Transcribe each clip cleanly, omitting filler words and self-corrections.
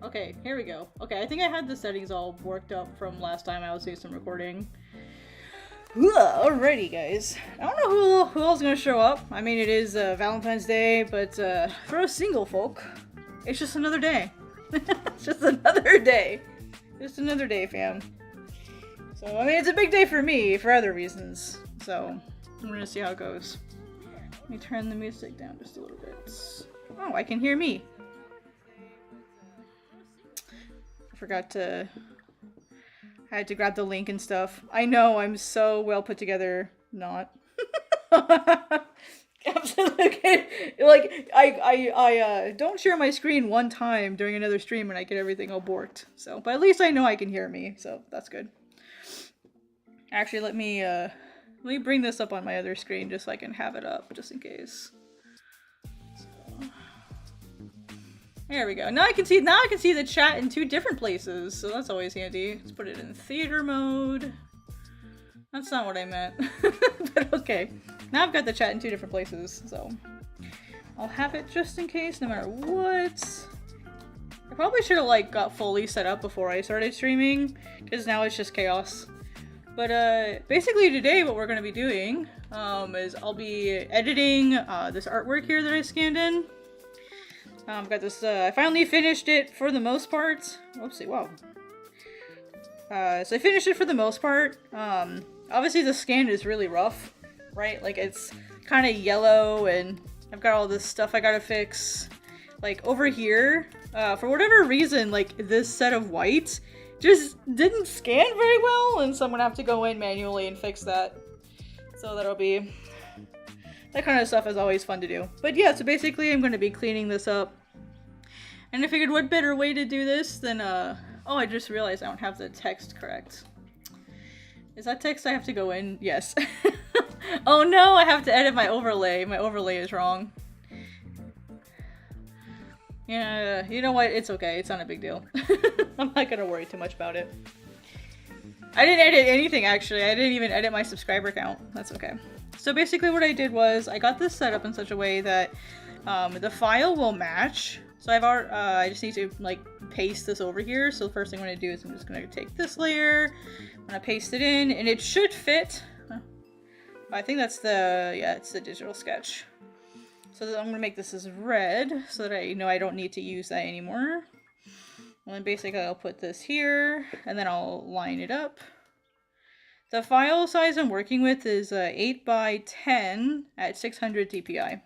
Okay, here we go. Okay, I think I had the settings all worked up from last time I was doing some recording. Alrighty, guys. I don't know who else is gonna show up. I mean, it is Valentine's Day, but for us single folk, it's just another day. It's just another day. Just another day, fam. So, I mean, it's a big day for me for other reasons. So, I'm gonna see how it goes. Let me turn the music down just a little bit. Oh, I can hear me. I forgot to... I had to grab the link and stuff. I know, I'm so well put together. Not. Absolutely. Like, I don't share my screen one time during another stream and I get everything all borked. So, but at least I know I can hear me, so that's good. Actually, let me bring this up on my other screen just so I can have it up, just in case. So, there we go. Now I can see the chat in 2 different places, so that's always handy. Let's put it in theater mode. That's not what I meant. But okay. Now I've got the chat in 2 different places, so I'll have it just in case, no matter what. I probably should have like got fully set up before I started streaming, because now it's just chaos. But basically today what we're going to be doing is I'll be editing this artwork here that I scanned in. I've got this, I finally finished it for the most part. Oopsie, wow. So I finished it for the most part. Obviously the scan is really rough, right? Like it's kind of yellow and I've got all this stuff I gotta fix. Like over here, for whatever reason, like this set of white just didn't scan very well, and so I'm gonna have to go in manually and fix that. So that'll be... that kind of stuff is always fun to do. But yeah, so basically I'm gonna be cleaning this up. And I figured what better way to do this than, oh, I just realized I don't have the text correct. Is that text I have to go in? Yes. Oh no, I have to edit my overlay. My overlay is wrong. Yeah, you know what? It's okay. It's not a big deal. I'm not gonna worry too much about it. I didn't edit anything, actually. I didn't even edit my subscriber count. That's okay. So basically what I did was I got this set up in such a way that the file will match. So I just need to like paste this over here. So the first thing I'm gonna do is I'm just gonna take this layer, I'm gonna paste it in, and it should fit. I think that's the, yeah, it's the digital sketch. So I'm gonna make this as red so that I know I don't need to use that anymore. And then basically I'll put this here and then I'll line it up. The file size I'm working with is 8 by 10 at 600 dpi.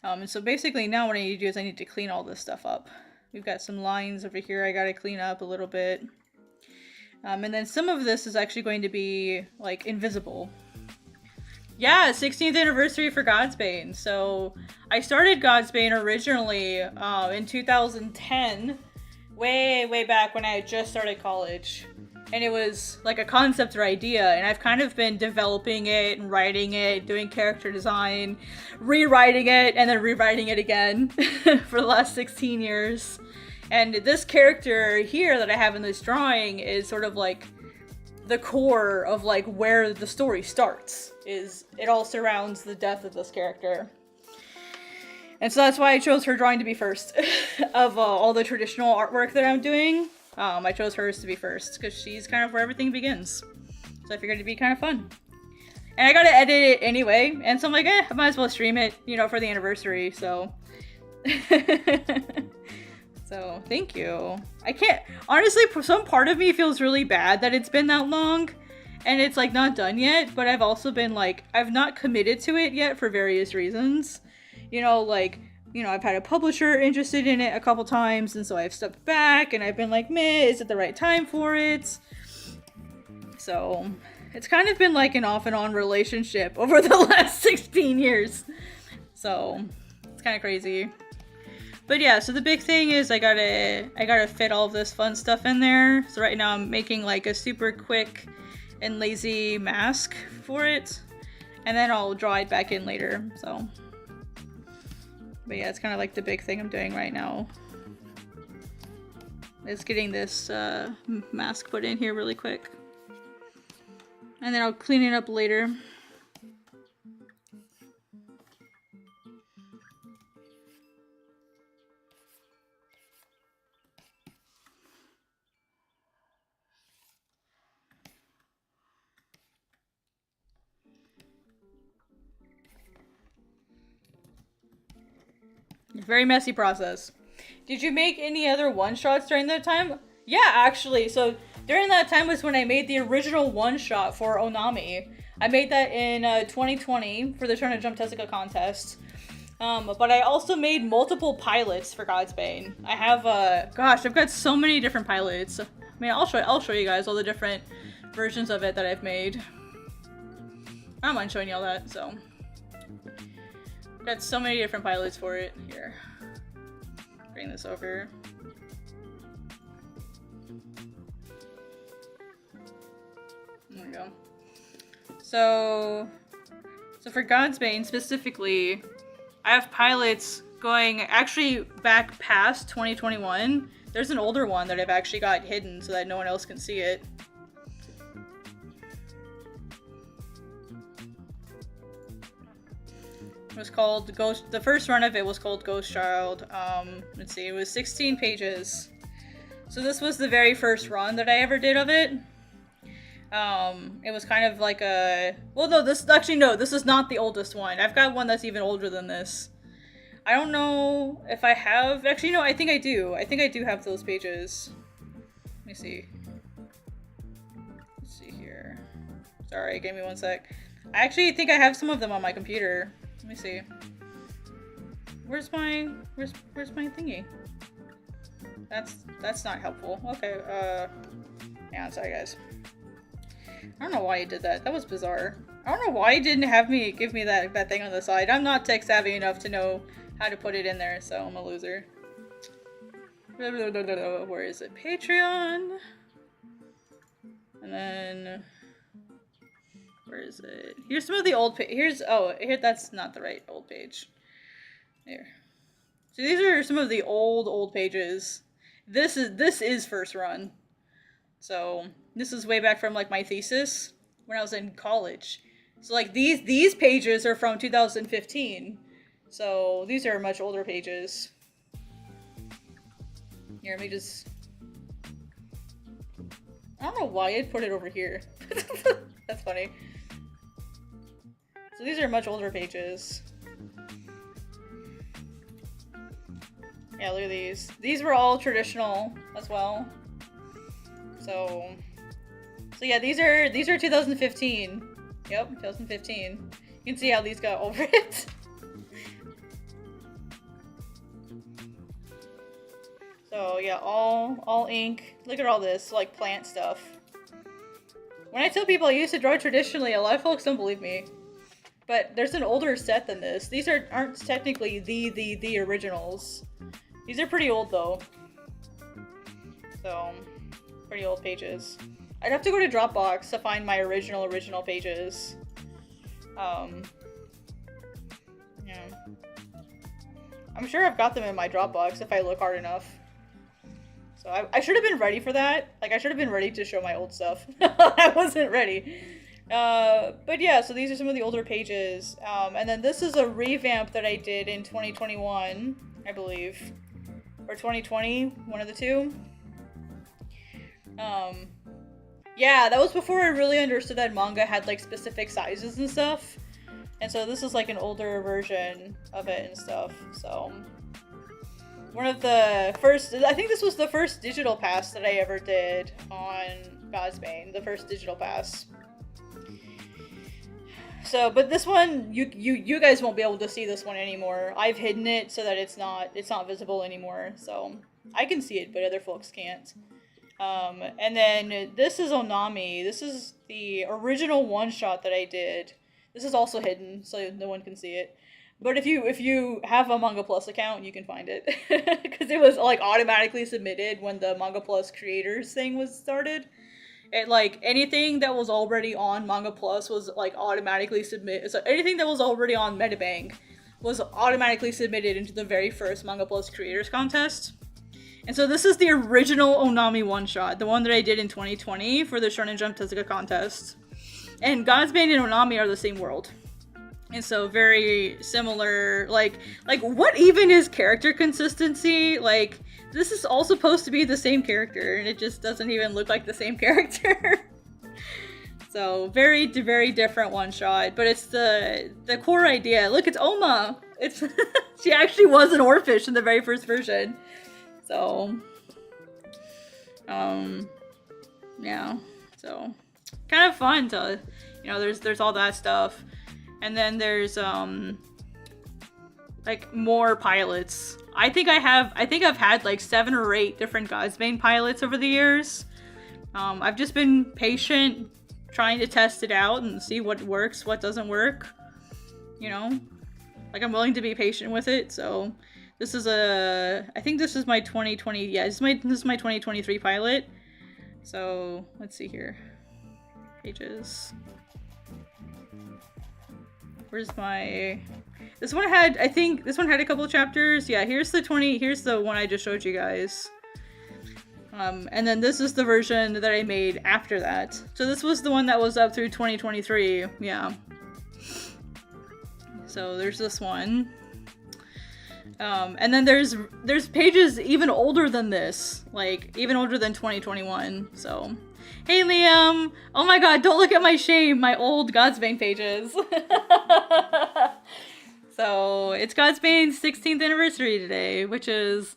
And so basically now what I need to do is I need to clean all this stuff up. We've got some lines over here I gotta clean up a little bit. And then some of this is actually going to be like invisible. Yeah, 16th anniversary for Godsbane. So I started Godsbane originally in 2010, way back when I had just started college. And it was like a concept or idea, and I've kind of been developing it and writing it, doing character design, rewriting it, and then rewriting it again for the last 16 years. And this character here that I have in this drawing is sort of like the core of like where the story starts. Is it all surrounds the death of this character. And so that's why I chose her drawing to be first of all the traditional artwork that I'm doing. I chose hers to be first because she's kind of where everything begins. So I figured it'd be kind of fun. And I gotta edit it anyway, and so I'm like, I might as well stream it, you know, for the anniversary, so. So, thank you. I can't, honestly, some part of me feels really bad that it's been that long, and it's like not done yet, but I've also been like, I've not committed to it yet for various reasons. You know, like, you know, I've had a publisher interested in it a couple times, and so I've stepped back, and I've been like, meh, is it the right time for it? So, it's kind of been like an off and on relationship over the last 16 years. So, it's kind of crazy. But yeah, so the big thing is I gotta fit all of this fun stuff in there. So right now I'm making like a super quick and lazy mask for it, and then I'll draw it back in later, so. But yeah, it's kind of like the big thing I'm doing right now. Is getting this mask put in here really quick. And then I'll clean it up later. very messy process. Did you make any other one-shots during that time? Yeah, actually. So during that time was when I made the original one-shot for Onami. I made that in 2020 for the Shonen Jump Tezuka contest. But I also made multiple pilots for Godsbane. I have, gosh, I've got so many different pilots. I mean, I'll show you guys all the different versions of it that I've made. I don't mind showing y'all that, so. I've got so many different pilots for it. Here. Bring this over. There we go. So for Godsbane specifically, I have pilots going actually back past 2021. There's an older one that I've actually got hidden so that no one else can see it. It was called Ghost. The first run of it was called Ghost Child. Let's see, it was 16 pages. So this was the very first run that I ever did of it. It was kind of like a, well, no, this is not the oldest one. I've got one that's even older than this. I don't know if I have, actually, no, I think I do. I think I do have those pages. Let me see. Let's see here. Sorry, give me one sec. I actually think I have some of them on my computer. Let me see. Where's my thingy? That's not helpful. Okay, yeah, sorry guys. I don't know why he did that. That was bizarre. I don't know why he didn't have me give me that thing on the side. I'm not tech savvy enough to know how to put it in there, so I'm a loser. Where is it? Patreon. And then where is it? Here's some of the old here, that's not the right old page. Here. So these are some of the old pages. This is first run. So this is way back from like my thesis when I was in college. So like these pages are from 2015. So these are much older pages. Here, let me just, I don't know why I'd put it over here. That's funny. So these are much older pages. Yeah, look at these. These were all traditional as well. So yeah, these are 2015. Yep, 2015. You can see how these got over it. So yeah, all ink. Look at all this, like plant stuff. When I tell people I used to draw traditionally, a lot of folks don't believe me. But there's an older set than this. These aren't technically the originals. These are pretty old though. So, pretty old pages. I'd have to go to Dropbox to find my original pages. Yeah. I'm sure I've got them in my Dropbox if I look hard enough. So I should have been ready for that. Like, I should have been ready to show my old stuff. I wasn't ready. But yeah, so these are some of the older pages. And then this is a revamp that I did in 2021, I believe. Or 2020, one of the two. Yeah, that was before I really understood that manga had like specific sizes and stuff. And so this is like an older version of it and stuff. So one of the first, I think this was the first digital pass that I ever did on Godsbane, the first digital pass. So, but this one, you guys won't be able to see this one anymore. I've hidden it so that it's not visible anymore. So I can see it, but other folks can't. And then this is Onami. This is the original one-shot that I did. This is also hidden, so no one can see it. But if you have a Manga Plus account, you can find it. Because it was like automatically submitted when the Manga Plus creators thing was started. It like anything that was already on Manga Plus was like automatically submitted. So anything that was already on Metabank was automatically submitted into the very first Manga Plus creators contest. And so this is the original Onami one-shot, the one that I did in 2020 for the Shonen Jump Tezuka contest. And Godsbane and Onami are the same world. And so very similar, like what even is character consistency? Like, this is all supposed to be the same character, and it just doesn't even look like the same character. So very, very different one-shot, but it's the core idea. Look, it's Oma! It's she actually was an oarfish in the very first version. So, yeah. So, kind of fun to, you know, there's all that stuff. And then there's, like, more pilots. I think I've had, like, 7 or 8 different Godsbane pilots over the years. I've just been patient, trying to test it out and see what works, what doesn't work. You know? Like, I'm willing to be patient with it, so... This is I think this is my 2020, yeah, this is my 2023 pilot. So, let's see here. Pages. Where's my... This one had, I think, this one had a couple of chapters. Yeah, here's the one I just showed you guys. And then this is the version that I made after that. So this was the one that was up through 2023, yeah. So there's this one. And then there's pages even older than this, like even older than 2021. So, hey Liam, oh my god, don't look at my shame, my old Godsbane pages. So it's Godsbane's 16th anniversary today, which is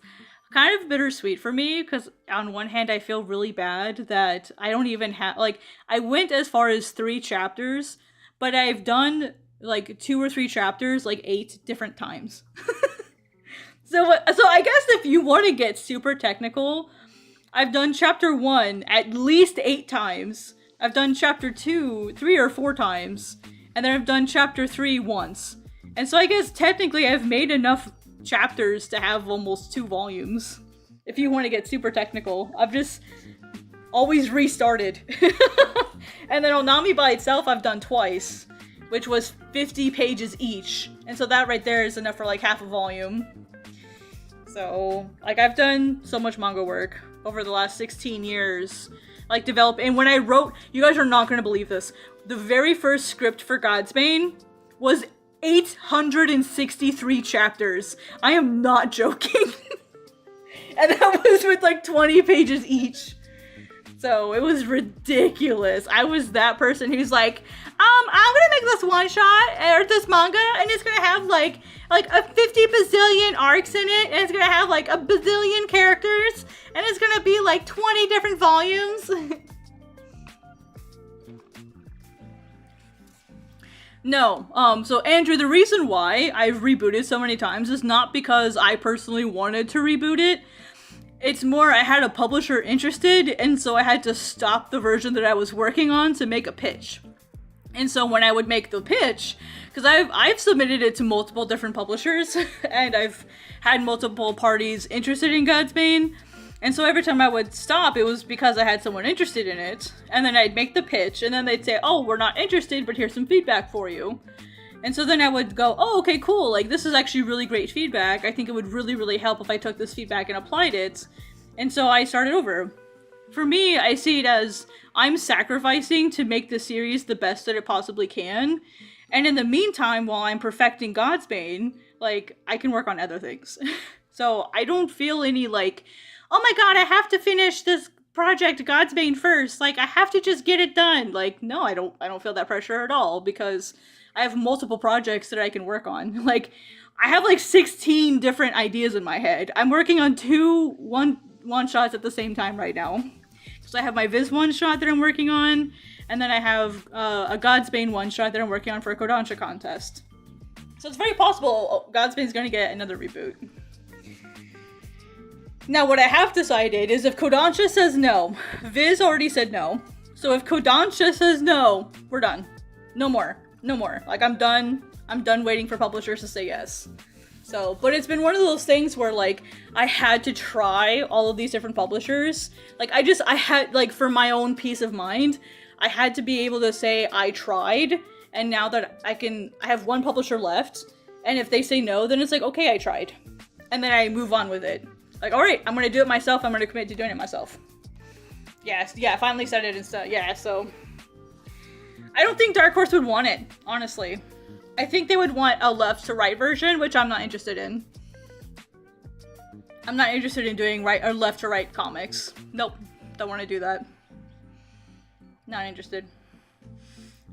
kind of bittersweet for me because on one hand I feel really bad that I don't even have, like, I went as far as 3 chapters, but I've done like 2 or 3 chapters like 8 different times. So I guess if you want to get super technical, I've done chapter 1 at least 8 times. I've done chapter 2 3 or 4 times. And then I've done chapter 3 once. And so I guess technically I've made enough chapters to have almost 2 volumes. If you want to get super technical. I've just always restarted. And then Onami by itself I've done twice. Which was 50 pages each. And so that right there is enough for like half a volume. So, like, I've done so much manga work over the last 16 years. Like, and when I wrote, you guys are not going to believe this, the very first script for Godsbane was 863 chapters. I am not joking. And that was with, like, 20 pages each. So, it was ridiculous. I was that person who's like, I'm gonna make this one shot, or this manga, and it's gonna have, like a 50 bazillion arcs in it, and it's gonna have, like, a bazillion characters, and it's gonna be, like, 20 different volumes. No, so Andrew, the reason why I've rebooted so many times is not because I personally wanted to reboot it. It's more I had a publisher interested, and so I had to stop the version that I was working on to make a pitch. And so when I would make the pitch, because I've submitted it to multiple different publishers, and I've had multiple parties interested in Godsbane, and so every time I would stop, it was because I had someone interested in it, and then I'd make the pitch, and then they'd say, oh, we're not interested, but here's some feedback for you. And so then I would go, oh, okay, cool, like, this is actually really great feedback. I think it would really, really help if I took this feedback and applied it. And so I started over. For me, I see it as I'm sacrificing to make the series the best that it possibly can. And in the meantime, while I'm perfecting Godsbane, like, I can work on other things. So I don't feel any, like, oh my god, I have to finish this project Godsbane first. Like, I have to just get it done. Like, no, I don't feel that pressure at all, because I have multiple projects that I can work on. Like, I have like 16 different ideas in my head. I'm working on 2 one-shots at the same time right now. So I have my Viz one-shot that I'm working on, and then I have a Godsbane one-shot that I'm working on for a Kodansha contest. So it's very possible Godsbane's gonna get another reboot. Now what I have decided is if Kodansha says no, Viz already said no, so if Kodansha says no, we're done. No more. No more. Like, I'm done waiting for publishers to say yes. So, but it's been one of those things where, like, I had to try all of these different publishers. Like, I had, like, for my own peace of mind, I had to be able to say I tried, and now that I have one publisher left, and if they say no, then it's like, okay, I tried. And then I move on with it. Like, alright, I'm gonna do it myself, I'm gonna commit to doing it myself. Yes, yeah, finally said it and stuff, yeah, so... I don't think Dark Horse would want it, honestly. I think they would want a left-to-right version, which I'm not interested in. I'm not interested in doing right or left-to-right comics. Nope, don't want to do that. Not interested.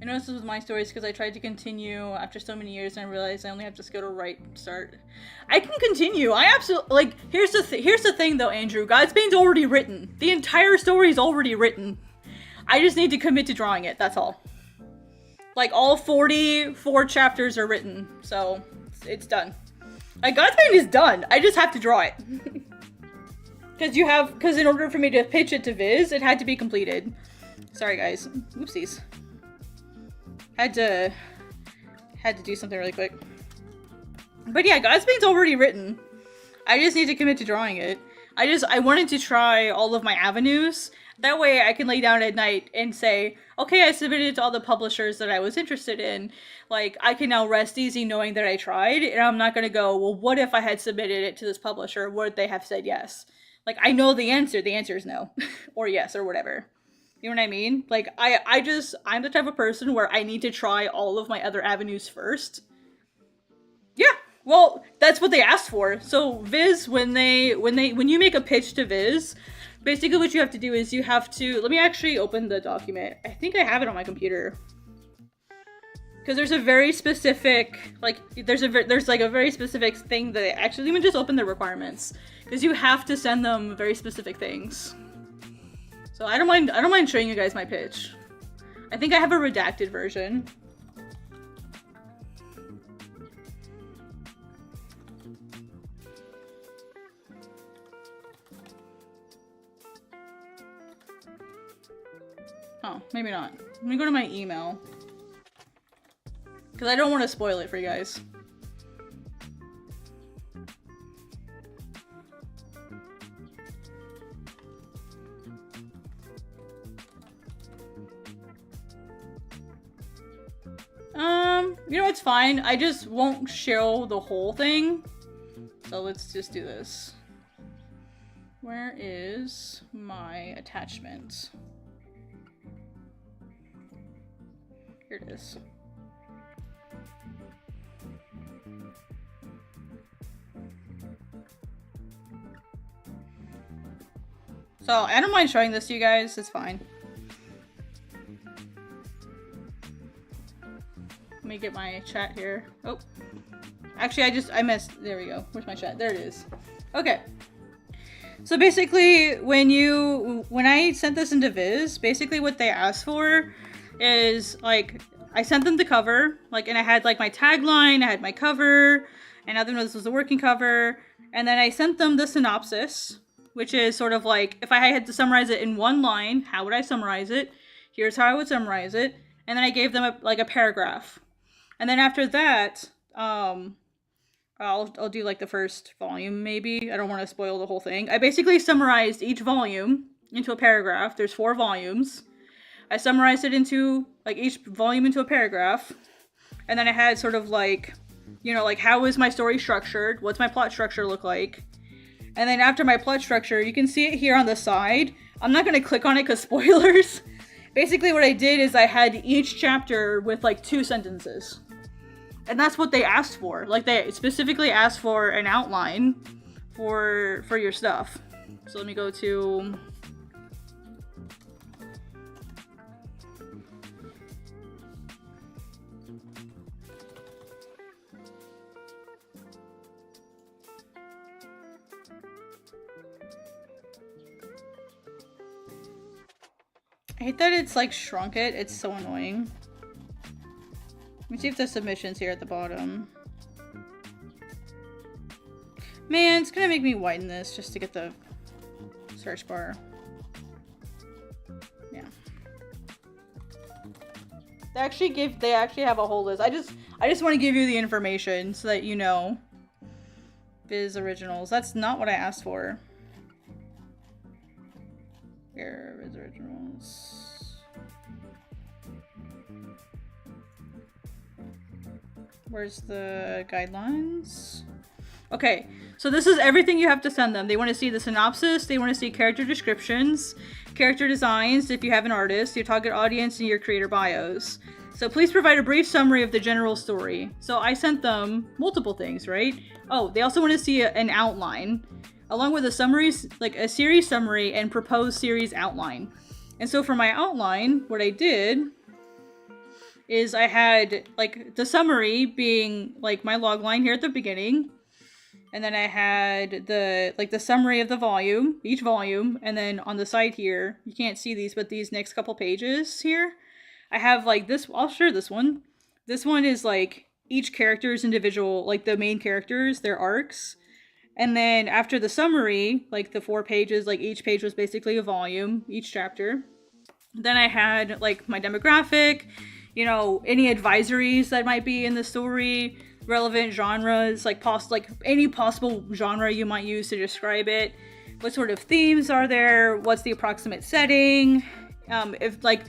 I noticed this with my stories because I tried to continue after so many years and I realized I only have to go to right start. I can continue. I absolutely, like, here's the thing though, Andrew. Godsbane's already written. The entire story is already written. I just need to commit to drawing it, that's all. Like, all 44 chapters are written, so it's done. Like, Godsbane is done. I just have to draw it. Because in order for me to pitch it to Viz, it had to be completed. Sorry, guys. Oopsies. Had to do something really quick. But yeah, Godsbane's already written. I just need to commit to drawing it. I wanted to try all of my avenues. That way I can lay down at night and say, okay, I submitted to all the publishers that I was interested in. Like, I can now rest easy knowing that I tried, and I'm not gonna go, well, what if I had submitted it to this publisher? Would they have said yes? Like, I know the answer. The answer is no. Or yes, or whatever. You know what I mean? Like, I'm the type of person where I need to try all of my other avenues first. Yeah, well, that's what they asked for. So Viz, when you make a pitch to Viz, basically what you have to do is you have to, let me actually open the document. I think I have it on my computer. Because there's a very specific, like, there's like a very specific thing that, actually, let me just open the requirements. Because you have to send them very specific things. So I don't mind showing you guys my pitch. I think I have a redacted version. Oh, maybe not. Let me go to my email. Because I don't want to spoil it for you guys. You know, it's fine. I just won't show the whole thing. So let's just do this. Where is my attachment? Here it is. So I don't mind showing this to you guys. It's fine. Let me get my chat here. Oh, actually, I missed. There we go. Where's my chat? There it is. Okay. So basically, when I sent this into Viz, basically what they asked for is, like, I sent them the cover, like, and I had, like, my tagline, I had my cover, and I didn't know this was the working cover, and then I sent them the synopsis, which is sort of like, if I had to summarize it in one line, how would I summarize it? Here's how I would summarize it, and then I gave them a paragraph. And then after that, I'll do like the first volume maybe. I don't want to spoil the whole thing. I basically summarized each volume into a paragraph. There's 4 volumes. I summarized it into, like, each volume into a paragraph. And then I had sort of like, you know, like, how is my story structured? What's my plot structure look like? And then after my plot structure, you can see it here on the side. I'm not going to click on it because spoilers. Basically what I did is I had each chapter with like 2 sentences. And that's what they asked for. Like, they specifically asked for an outline for your stuff. So let me go to... I hate that it's like shrunk it. It's so annoying. Let me see if the submission's here at the bottom. Man, it's gonna make me widen this just to get the search bar. Yeah. They actually have a whole list. I just want to give you the information so that you know. Viz originals. That's not what I asked for. Here, Viz originals. Where's the guidelines? Okay, so this is everything you have to send them. They want to see the synopsis, they want to see character descriptions, character designs if you have an artist, your target audience, and your creator bios. So please provide a brief summary of the general story. So I sent them multiple things, right? Oh, they also want to see an outline, along with a summary, like a series summary and proposed series outline. And so for my outline, what I did is I had like the summary being like my log line here at the beginning, and then I had the summary of the volume, each volume, and then on the side here, you can't see these, but these next couple pages here, I have like this. I'll share this one. This one is like each character's individual, like the main characters, their arcs. And then after the summary, like the 4 pages, like each page was basically a volume, each chapter. Then I had like my demographic, you know, any advisories that might be in the story, relevant genres, like any possible genre you might use to describe it. What sort of themes are there? What's the approximate setting? If like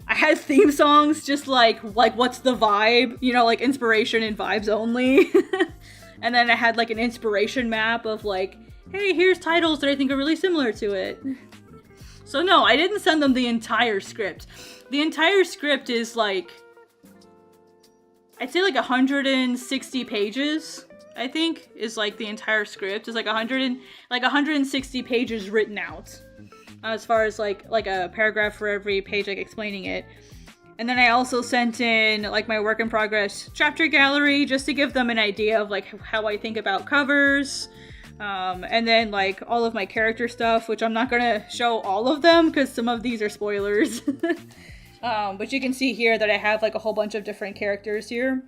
I had theme songs, just like what's the vibe, you know, like inspiration and vibes only. And then I had like an inspiration map of like, hey, here's titles that I think are really similar to it. So no, I didn't send them the entire script. The entire script is like, I'd say like 160 pages, I think, is like the entire script. It's like 160 pages written out. As far as like a paragraph for every page, like explaining it. And then I also sent in like my work in progress chapter gallery just to give them an idea of like how I think about covers. And then like all of my character stuff, which I'm not gonna show all of them because some of these are spoilers. But you can see here that I have like a whole bunch of different characters here.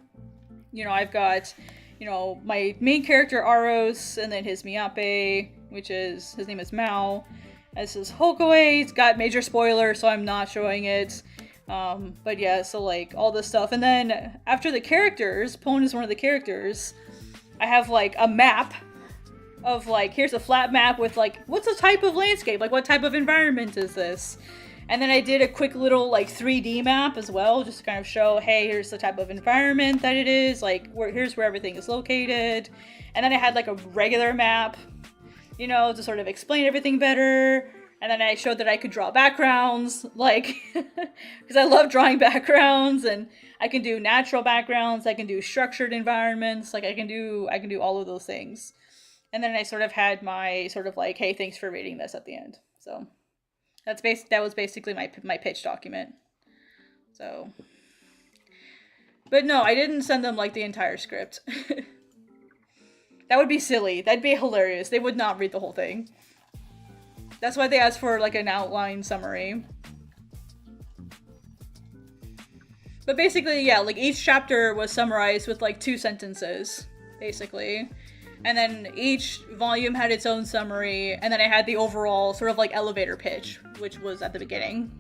You know, I've got, you know, my main character Aros, and then his Miape, his name is Mao. This is Hokaway. It's got major spoiler, so I'm not showing it. But yeah, so like all this stuff. And then after the characters, Pone is one of the characters, I have like a map of like, here's a flat map with like, what's the type of landscape? Like what type of environment is this? And then I did a quick little like 3D map as well, just to kind of show, hey, here's the type of environment that it is, like here's where everything is located. And then I had like a regular map, you know, to sort of explain everything better. And then I showed that I could draw backgrounds, like, because I love drawing backgrounds, and I can do natural backgrounds, I can do structured environments, like I can do all of those things. And then I sort of had my sort of like, hey, thanks for reading this at the end. So that was basically my pitch document. So, but no, I didn't send them like the entire script. That would be silly. That'd be hilarious. They would not read the whole thing. That's why they asked for like an outline summary. But basically, yeah, like each chapter was summarized with like 2 sentences, basically. And then each volume had its own summary, and then I had the overall sort of like elevator pitch, which was at the beginning.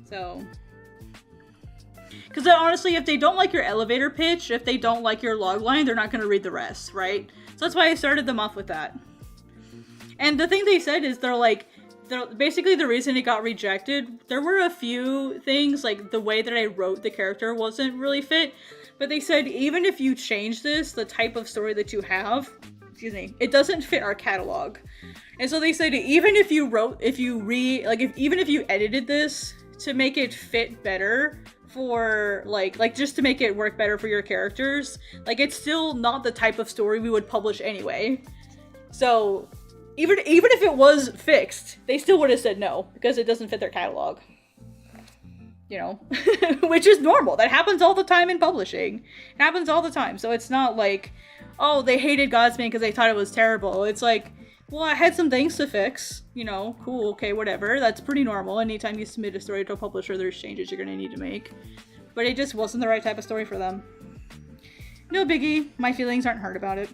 So, because honestly, if they don't like your elevator pitch, if they don't like your logline, they're not going to read the rest, right? So that's why I started them off with that. And the thing they said is basically the reason it got rejected, there were a few things, like the way that I wrote the character wasn't really fit, but they said even if you change this, the type of story that you have, it doesn't fit our catalog. And so they said even if you even if you edited this to make it fit better for like just to make it work better for your characters, like it's still not the type of story we would publish anyway. So even if it was fixed, they still would have said no because it doesn't fit their catalog. You know, which is normal. That happens all the time in publishing. It happens all the time. So it's not like, oh, they hated Godsbane because they thought it was terrible. It's like, well, I had some things to fix. You know, cool, okay, whatever. That's pretty normal. Anytime you submit a story to a publisher, there's changes you're going to need to make. But it just wasn't the right type of story for them. No biggie. My feelings aren't hurt about it.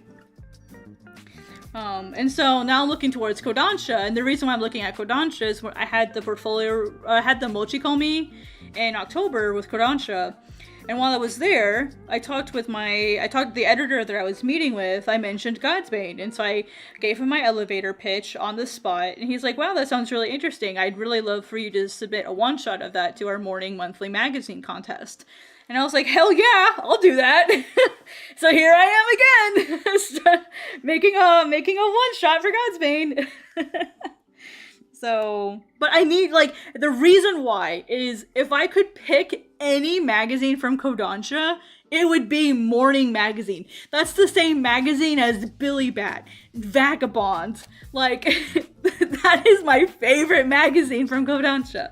And so now looking towards Kodansha, and the reason why I'm looking at Kodansha is I had the portfolio, I had the Mochikomi in October with Kodansha, and while I was there, I talked to the editor that I was meeting with. I mentioned Godsbane, and so I gave him my elevator pitch on the spot, and he's like, wow, that sounds really interesting. I'd really love for you to submit a one-shot of that to our morning monthly magazine contest. And I was like, hell yeah, I'll do that. So here I am again, making a one-shot for Godsbane. So, but I need, like, the reason why is if I could pick any magazine from Kodansha, it would be Morning Magazine. That's the same magazine as Billy Bat, Vagabond. Like, that is my favorite magazine from Kodansha.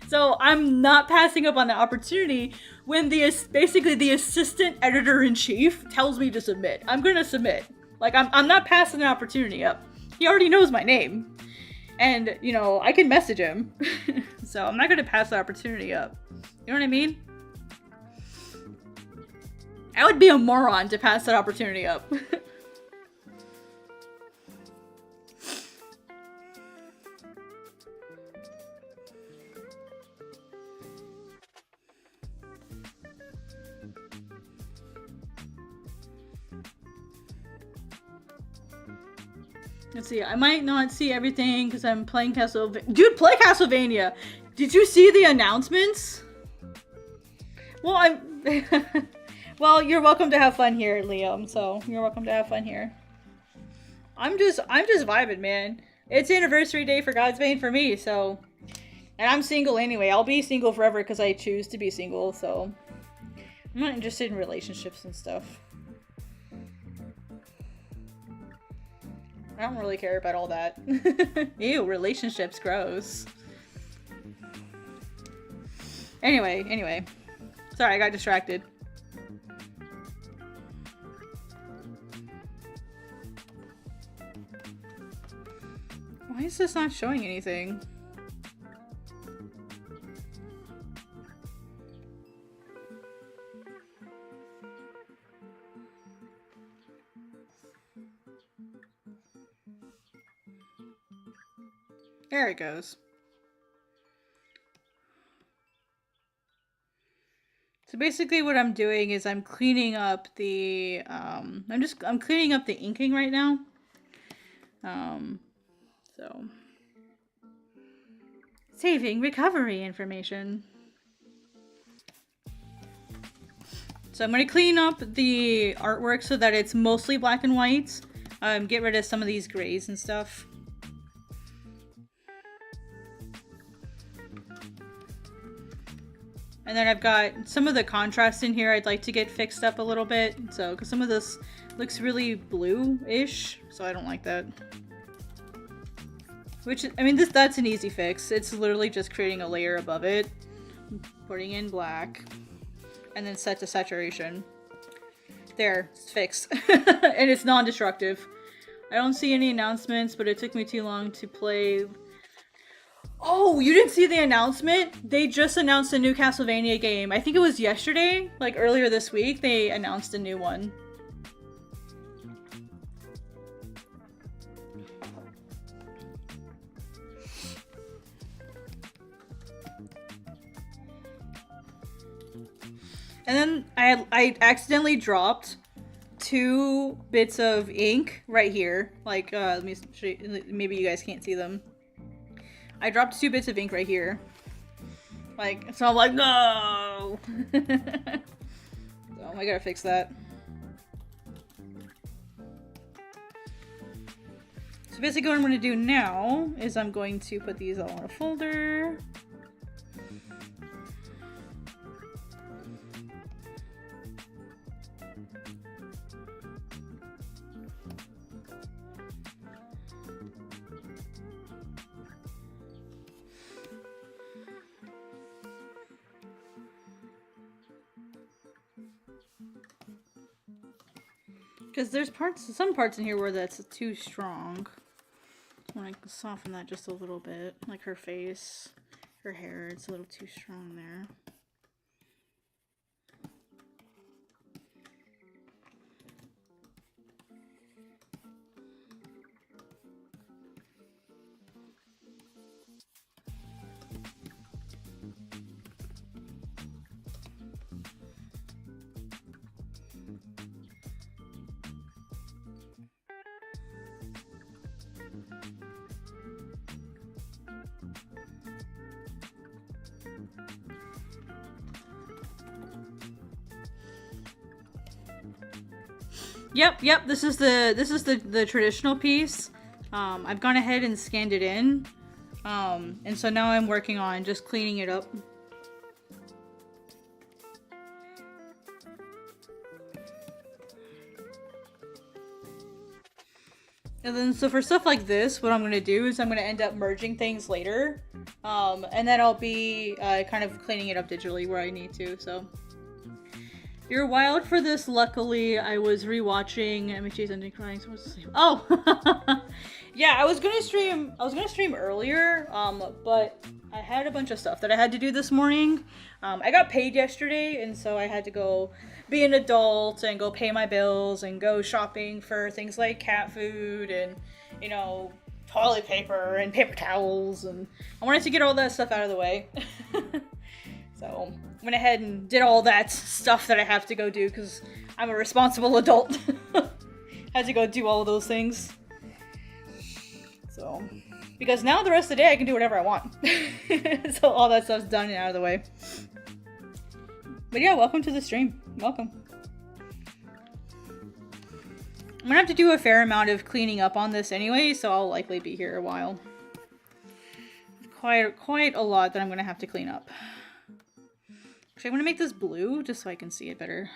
So I'm not passing up on the opportunity when basically the assistant editor-in-chief tells me to submit. I'm gonna submit. Like, I'm not passing the opportunity up. He already knows my name. And, you know, I can message him. So I'm not gonna pass the opportunity up. You know what I mean? I would be a moron to pass that opportunity up. Let's see, I might not see everything because I'm playing Castlevania. Dude, play Castlevania! Did you see the announcements? Well, well, you're welcome to have fun here, Liam, so you're welcome to have fun here. I'm just vibing, man. It's anniversary day for Godsbane for me, so... And I'm single anyway. I'll be single forever because I choose to be single, so... I'm not interested in relationships and stuff. I don't really care about all that. Ew, relationships, gross. Anyway. Sorry, I got distracted. Why is this not showing anything? There it goes. So basically what I'm doing is I'm cleaning up the, I'm cleaning up the inking right now. So. Saving recovery information. So I'm going to clean up the artwork so that it's mostly black and white. Get rid of some of these grays and stuff. And then I've got some of the contrast in here I'd like to get fixed up a little bit. So, because some of this looks really blue-ish, so I don't like that. Which, I mean, that's an easy fix. It's literally just creating a layer above it, putting in black, and then set to saturation. There, it's fixed. And it's non-destructive. I don't see any announcements, but it took me too long to play... Oh, you didn't see the announcement? They just announced a new Castlevania game. I think it was yesterday, like earlier this week, they announced a new one. And then I accidentally dropped 2 bits of ink right here. Like, let me show you, maybe you guys can't see them. I dropped 2 bits of ink right here. Like, so I'm like, no! So, I gotta fix that. So basically what I'm gonna do now is I'm going to put these all in a folder. Because there's some parts in here where that's too strong. I want to soften that just a little bit. Like her face, her hair, it's a little too strong there. Yep, this is the traditional piece. I've gone ahead and scanned it in. And so now I'm working on just cleaning it up. And then, so for stuff like this, what I'm going to do is I'm going to end up merging things later. And then I'll be kind of cleaning it up digitally where I need to, so. You're wild for this. Luckily, I was rewatching MHA's ending crying. So oh! Yeah, I was gonna stream earlier, but I had a bunch of stuff that I had to do this morning. I got paid yesterday, and so I had to go be an adult and go pay my bills and go shopping for things like cat food and, you know, toilet paper and paper towels, and I wanted to get all that stuff out of the way. So went ahead and did all that stuff that I have to go do because I'm a responsible adult. Had to go do all of those things. So, because now the rest of the day I can do whatever I want. So all that stuff's done and out of the way. But yeah, welcome to the stream. Welcome. I'm gonna have to do a fair amount of cleaning up on this anyway, so I'll likely be here a while. Quite a lot that I'm gonna have to clean up. Actually, I'm gonna make this blue just so I can see it better.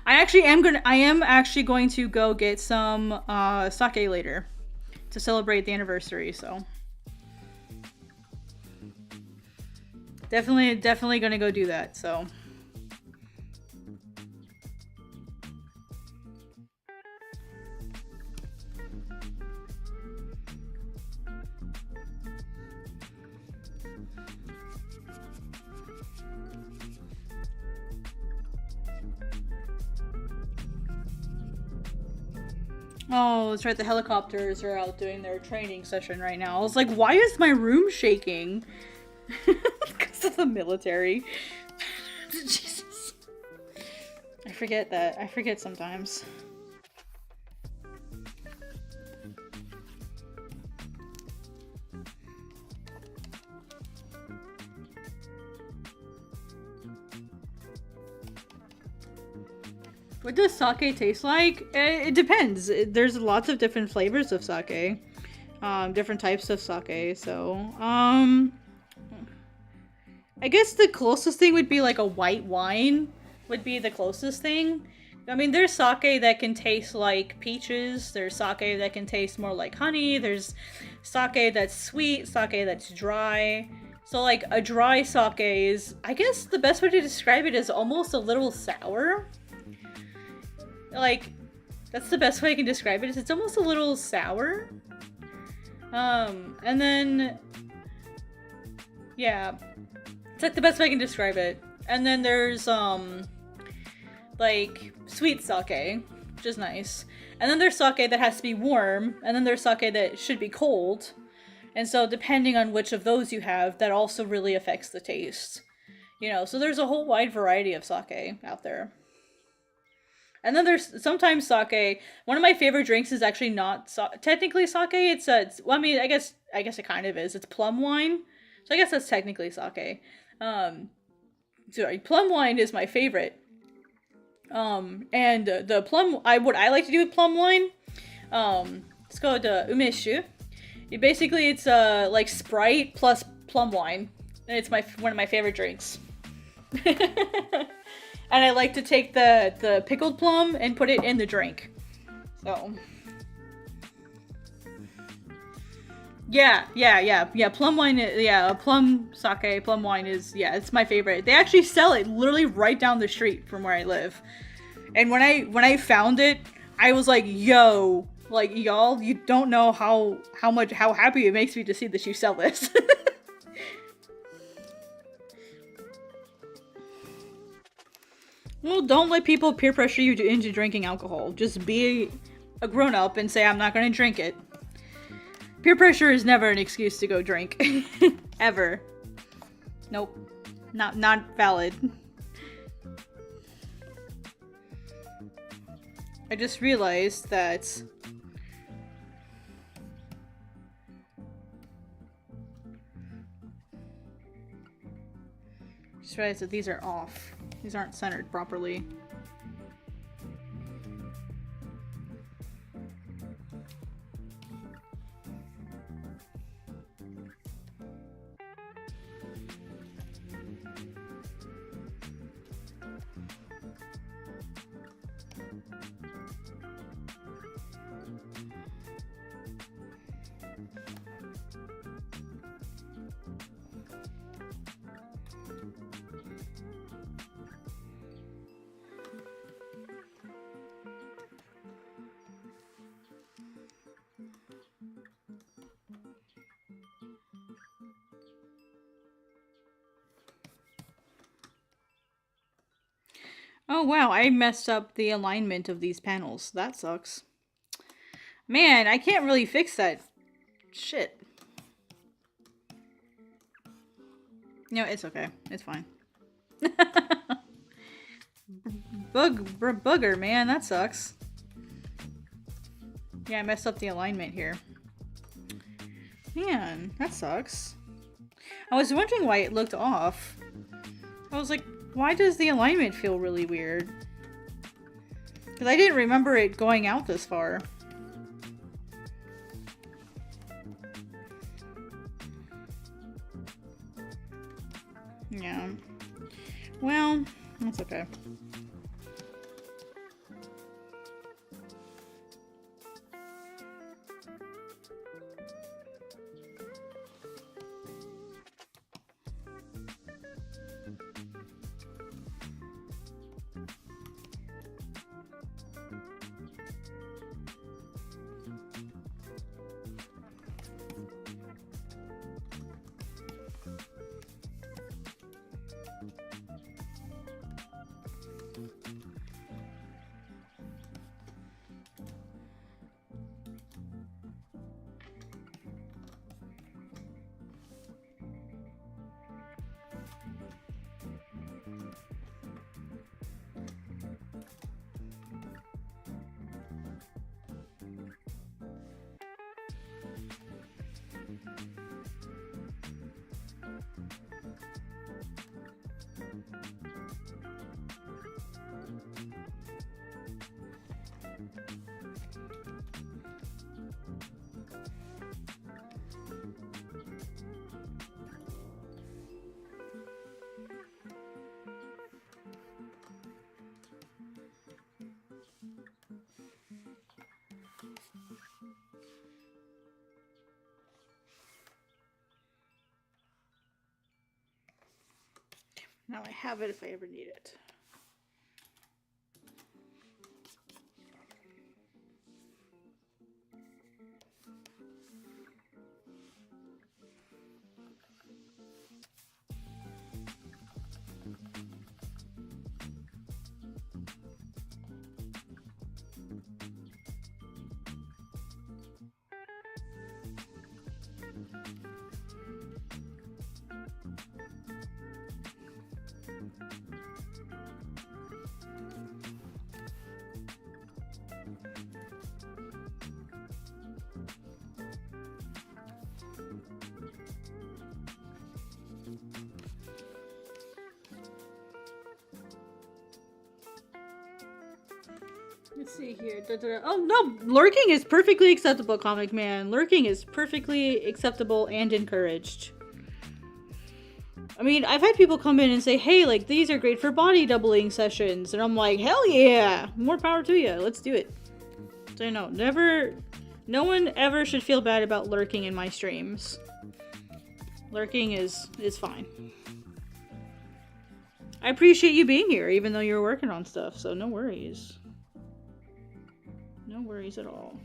I am actually going to go get some sake later to celebrate the anniversary, so definitely gonna go do that, so. Oh, that's right, the helicopters are out doing their training session right now. I was like, why is my room shaking? Because of the military. Jesus. I forget that. I forget sometimes. What does sake taste like? It depends. There's lots of different flavors of sake. Different types of sake, so, I guess the closest thing would be like a white wine would be the closest thing. I mean, there's sake that can taste like peaches. There's sake that can taste more like honey. There's sake that's sweet, sake that's dry. So like a dry sake is, I guess the best way to describe it is almost a little sour. Like, that's the best way I can describe it, is it's almost a little sour. And then, yeah, it's like the best way I can describe it. And then there's, like, sweet sake, which is nice. And then there's sake that has to be warm, and then there's sake that should be cold. And so depending on which of those you have, that also really affects the taste. You know, so there's a whole wide variety of sake out there. And then there's sometimes sake. One of my favorite drinks is actually not technically sake. It's well, I mean, I guess it kind of is. It's plum wine. So I guess that's technically sake. Sorry, plum wine is my favorite. And the plum, what I like to do with plum wine, it's called umeshu. Basically, it's like Sprite plus plum wine, and it's one of my favorite drinks. And I like to take the pickled plum and put it in the drink. So. Yeah, plum wine, plum sake, plum wine is, it's my favorite. They actually sell it literally right down the street from where I live. And when I found it, I was like, yo, like, y'all, you don't know how happy it makes me to see that you sell this. Well, don't let people peer pressure you into drinking alcohol. Just be a grown-up and say, I'm not going to drink it. Peer pressure is never an excuse to go drink. Ever. Nope. Not valid. I just realized that... Just realized that these are off. These aren't centered properly. Oh wow, I messed up the alignment of these panels. That sucks. Man, I can't really fix that. Shit. No, it's okay. It's fine. Booger, man, that sucks. Yeah, I messed up the alignment here. Man, that sucks. I was wondering why it looked off. I was like, why does the alignment feel really weird? Because I didn't remember it going out this far. Yeah. Well, that's okay. Now I have it if I ever need it. Let's see here. Oh no, lurking is perfectly acceptable, Comic Man. Lurking is perfectly acceptable and encouraged. I mean, I've had people come in and say, hey, like, these are great for body doubling sessions. And I'm like, hell yeah! More power to you. Let's do it. So no, no one ever should feel bad about lurking in my streams. Lurking is fine. I appreciate you being here, even though you're working on stuff, so no worries. No worries at all.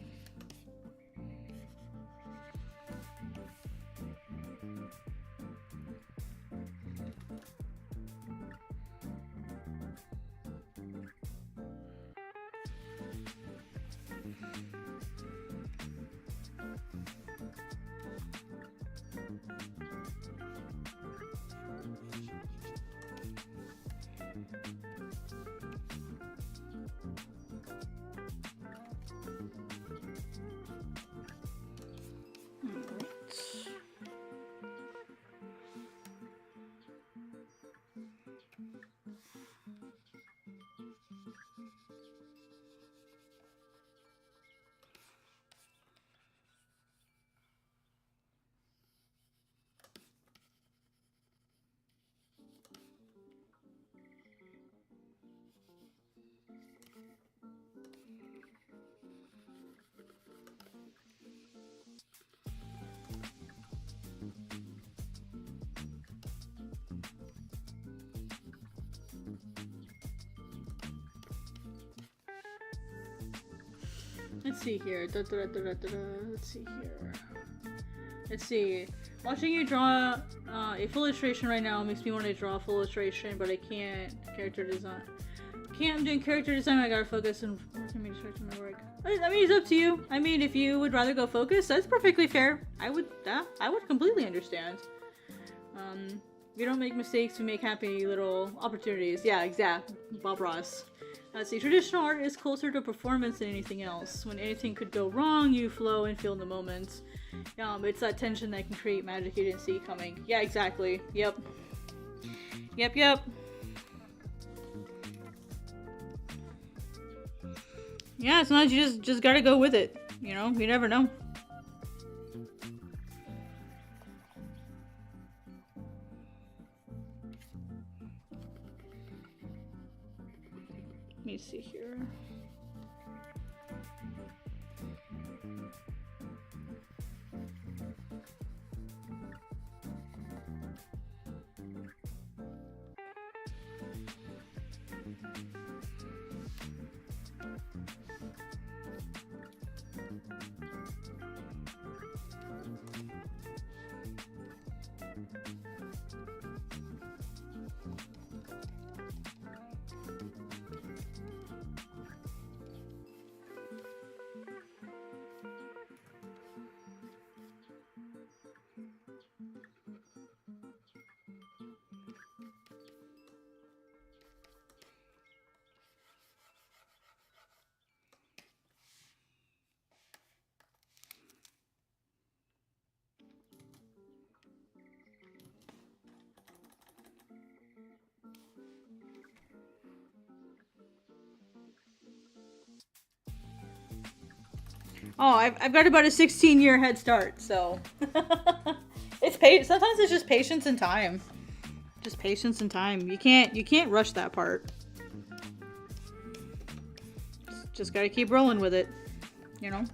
Let's see here. Let's see here. Let's see. Watching you draw a full illustration right now makes me want to draw a full illustration, but I can't. Character design. Can't, I'm doing character design, I gotta focus and working me distracted my work. I mean, it's up to you. I mean, if you would rather go focus, that's perfectly fair. I would completely understand. You don't make mistakes, we make happy little opportunities. Yeah, exact. Bob Ross. Let's see, traditional art is closer to performance than anything else. When anything could go wrong, you flow and feel in the moment. It's that tension that can create magic you didn't see coming. Yeah, exactly. Yep. Yep. Yeah, sometimes you just gotta go with it. You know, you never know. Let me see here. Oh, I've got about a 16-year head start, so sometimes it's just patience and time. Just patience and time. You can't rush that part. Just gotta keep rolling with it, you know?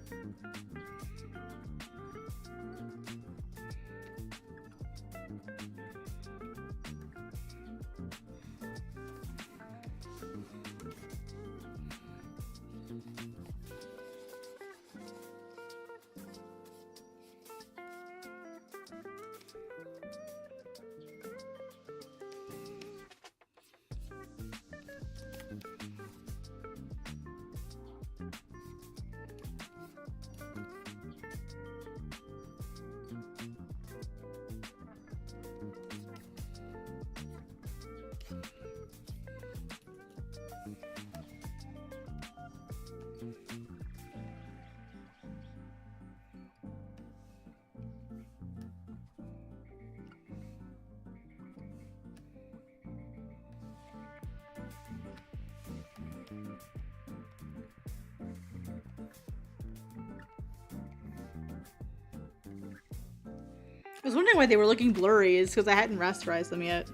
I was wondering why they were looking blurry, is because I hadn't rasterized them yet.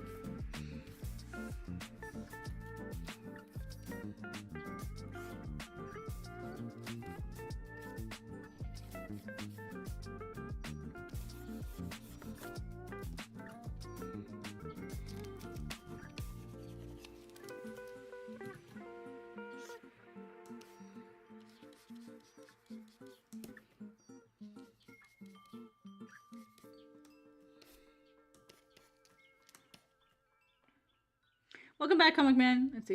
Welcome back, Comic Man. Let's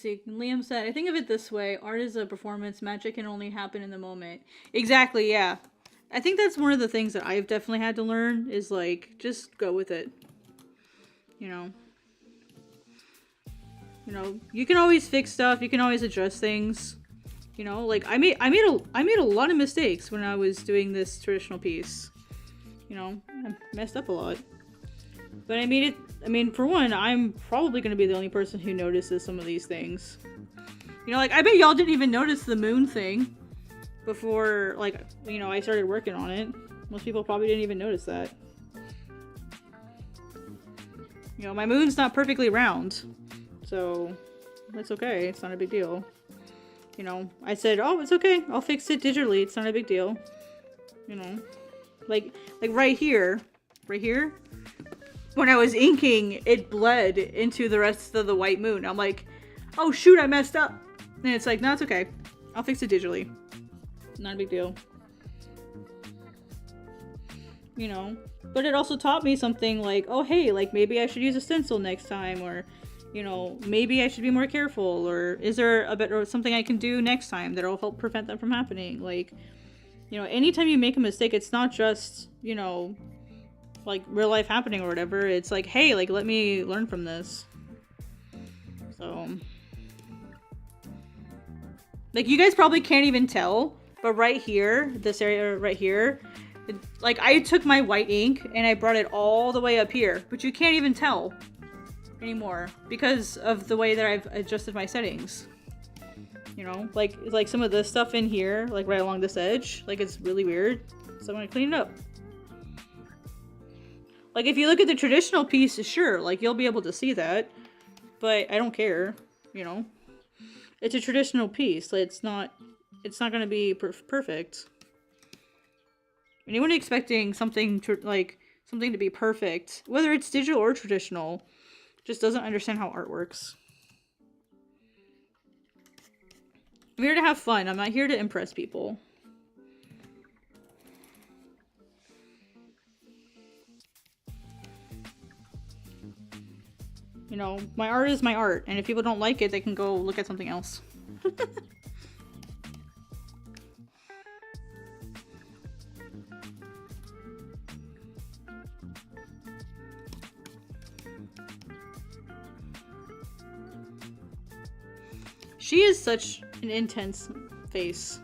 see. Liam said, I think of it this way. Art is a performance. Magic can only happen in the moment. Exactly, yeah. I think that's one of the things that I've definitely had to learn is, like, just go with it. You know, you can always fix stuff. You can always adjust things. You know, like, I made a lot of mistakes when I was doing this traditional piece. You know, I messed up a lot. But I mean, for one, I'm probably going to be the only person who notices some of these things. You know, like, I bet y'all didn't even notice the moon thing before, like, you know, I started working on it. Most people probably didn't even notice that. You know, my moon's not perfectly round. So, that's okay. It's not a big deal. You know, I said, oh, it's okay. I'll fix it digitally. It's not a big deal. You know, like right here, when I was inking, it bled into the rest of the white moon. I'm like, oh shoot, I messed up. And it's like, no, it's okay. I'll fix it digitally. Not a big deal. You know, but it also taught me something like, oh hey, like maybe I should use a stencil next time, or, You know, maybe I should be more careful, or is there a bit or something I can do next time that'll help prevent that from happening? Like, you know, anytime you make a mistake, it's not just, you know, like real life happening or whatever. It's like, hey, like, let me learn from this. So, like, you guys probably can't even tell, but right here, this area right here, like, I took my white ink and I brought it all the way up here, but you can't even tell anymore because of the way that I've adjusted my settings. You know, like some of this stuff in here, like right along this edge, like it's really weird. So I'm gonna clean it up. Like if you look at the traditional piece, sure, like you'll be able to see that, but I don't care. You know, it's a traditional piece. Like, it's not gonna be perfect. Anyone expecting something something to be perfect, whether it's digital or traditional, just doesn't understand how art works. I'm here to have fun. I'm not here to impress people. You know, my art is my art, and if people don't like it, they can go look at something else. She is such an intense face.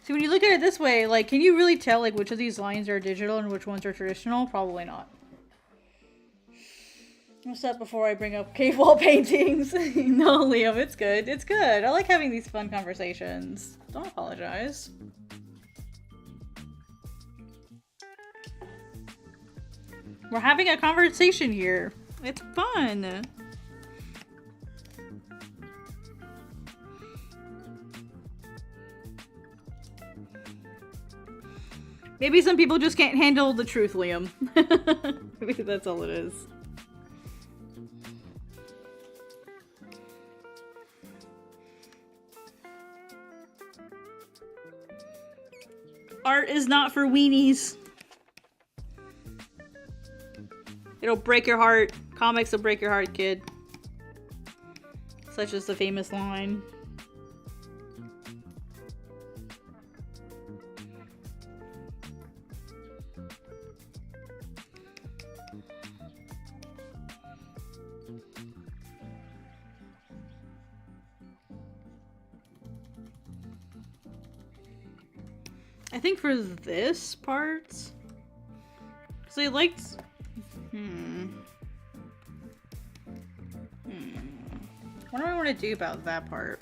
See, when you look at it this way, like, can you really tell, like, which of these lines are digital and which ones are traditional? Probably not. What's up before I bring up cave wall paintings? No, Liam, it's good. It's good. I like having these fun conversations. Don't apologize. We're having a conversation here. It's fun. Maybe some people just can't handle the truth, Liam. Maybe that's all it is. Art is not for weenies. It'll break your heart. Comics will break your heart, kid. Such as the famous line. I think for this part, because I liked, what do I want to do about that part?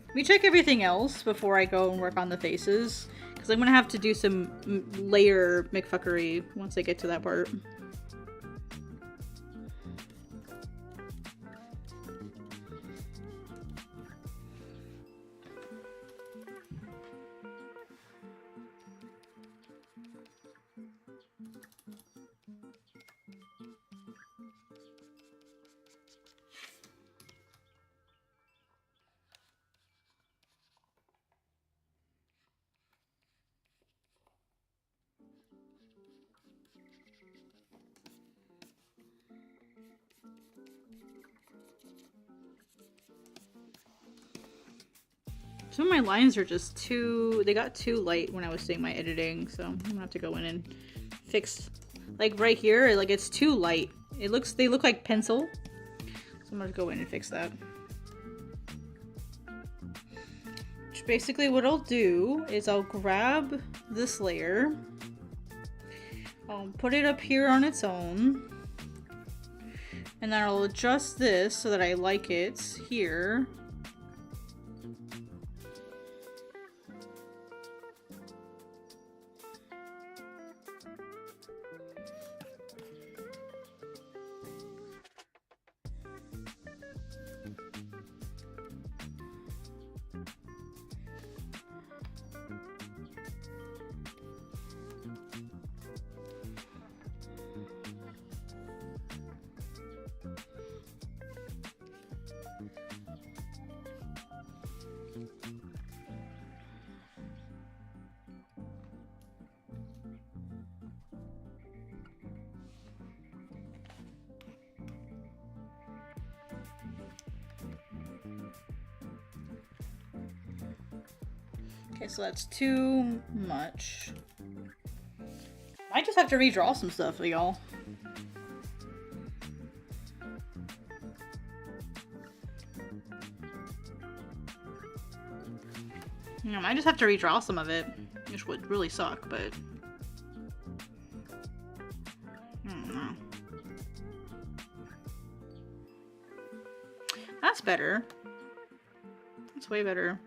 Let me check everything else before I go and work on the faces, because I'm going to have to do some layer McFuckery once I get to that part. Some of my lines are just too, they got too light when I was doing my editing, so I'm gonna have to go in and fix, like right here, like it's too light. They look like pencil, so I'm gonna go in and fix that. Which basically what I'll do is I'll grab this layer, I'll put it up here on its own, and then I'll adjust this so that I like it here. Okay, so that's too much. I just have to redraw some stuff, y'all. I just have to redraw some of it, which would really suck, but I don't know. That's better. That's way better.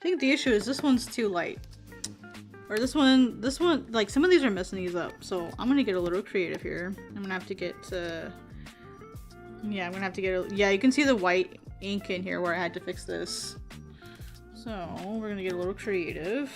think the issue is this one's too light. Or this one, like some of these are messing these up. So I'm gonna get a little creative here. I'm gonna have to get, yeah, I'm gonna have to get, yeah, you can see the white ink in here where I had to fix this. So we're gonna get a little creative.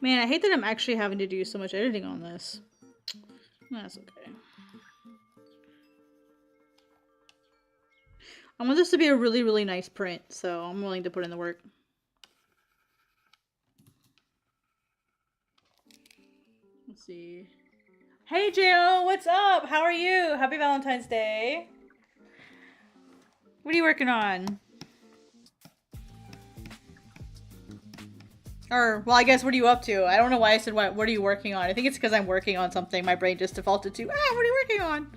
Man, I hate that I'm actually having to do so much editing on this. That's okay. I want this to be a really, really nice print, so I'm willing to put in the work. Let's see. Hey, Jill, what's up? How are you? Happy Valentine's Day. What are you working on? Or, well, I guess, what are you up to? I don't know why I said, what are you working on? I think it's because I'm working on something. My brain just defaulted to, what are you working on?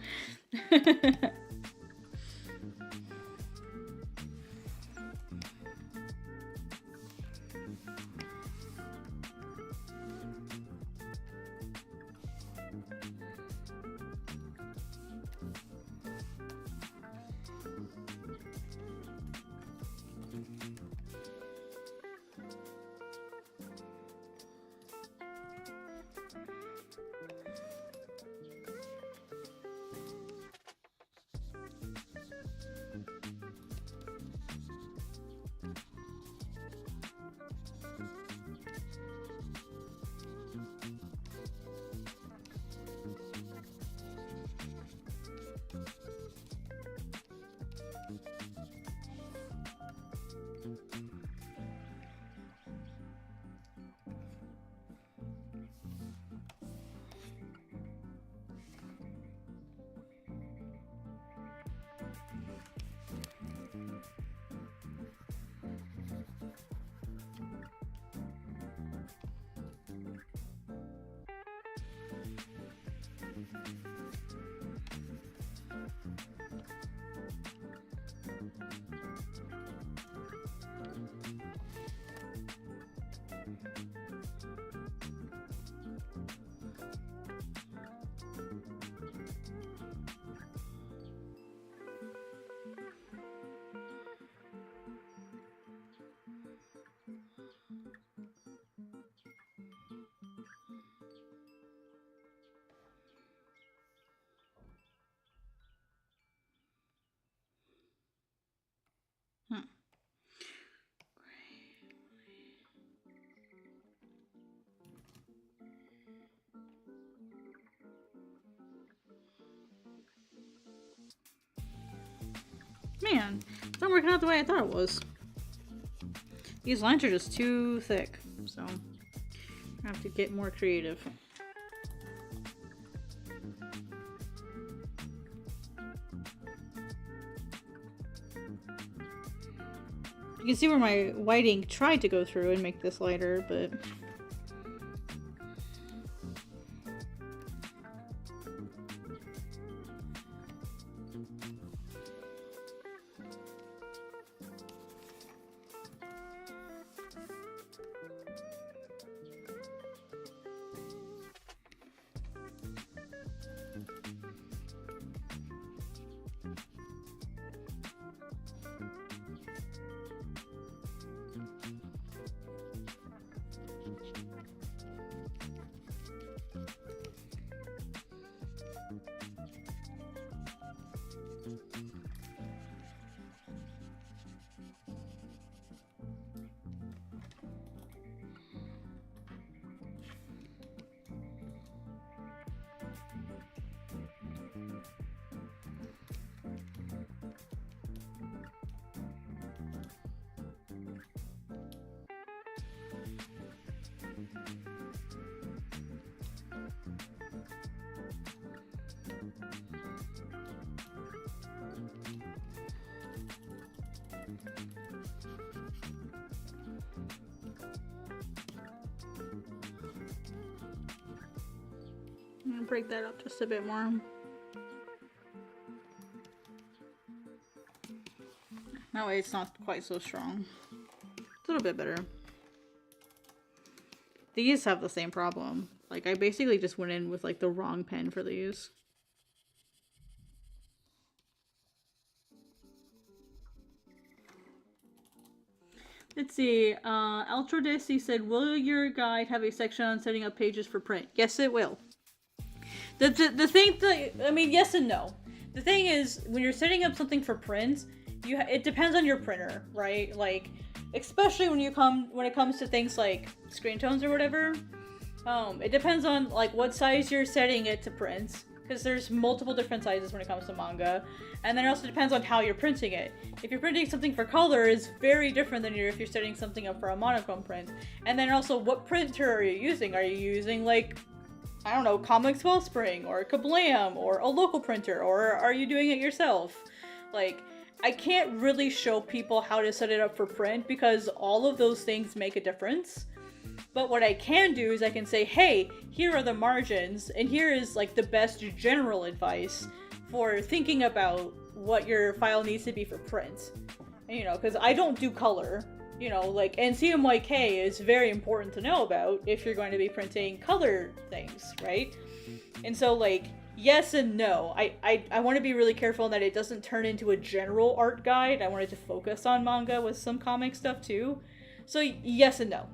Man, it's not working out the way I thought it was. These lines are just too thick, so I have to get more creative. You can see where my white ink tried to go through and make this lighter, but I'm gonna break that up just a bit more. That way it's not quite so strong. It's a little bit better. These have the same problem. Like, I basically just went in with, like, the wrong pen for these. Let's see. Altrodesi said, will your guide have a section on setting up pages for print? Yes, it will. The thing that, I mean, yes and no. The thing is, when you're setting up something for print, it depends on your printer, right? Like, especially when it comes to things like screen tones or whatever. It depends on like what size you're setting it to print, because there's multiple different sizes when it comes to manga, and then it also depends on how you're printing it. If you're printing something for color, is very different than if you're setting something up for a monochrome print. And then also, what printer are you using? Are you using like, I don't know, Comics Wellspring or Kablam or a local printer, or are you doing it yourself? Like, I can't really show people how to set it up for print because all of those things make a difference. But what I can do is I can say, hey, here are the margins, and here is like the best general advice for thinking about what your file needs to be for print. And, you know, because I don't do color, you know, like, and CMYK is very important to know about if you're going to be printing color things, right? And so, like, yes and no. I want to be really careful that it doesn't turn into a general art guide. I wanted to focus on manga with some comic stuff too. So yes and no.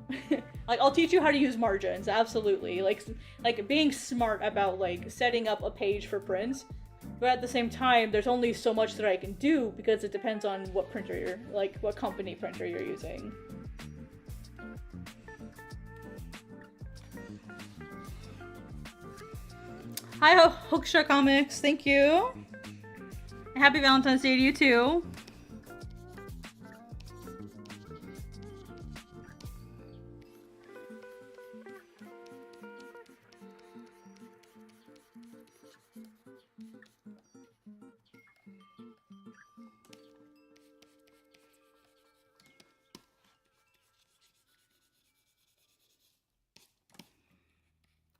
Like, I'll teach you how to use margins, absolutely. Like being smart about like setting up a page for print. But at the same time, there's only so much that I can do because it depends on what printer what company printer you're using. Hi, Hooksha Comics. Thank you. Happy Valentine's Day to you too.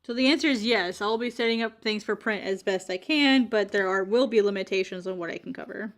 So the answer is yes, I'll be setting up things for print as best I can, but there will be limitations on what I can cover.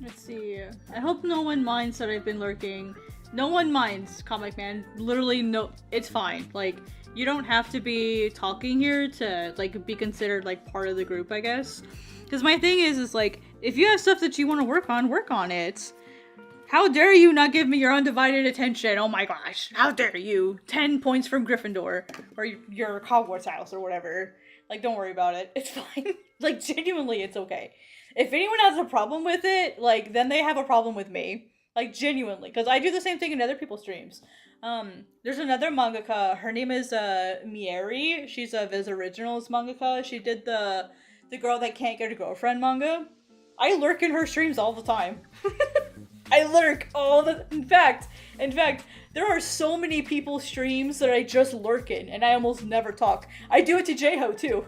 Let's see. I hope no one minds that I've been lurking. No one minds, Comic Man. Literally, no. It's fine. Like, you don't have to be talking here to, like, be considered, like, part of the group, I guess. Because my thing is, like, if you have stuff that you want to work on it. How dare you not give me your undivided attention? Oh my gosh. How dare you? 10 points from Gryffindor. Or your Hogwarts house or whatever. Like, don't worry about it. It's fine. Like, genuinely, it's okay. If anyone has a problem with it, like, then they have a problem with me. Like, genuinely. Because I do the same thing in other people's streams. There's another mangaka. Her name is Mieri. She's a Viz Originals mangaka. She did the girl that can't get a girlfriend manga. I lurk in her streams all the time. I lurk all the. In fact, there are so many people's streams that I just lurk in, and I almost never talk. I do it to Jho too.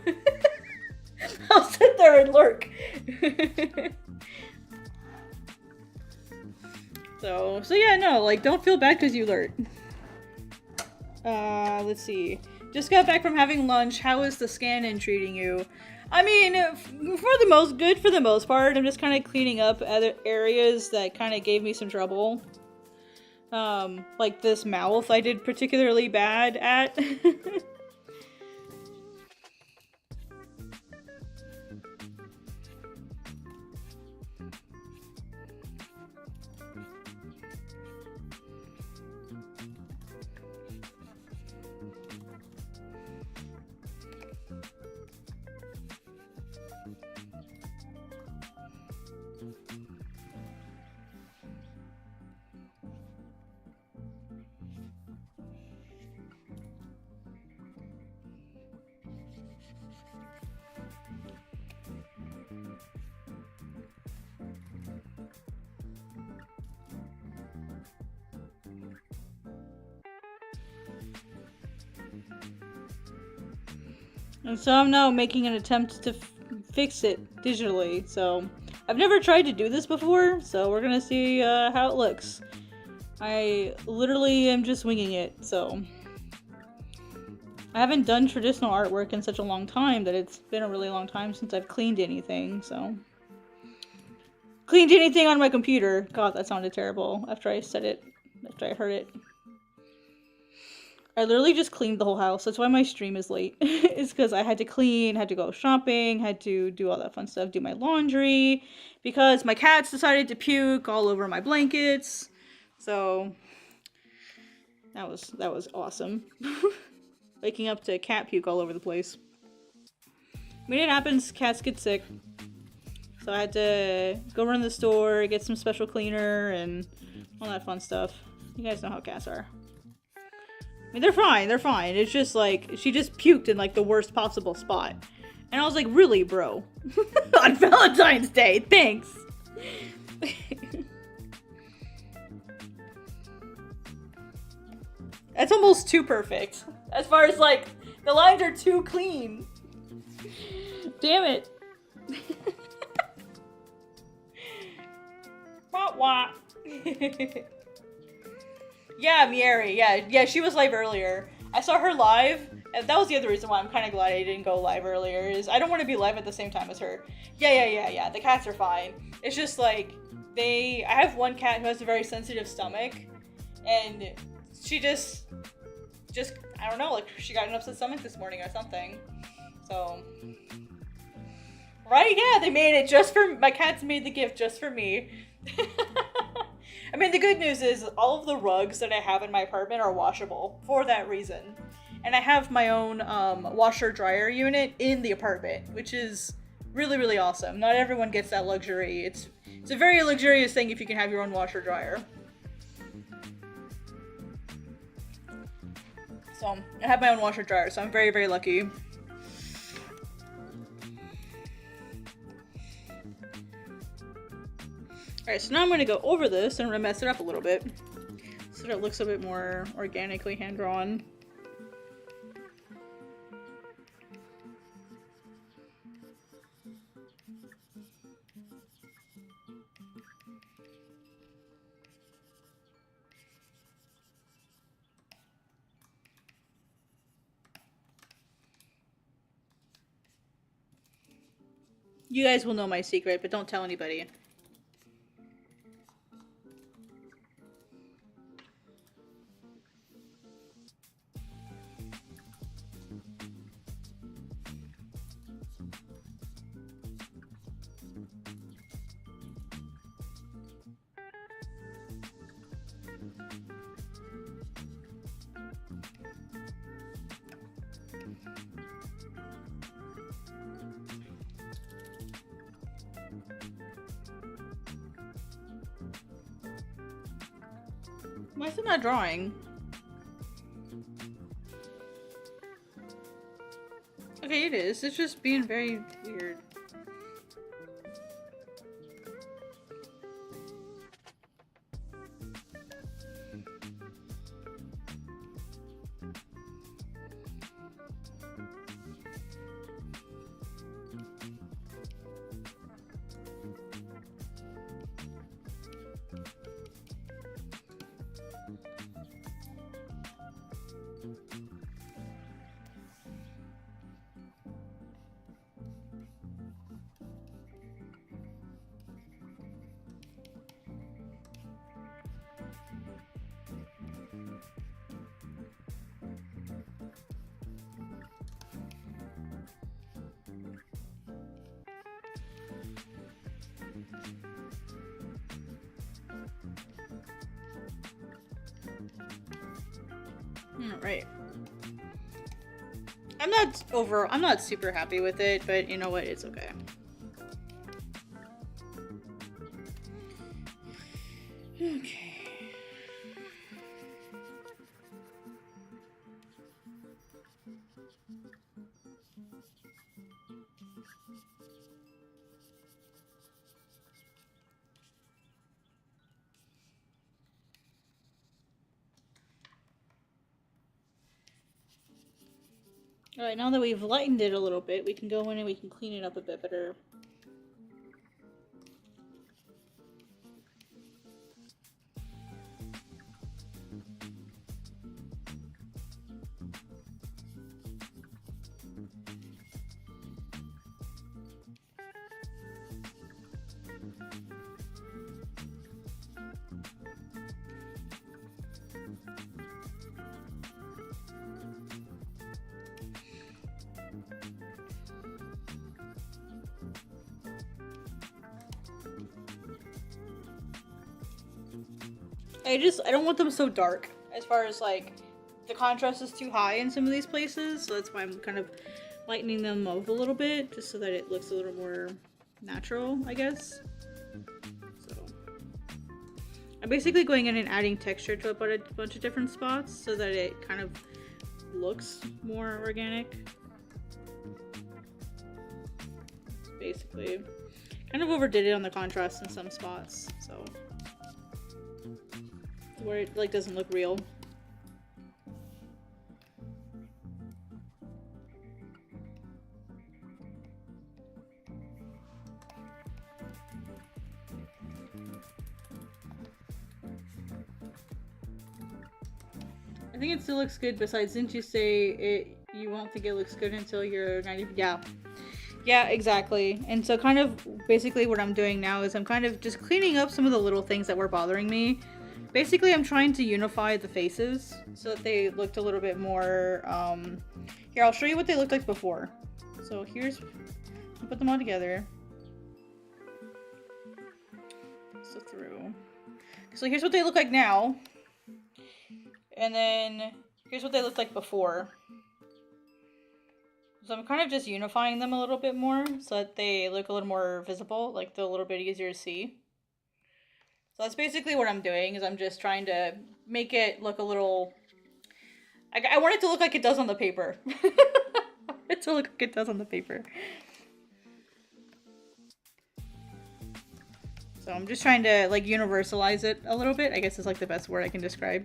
I'll sit there and lurk. So yeah, no, like, don't feel bad because you lurk. Let's see. Just got back from having lunch. How is the scan-in treating you? I mean, for the most part. I'm just kind of cleaning up other areas that kind of gave me some trouble. Like this mouth I did particularly bad at. And so I'm now making an attempt to fix it digitally. So I've never tried to do this before, so we're gonna see how it looks. I literally am just winging it, so I haven't done traditional artwork in such a long time that it's been a really long time since I've cleaned anything, so. Cleaned anything on my computer. God, that sounded terrible after I said it, after I heard it. I literally just cleaned the whole house. That's why my stream is late. It's because I had to clean, had to go shopping, had to do all that fun stuff, do my laundry, because my cats decided to puke all over my blankets. So that was awesome. Waking up to cat puke all over the place. I mean, it happens. Cats get sick. So I had to go run to the store, get some special cleaner, and all that fun stuff. You guys know how cats are. I mean, they're fine. It's just like, she just puked in like the worst possible spot. And I was like, really, bro? On Valentine's Day, thanks. That's almost too perfect. As far as like, the lines are too clean. Damn it. Wah wah. Yeah, Mieri. Yeah, she was live earlier. I saw her live. And that was the other reason why I'm kind of glad I didn't go live earlier, is I don't want to be live at the same time as her. Yeah. The cats are fine. It's just like, I have one cat who has a very sensitive stomach, and she just, I don't know, like, she got an upset stomach this morning or something. So, right? Yeah, they made it just for, my cats made the gift just for me. I mean, the good news is all of the rugs that I have in my apartment are washable for that reason. And I have my own washer-dryer unit in the apartment, which is really, really awesome. Not everyone gets that luxury. It's a very luxurious thing if you can have your own washer-dryer. So, I have my own washer-dryer, so I'm very, very lucky. Alright, so now I'm going to go over this and I'm going to mess it up a little bit so that it looks a bit more organically hand-drawn. You guys will know my secret, but don't tell anybody. Why is it not drawing? okay, it is. It's just being very weird. Alright. I'm not super happy with it, but you know what, it's okay. Okay. Alright, now that we've lightened it a little bit, we can go in and we can clean it up a bit better. I don't want them so dark, as far as like the contrast is too high in some of these places, so that's why I'm kind of lightening them up a little bit, just so that it looks a little more natural, I guess. So I'm basically going in and adding texture to a bunch of different spots so that it kind of looks more organic. Basically, kind of overdid it on the contrast in some spots, so where it like doesn't look real. I think it still looks good. Besides, didn't you say you won't think it looks good until you're 90? Yeah, exactly. And so kind of basically what I'm doing now is I'm kind of just cleaning up some of the little things that were bothering me. Basically, I'm trying to unify the faces so that they looked a little bit more, here, I'll show you what they looked like before. So here's, I'll put them all together. So through. So here's what they look like now. And then here's what they looked like before. So I'm kind of just unifying them a little bit more so that they look a little more visible, like they're a little bit easier to see. So that's basically what I'm doing, is I'm just trying to make it look a little... I want it to look like it does on the paper. I want it to look like it does on the paper. So I'm just trying to, like, universalize it a little bit. I guess is, like, the best word I can describe.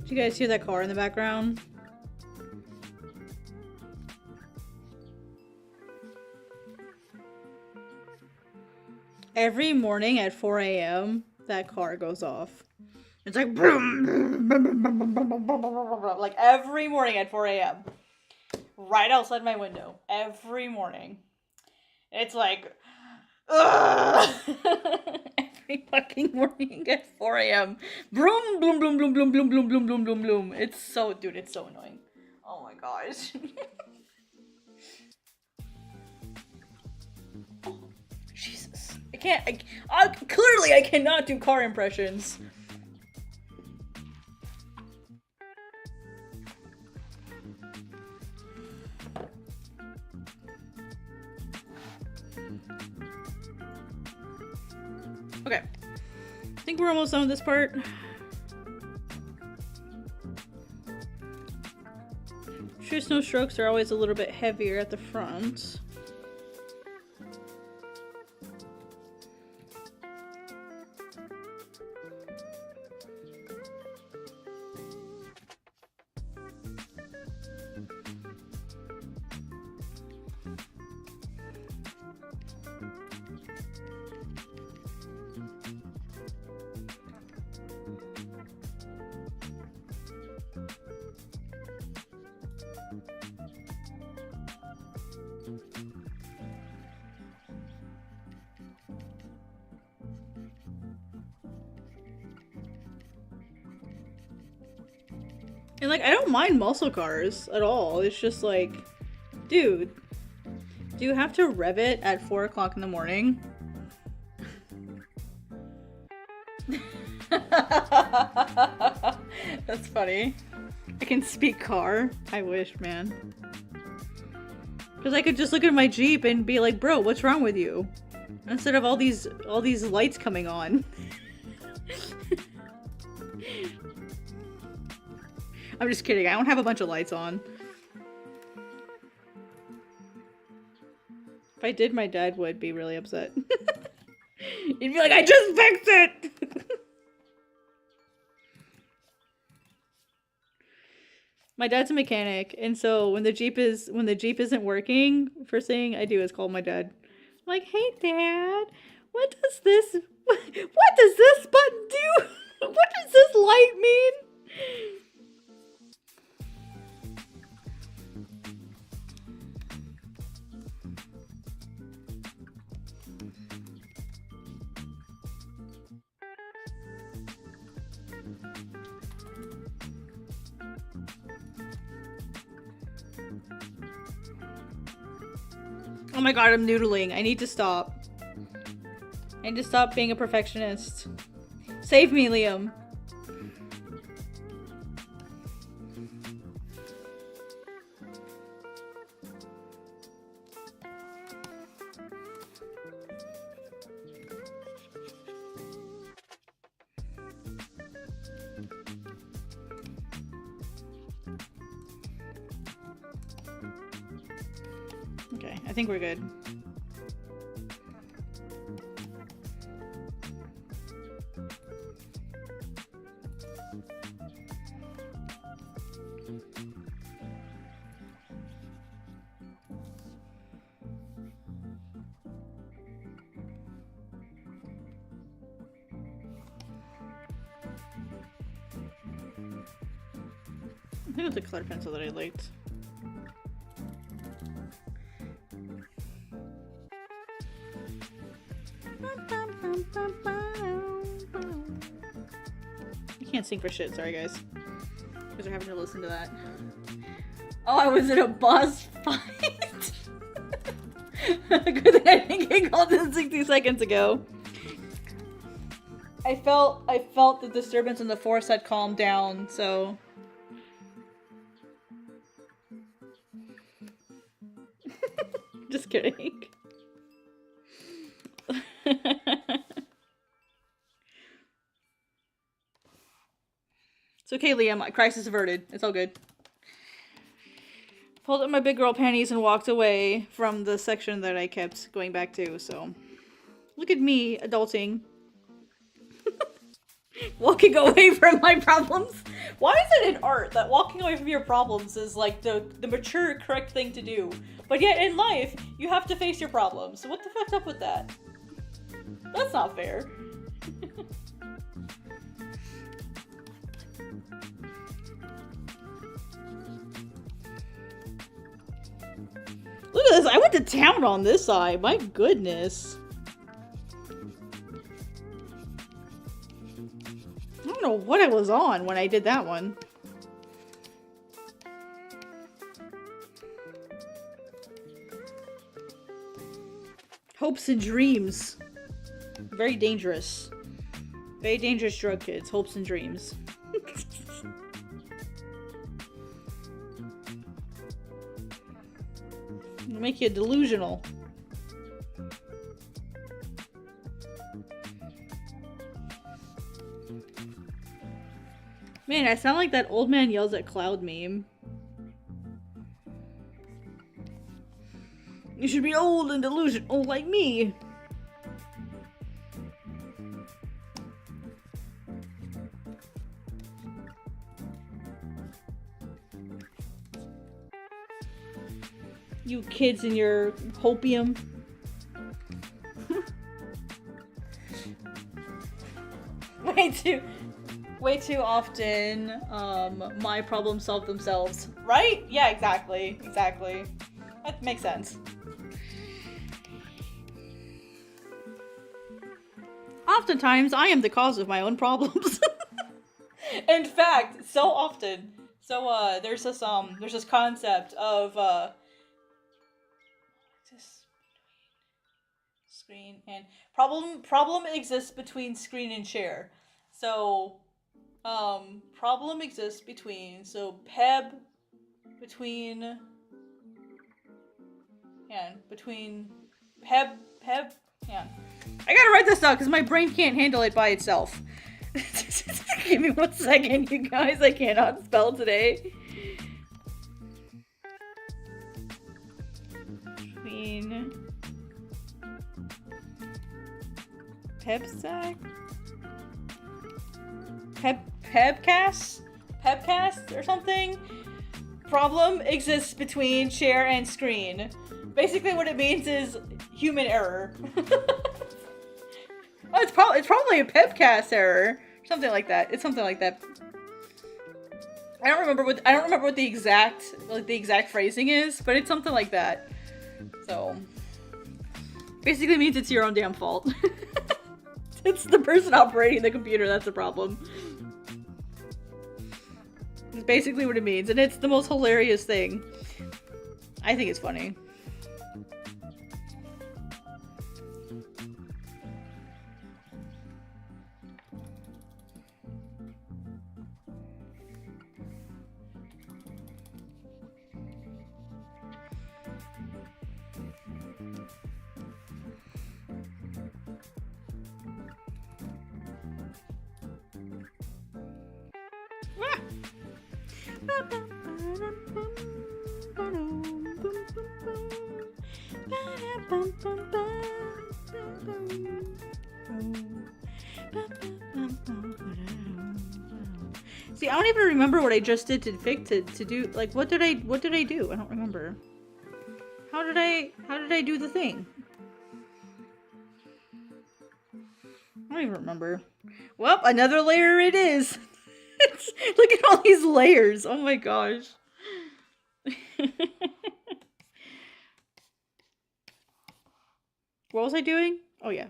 Do you guys hear that car in the background? Every morning at 4 a.m., that car goes off. It's like like every morning at 4 a.m. right outside my window. Every morning. It's like every fucking morning at 4 a.m. Broom, bloom, bloom, bloom, bloom, bloom, bloom, bloom, bloom, bloom, bloom. It's so, dude, it's so annoying. Oh my gosh. Oh, Jesus. Clearly I cannot do car impressions. Okay. I think we're almost done with this part. Sure, snow strokes are always a little bit heavier at the front. And, like, I don't mind muscle cars at all. It's just like, dude, do you have to rev it at 4 o'clock in the morning? That's funny. I can speak car. I wish, man. Because I could just look at my Jeep and be like, bro, what's wrong with you? Instead of all these lights coming on. I'm just kidding. I don't have a bunch of lights on. If I did, my dad would be really upset. He'd be like, I just fixed it! My dad's a mechanic, and so when the Jeep isn't working, first thing I do is call my dad. I'm like, hey Dad, what does this button do? What does this light mean? Oh my god, I'm noodling. I need to stop. I need to stop being a perfectionist. Save me, Liam. Okay, I think we're good. I think it was a color pencil that I liked. I can't sing for shit, sorry guys. Because we're having to listen to that. Oh, I was in a boss fight! Good thing I think I called this 60 seconds ago. I felt the disturbance in the force had calmed down, so... Just kidding. It's okay, Liam. Crisis averted. It's all good. Pulled up my big girl panties and walked away from the section that I kept going back to, so... Look at me, adulting. Walking away from my problems. Why is it in art that walking away from your problems is like the mature, correct thing to do? But yet in life, you have to face your problems. So what the fuck's up with that? That's not fair. Look at this, I went to town on this side, my goodness. I don't know what I was on when I did that one. Hopes and dreams. Very dangerous. Very dangerous drug, kids. Hopes and dreams. It'll make you delusional. Man, I sound like that old man yells at cloud meme. You should be old and delusional like me. You kids and your hopium. Way too often, my problems solve themselves. Right? Yeah, exactly. Exactly. That makes sense. Oftentimes, I am the cause of my own problems. In fact, so often. So, there's this concept of, screen and problem exists between screen and share. So, problem exists between, so Peb between, and between Peb, yeah. I gotta write this down because my brain can't handle it by itself. Give me 1 second, you guys. I cannot spell today. Between Pebsack? Pebcast or something? Problem exists between share and screen. Basically what it means is human error. Oh, it's probably a Pebcast error. Something like that. It's something like that. I don't remember what the exact phrasing is, but it's something like that. So basically means it's your own damn fault. It's the person operating the computer that's the problem. It's basically what it means, and it's the most hilarious thing. I think it's funny. See, I don't even remember what I just did to do, like, what did I do? I don't remember. How did I do the thing? I don't even remember. Well, another layer it is. Look at all these layers. Oh my gosh. What was I doing? Oh yeah.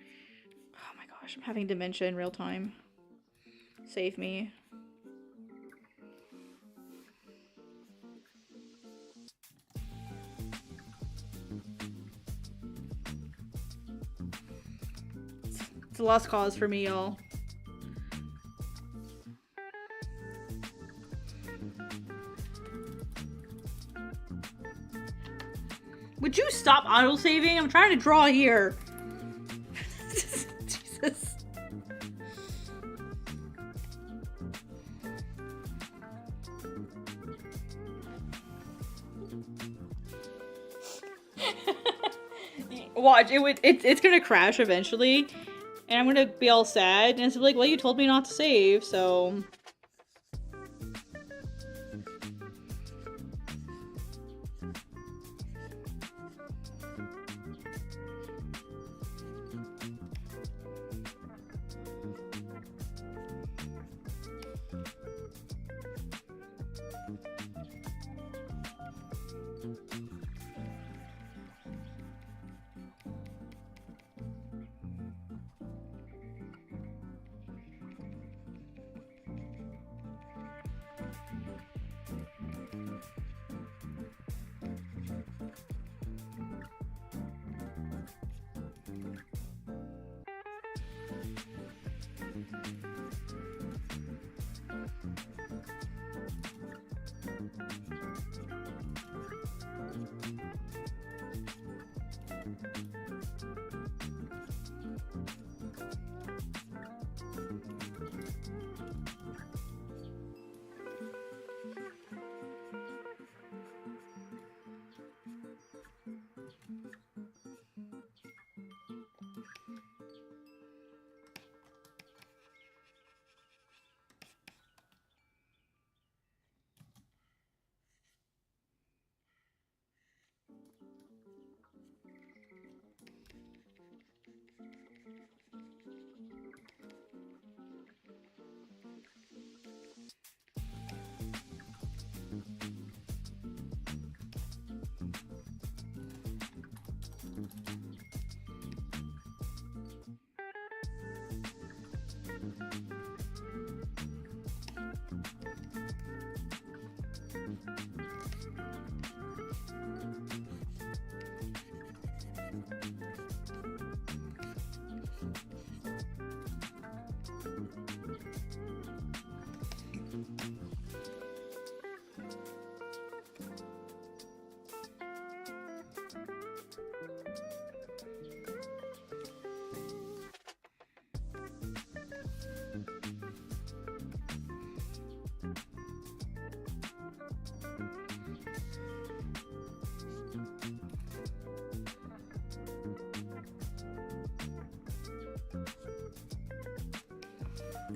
Oh my gosh, I'm having dementia in real time. Save me. It's a lost cause for me, y'all. Would you stop autosaving? I'm trying to draw here. Jesus. Watch, it's gonna crash eventually, and I'm gonna be all sad, and it's like, well, you told me not to save, so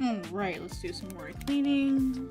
Alright, let's do some more cleaning.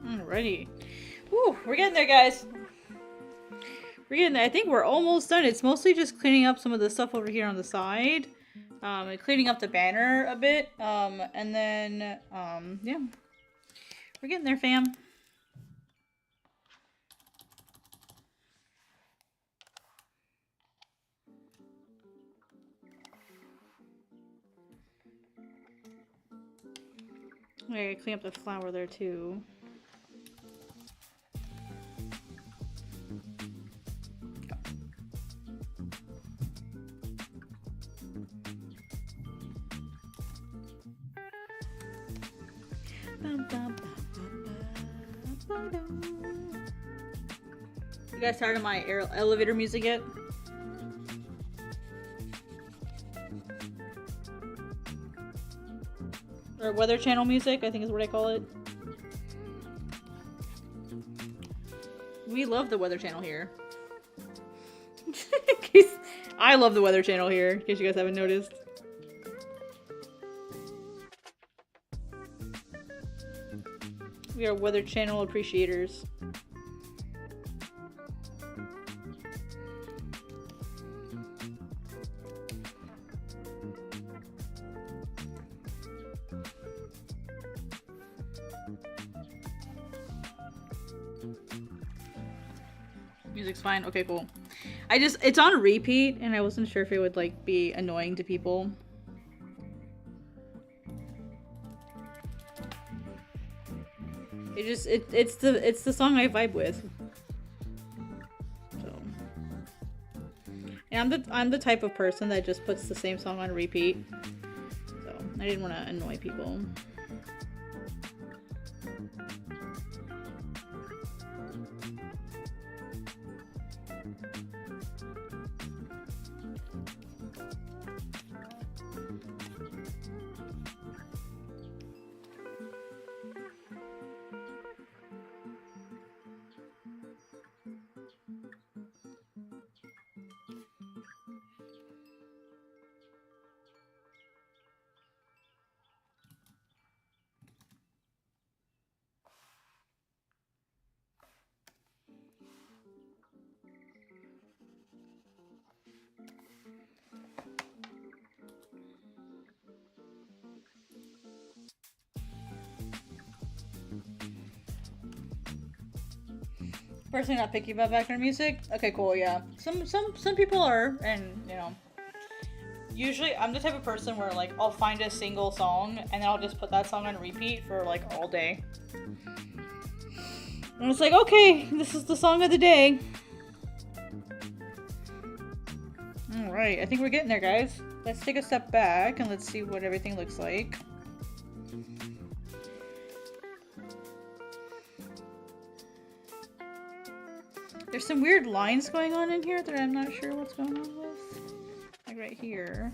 Alrighty. Whew, we're getting there, guys. We're getting there. I think we're almost done. It's mostly just cleaning up some of the stuff over here on the side. And cleaning up the banner a bit. And then, yeah. We're getting there, fam. I gotta clean up the flower there, too. You guys tired of my elevator music yet? Or Weather Channel music, I think is what I call it. We love the Weather Channel here. I love the Weather Channel here, in case you guys haven't noticed. We are Weather Channel appreciators. Music's fine. Okay, cool. It's on repeat, and I wasn't sure if it would, like, be annoying to people. It's the song I vibe with. So, and I'm the type of person that just puts the same song on repeat. So I didn't want to annoy people. Personally not picky about background music. Okay, cool, yeah. Some people are, and you know. Usually I'm the type of person where like I'll find a single song and then I'll just put that song on repeat for like all day. And it's like, okay, this is the song of the day. Alright, I think we're getting there, guys. Let's take a step back and let's see what everything looks like. There's some weird lines going on in here that I'm not sure what's going on with. Like right here.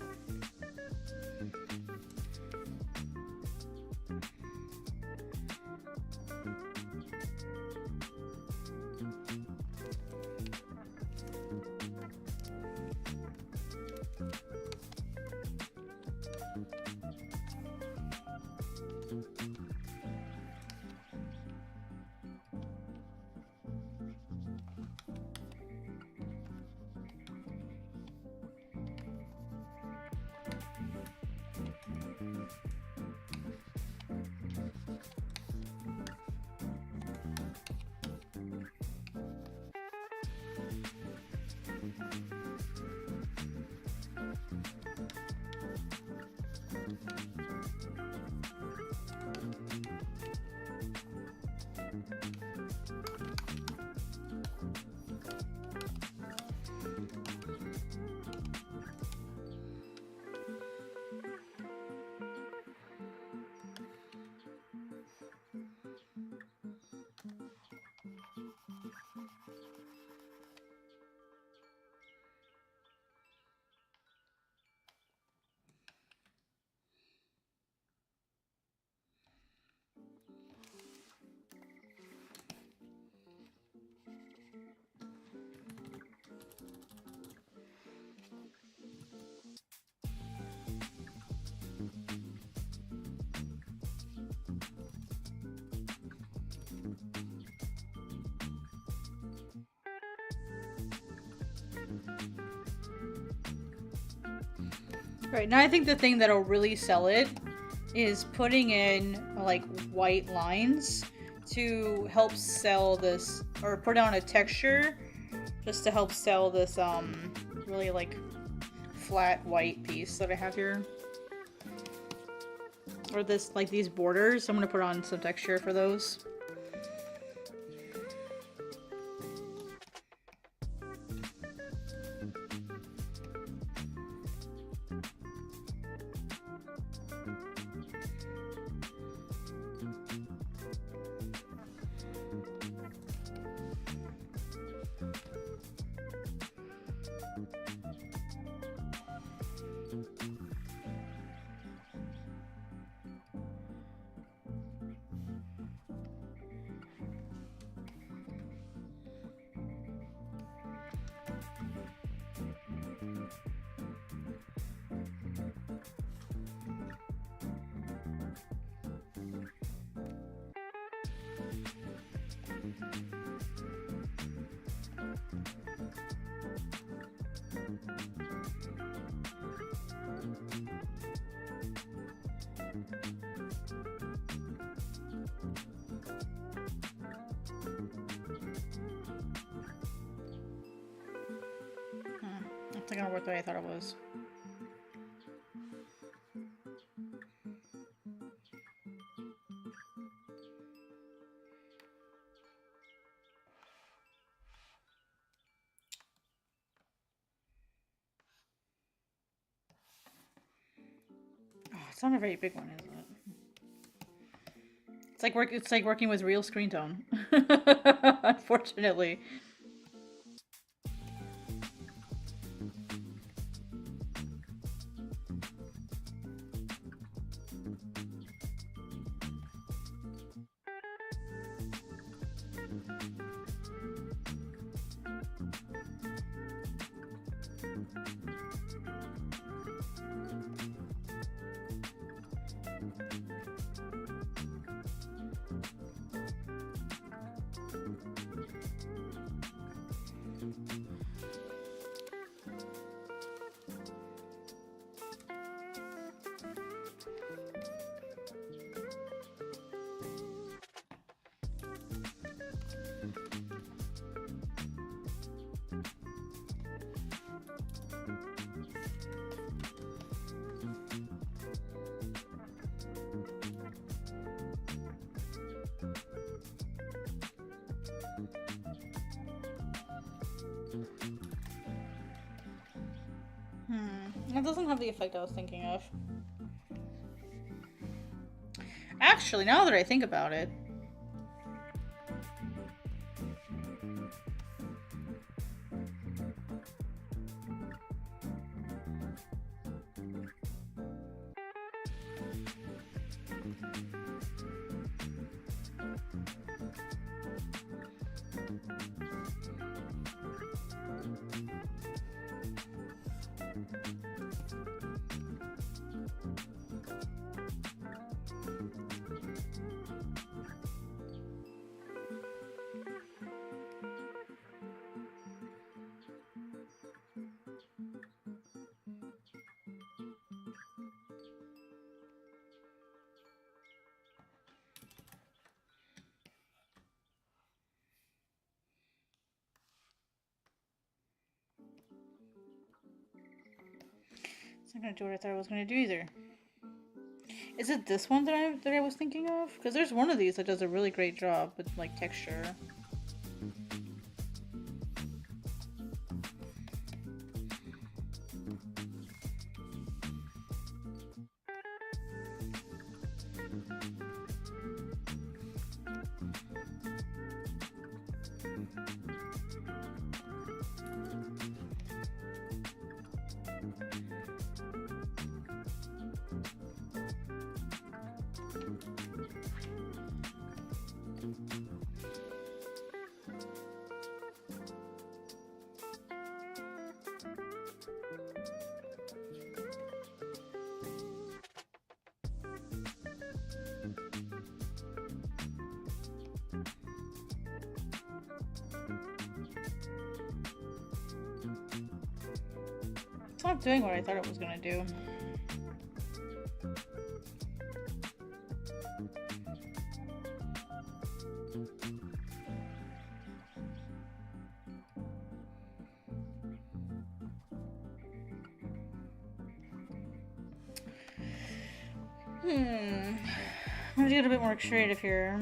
Right, now I think the thing that'll really sell it is putting in like white lines to help sell this, or put on a texture just to help sell this really like flat white piece that I have here. Or this, like these borders, I'm gonna put on some texture for those. It's not gonna work the way I thought it was. Oh, it's not a very big one, is it? It's like working with real screen tone. Unfortunately. That doesn't have the effect I was thinking of. Actually, now that I think about it, it's not gonna do what I thought I was gonna do either. Is it this one that I was thinking of? Because there's one of these that does a really great job with like texture. It's not doing what I thought it was gonna do. I'm gonna get a bit more creative here.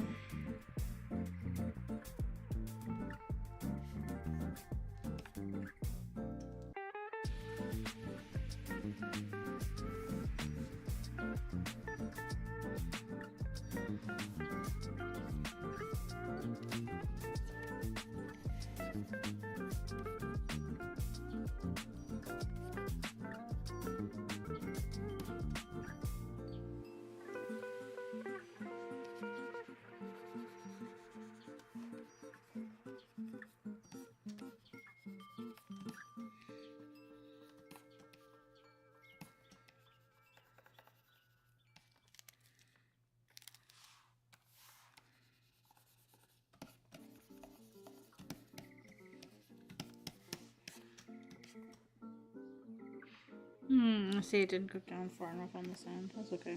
I see it didn't go down far enough on this end. That's okay.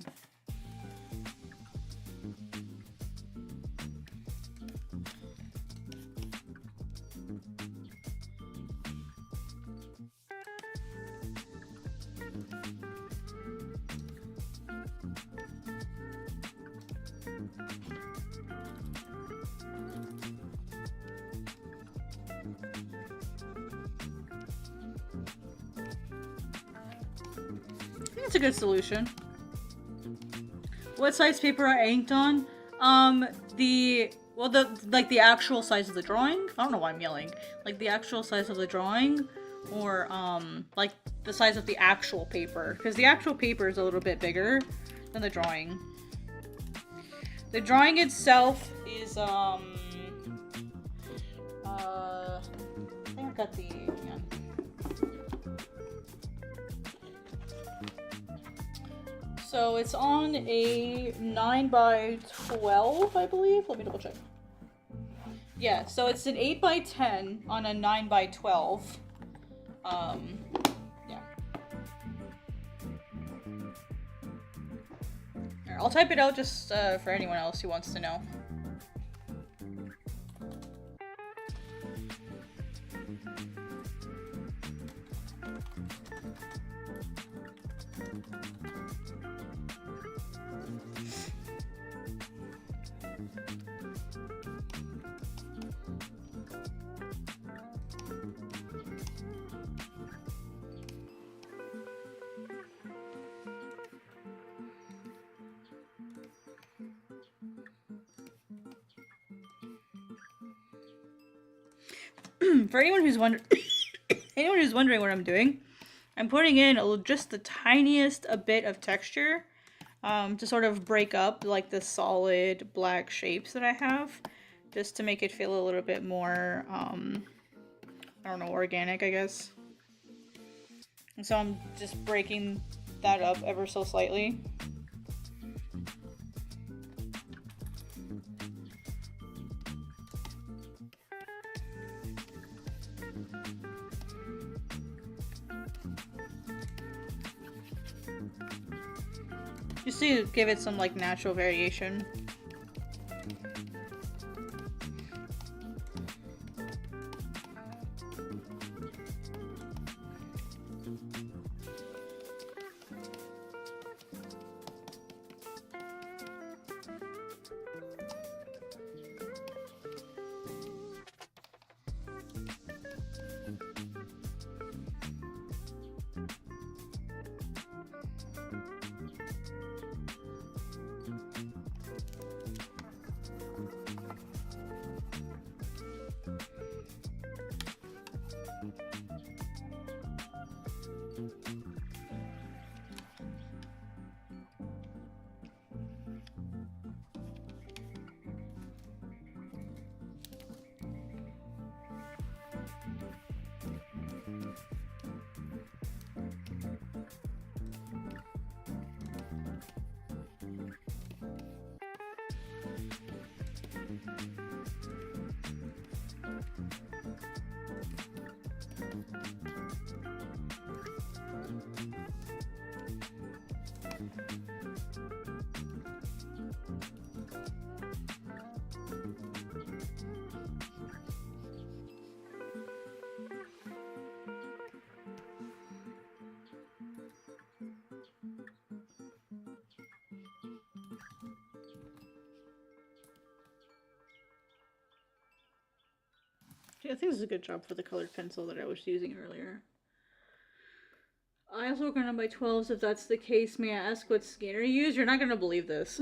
That's a good solution. What size paper I inked on? The actual size of the drawing? I don't know why I'm yelling. Like the actual size of the drawing, or like the size of the actual paper, because the actual paper is a little bit bigger than the drawing. The drawing itself is I think I got the So it's on a 9x12, I believe. Let me double check. Yeah, so it's an 8x10 on a 9x12. Yeah. Here, I'll type it out just for anyone else who wants to know. for anyone who's anyone who's wondering what I'm doing, I'm putting in just the tiniest a bit of texture to sort of break up like the solid black shapes that I have, just to make it feel a little bit more, I don't know, organic, I guess. And so I'm just breaking that up ever so slightly. Just to give it some like natural variation. I think this is a good job for the colored pencil that I was using earlier. I also work on my 12s. If that's the case, may I ask what scanner you use? You're not gonna believe this.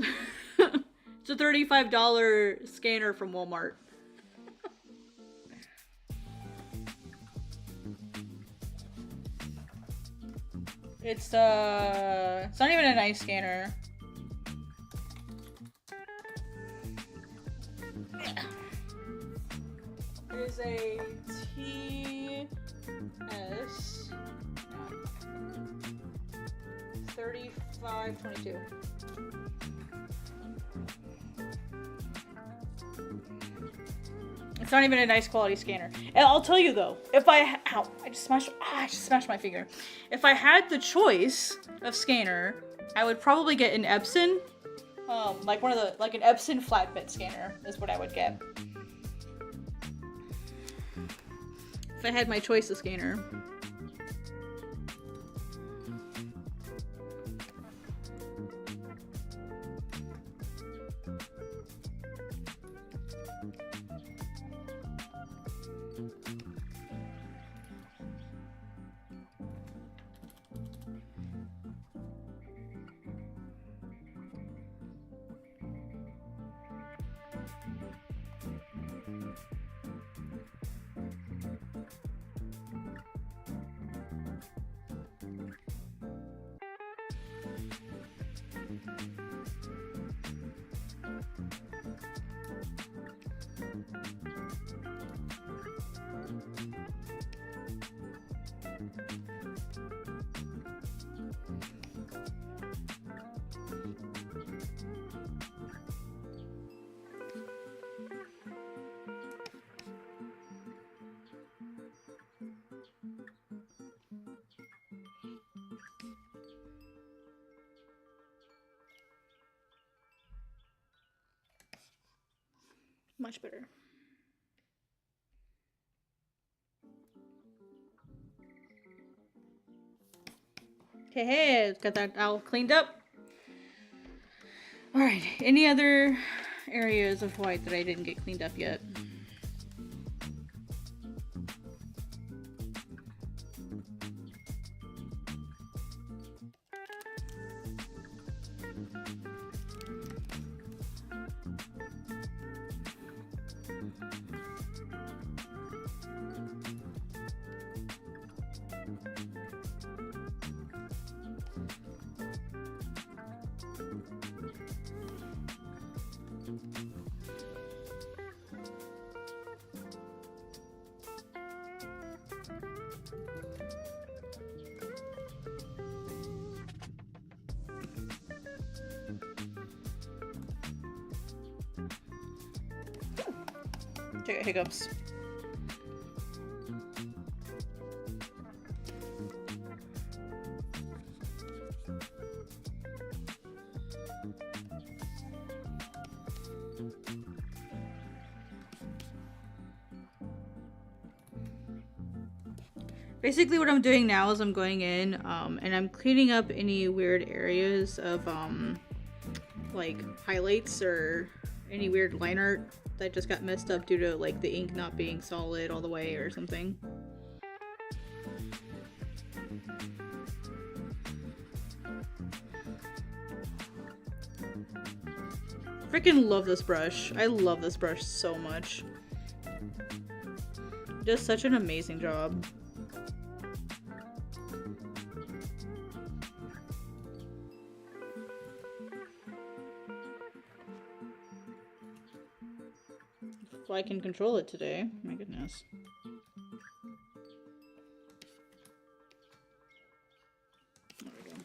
It's a $35 scanner from Walmart. It's not even a nice scanner. It is a TS 3522. It's not even a nice quality scanner. And I'll tell you though, if I just smashed my finger. If I had the choice of scanner, I would probably get an Epson, like an Epson flatbed scanner is what I would get. If I had my choice of scanner. Much better. Okay, hey, got that all cleaned up. All right, any other areas of white that I didn't get cleaned up yet? I got hiccups. Basically what I'm doing now is I'm going in and I'm cleaning up any weird areas of like highlights or any weird line art that just got messed up due to like the ink not being solid all the way or something. Freaking love this brush. I love this brush so much. It does such an amazing job. If I can control it today. My goodness. There we go.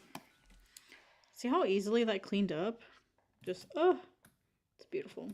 See how easily that cleaned up? Just, oh, it's beautiful.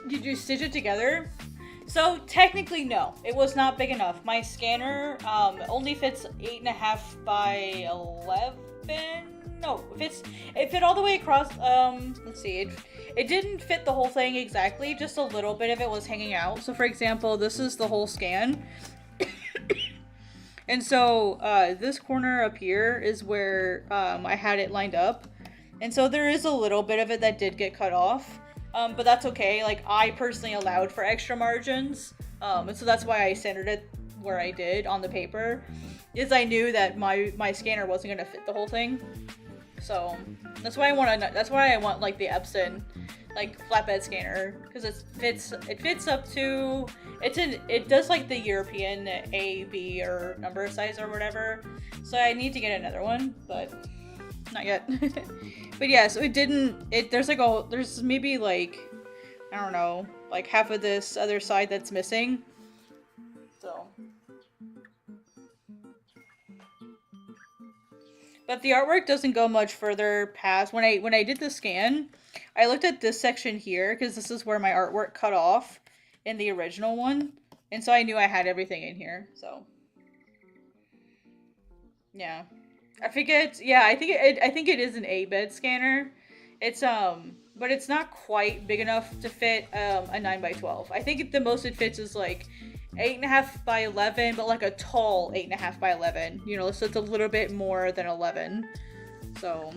Did you stitch it together? So technically no, it was not big enough. My scanner only fits 8.5 by 11. No, it fit all the way across. Let's see, it didn't fit the whole thing exactly. Just a little bit of it was hanging out. So for example, this is the whole scan. And so this corner up here is where I had it lined up. And so there is a little bit of it that did get cut off. But that's okay. Like, I personally allowed for extra margins. And so that's why I centered it where I did on the paper. Is I knew that my scanner wasn't going to fit the whole thing. So that's why I want like the Epson like flatbed scanner, because it fits up to it does like the European A, B or number size or whatever. So I need to get another one, but not yet. But yeah, so there's maybe like, I don't know, like half of this other side that's missing. So, but the artwork doesn't go much further past when I did the scan. I looked at this section here because this is where my artwork cut off in the original one, and so I knew I had everything in here. So, yeah. I forget. Yeah, I think it is an 8-bed scanner. It's but it's not quite big enough to fit a 9x12. I think the most it fits is like 8.5 by 11, but like a tall 8.5 by 11. You know, so it's a little bit more than 11. So.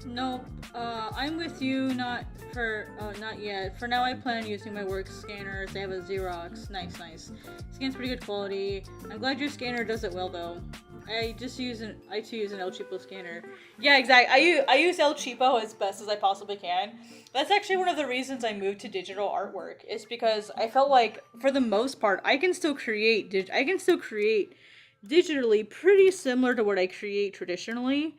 Nope. I'm with you. Not yet. For now, I plan on using my work scanners. They have a Xerox. Nice. Scan's pretty good quality. I'm glad your scanner does it well, though. I use an El Cheapo scanner. Yeah, exactly. I use El Cheapo as best as I possibly can. That's actually one of the reasons I moved to digital artwork. Is because I felt like, for the most part, I can still create digitally pretty similar to what I create traditionally.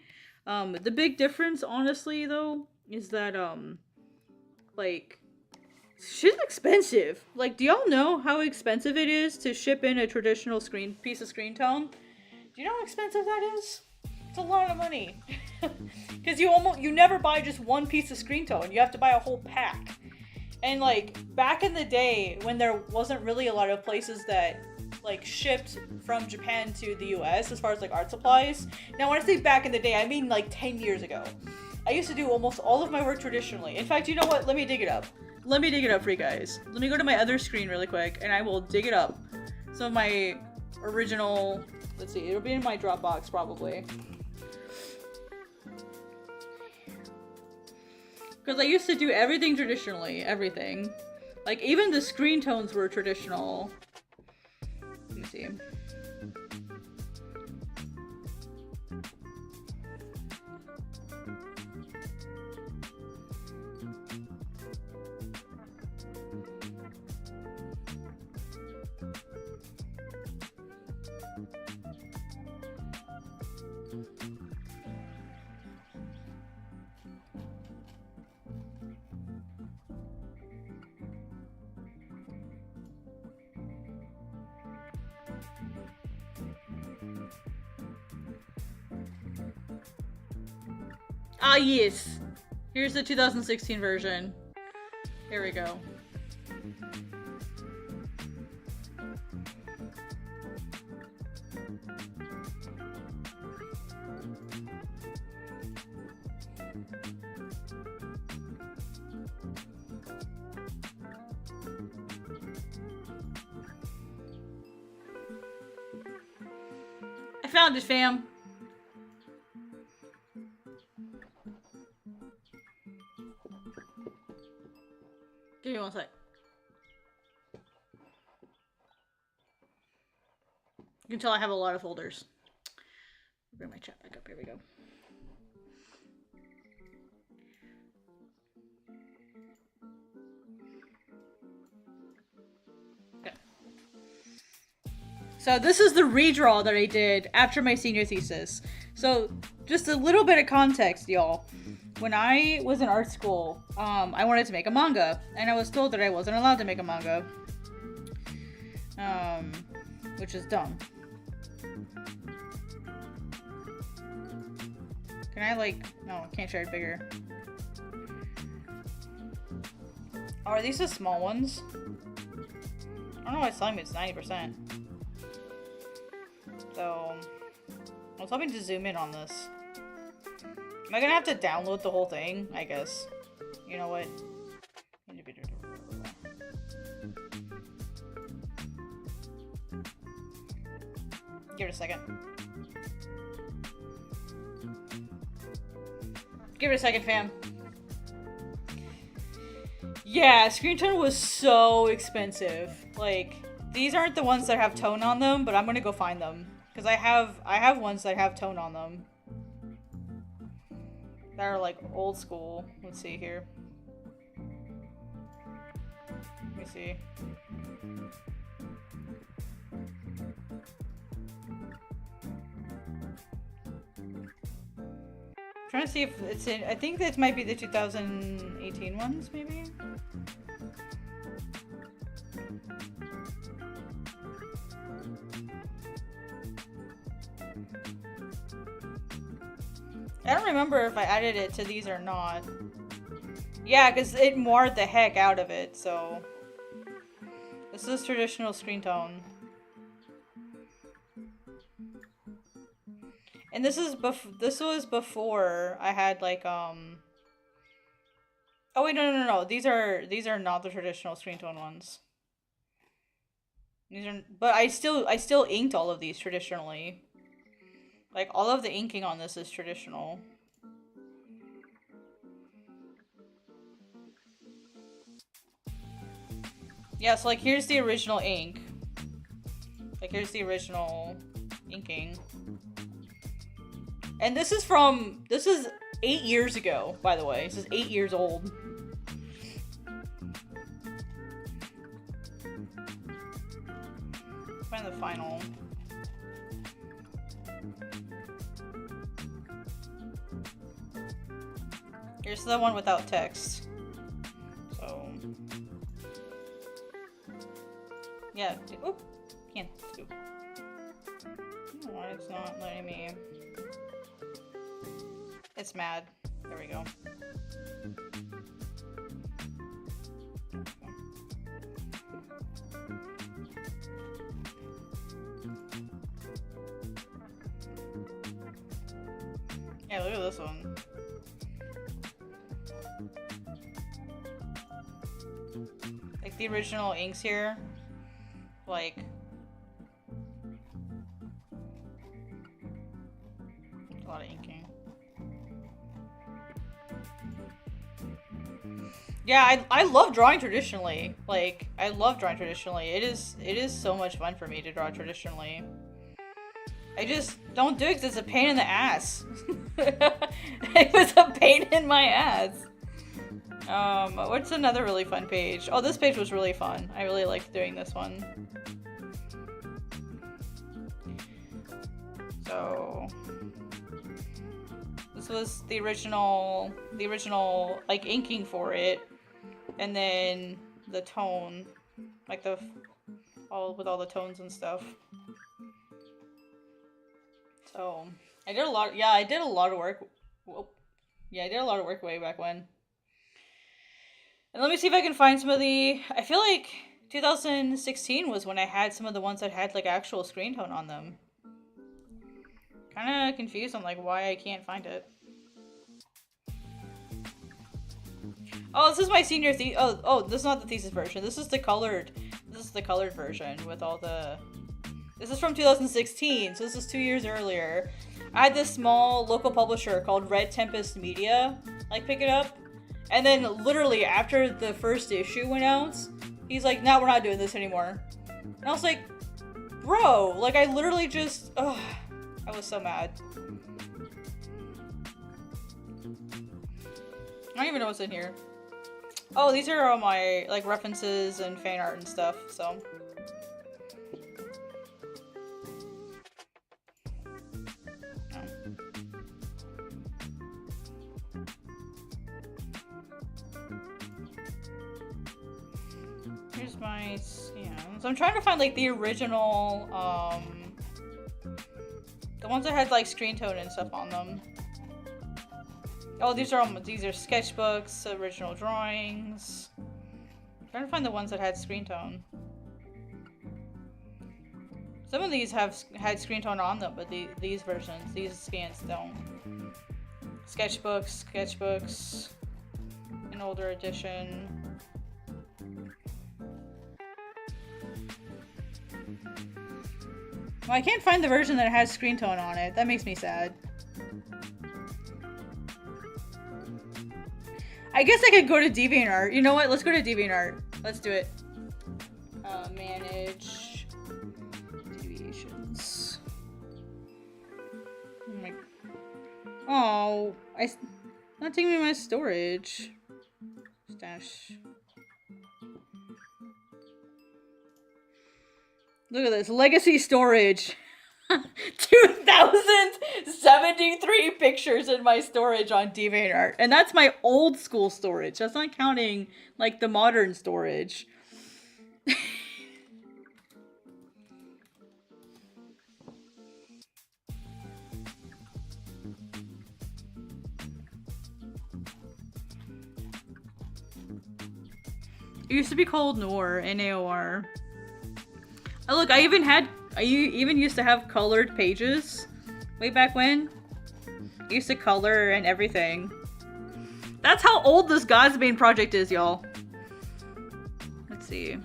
The big difference, honestly, though, is that, like, shit's expensive. Like, do y'all know how expensive it is to ship in a traditional piece of screen tone? Do you know how expensive that is? It's a lot of money. Because you never buy just one piece of screen tone. You have to buy a whole pack. And, like, back in the day, when there wasn't really a lot of places that, like, shipped from Japan to the US as far as, like, art supplies. Now, when I say back in the day, I mean, like, 10 years ago. I used to do almost all of my work traditionally. In fact, you know what? Let me dig it up. Let me dig it up for you guys. Let me go to my other screen really quick, and I will dig it up. Some of my original... Let's see. It'll be in my Dropbox, probably. Because I used to do everything traditionally. Everything. Like, even the screen tones were traditional. Let me see. Ah, yes. Here's the 2016 version. Here we go. I found it, fam. Give me one sec. You can tell I have a lot of folders. Bring my chat back up. Here we go. Okay. So this is the redraw that I did after my senior thesis. So just a little bit of context, y'all. When I was in art school, I wanted to make a manga, and I was told that I wasn't allowed to make a manga, which is dumb. Can I, like, no, I can't share it bigger. Oh, are these the small ones? I don't know why it's telling me it's 90%. So, I was hoping to zoom in on this. Am I gonna have to download the whole thing? I guess. You know what? Give it a second. Give it a second, fam. Yeah, screen tone was so expensive. Like, these aren't the ones that have tone on them, but I'm gonna go find them. Because I have ones that have tone on them. That are like old school. Let's see here. Let me see. I'm trying to see if it's in. I think this might be the 2018 ones, maybe. I don't remember if I added it to these or not. Yeah, because it marred the heck out of it, so... This is traditional screen tone. And this was before I had, like, Oh wait, no. These are not the traditional screen tone ones. These are... But I still inked all of these traditionally. Like, all of the inking on this is traditional. Yeah, so like here's the original ink. Like here's the original inking. And this is 8 years ago, by the way. This is 8 years old. Find the final. Here's the one without text. So yeah. Oop. Can't do. Oh, it's not letting me. It's mad. There we go. Yeah, look at this one. Like the original inks here. Like a lot of inking. Yeah, I love drawing traditionally. Like, I love drawing traditionally. It is so much fun for me to draw traditionally. I just don't do it because it's a pain in the ass. It was a pain in my ass. What's another really fun page? Oh, this page was really fun. I really liked doing this one. So this was the original like inking for it, and then the tone, like all the tones and stuff. So I did a lot. Yeah, I did a lot of work. Whoa. Yeah, I did a lot of work way back when. And let me see if I can find some of the. I feel like 2016 was when I had some of the ones that had like actual screen tone on them. Kind of confused on like why I can't find it. Oh, this is my senior oh, this is not the thesis version. This is the colored version with all the. This is from 2016, so this is 2 years earlier. I had this small local publisher called Red Tempest Media, like, pick it up. And then literally after the first issue went out, he's like, no, we're not doing this anymore. And I was like, bro, like, I literally just, ugh, I was so mad. I don't even know what's in here. Oh, these are all my, like, references and fan art and stuff, so. Here's my scans. I'm trying to find like the original, the ones that had like screen tone and stuff on them. Oh, these are sketchbooks, original drawings. I'm trying to find the ones that had screen tone. Some of these had screen tone on them, but these versions, these scans don't. Sketchbooks, an older edition. Well, I can't find the version that has screen tone on it. That makes me sad. I guess I could go to DeviantArt. You know what? Let's go to DeviantArt. Let's do it. Manage deviations. Oh, not taking me my storage. Stash. Look at this. Legacy storage. 2,073 pictures in my storage on DeviantArt. And that's my old school storage. That's not counting, like, the modern storage. It used to be called Noir, N-A-O-R. Oh, look, I even used to have colored pages way back when. I used to color and everything. That's how old this Godsbane project is, y'all. Let's see.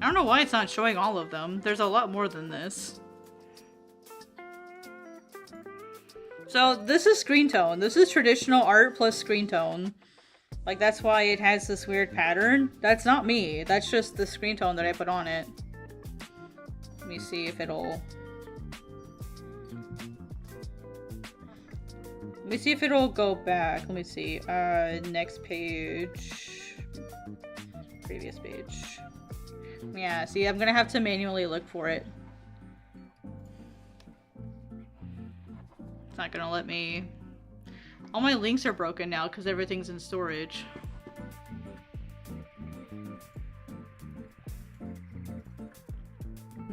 I don't know why it's not showing all of them. There's a lot more than this. So this is screen tone. This is traditional art plus screen tone. Like, that's why it has this weird pattern. That's not me. That's just the screen tone that I put on it. Let me see if it'll... Let me see if it'll go back. Let me see. Next page. Previous page. Yeah, see, I'm gonna have to manually look for it. It's not gonna let me... All my links are broken now because everything's in storage.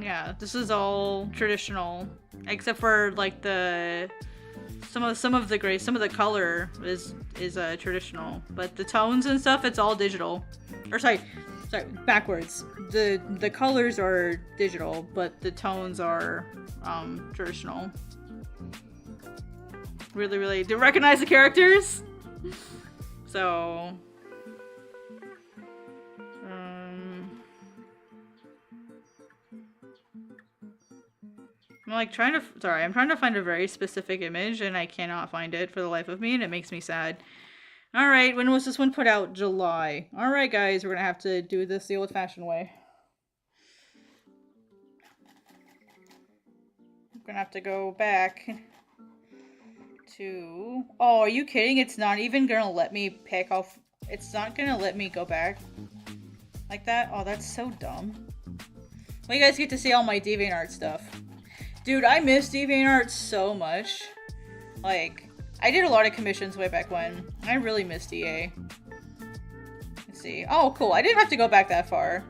Yeah, this is all traditional, except for like the some of the gray, some of the color is traditional, but the tones and stuff, it's all digital. Or sorry, backwards. The colors are digital, but the tones are traditional. Really do recognize the characters. So I'm like trying to I'm trying to find a very specific image and I cannot find it for the life of me, and it makes me sad. All right, when was this one put out? July. All right, guys, we're gonna have to do this the old-fashioned way. I'm gonna have to go back to... Oh, are you kidding? It's not even gonna let me pick off... It's not gonna let me go back like that? Oh, that's so dumb. Well, you guys get to see all my DeviantArt stuff. Dude, I miss DeviantArt so much. Like, I did a lot of commissions way back when. I really miss DA. Let's see. Oh, cool. I didn't have to go back that far.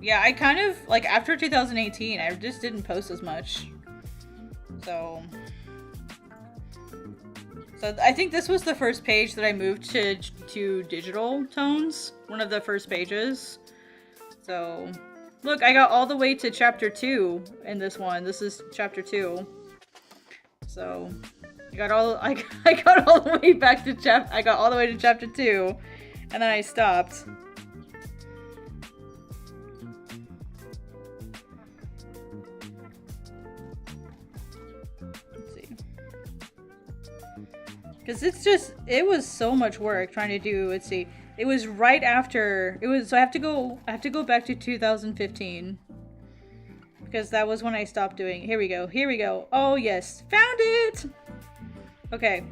Yeah, I kind of... Like, after 2018, I just didn't post as much. So I think this was the first page that I moved to digital tones. One of the first pages. So, look, I got all the way to chapter 2 in this one. This is chapter 2. So, I got all the way back to I got all the way to chapter 2, and then I stopped. Because it was so much work trying to do, let's see, it was right after, so I have to go back to 2015. Because that was when I stopped doing, here we go. Oh yes, found it! Okay.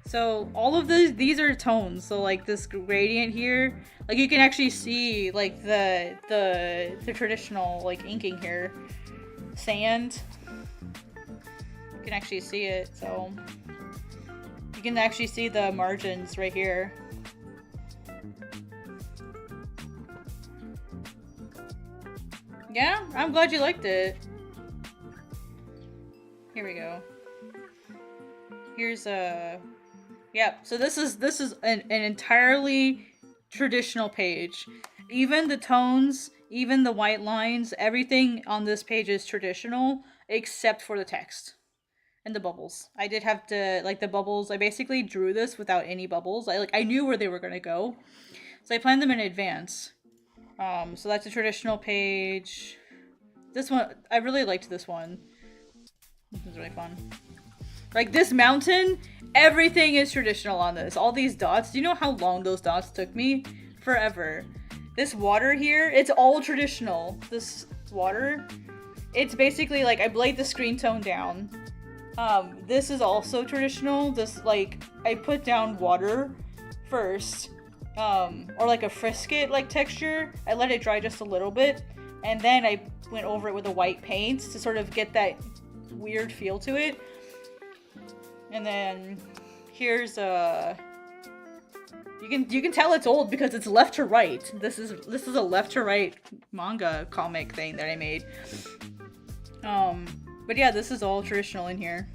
So all of these are tones, so like this gradient here, like you can actually see like the traditional like inking here. Sand. You can actually see it, so you can actually see the margins right here. Yeah, I'm glad you liked it. Here we go. Here's yeah, so this is an entirely traditional page. Even the tones, even the white lines, everything on this page is traditional except for the text. And the bubbles. I did have to, like, the bubbles, I basically drew this without any bubbles. I knew where they were gonna go. So I planned them in advance. So that's a traditional page. This one, I really liked this one. This was really fun. Like, this mountain, everything is traditional on this. All these dots, do you know how long those dots took me? Forever. This water here, it's all traditional. This water, it's basically, like, I laid the screen tone down. This is also traditional. This, like, I put down water first, or like a frisket like texture. I let it dry just a little bit, and then I went over it with a white paint to sort of get that weird feel to it. And then here's you can tell it's old because it's left to right. This is a left to right manga comic thing that I made. But yeah, this is all traditional in here.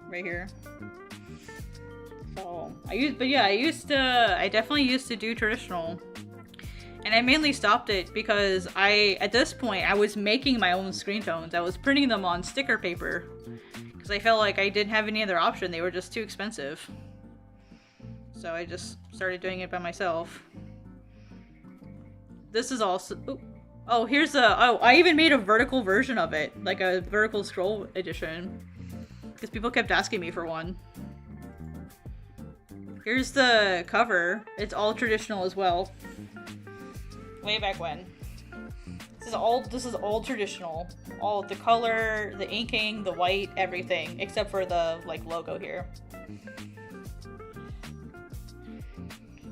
Right here. So, I definitely used to do traditional. And I mainly stopped it because at this point, I was making my own screen tones. I was printing them on sticker paper. Because I felt like I didn't have any other option. They were just too expensive. So I just started doing it by myself. This is also... Oh, here's a... Oh, I even made a vertical version of it. Like a vertical scroll edition. Because people kept asking me for one. Here's the cover. It's all traditional as well. Way back when. This is all traditional. All the color, the inking, the white, everything. Except for the, like, logo here.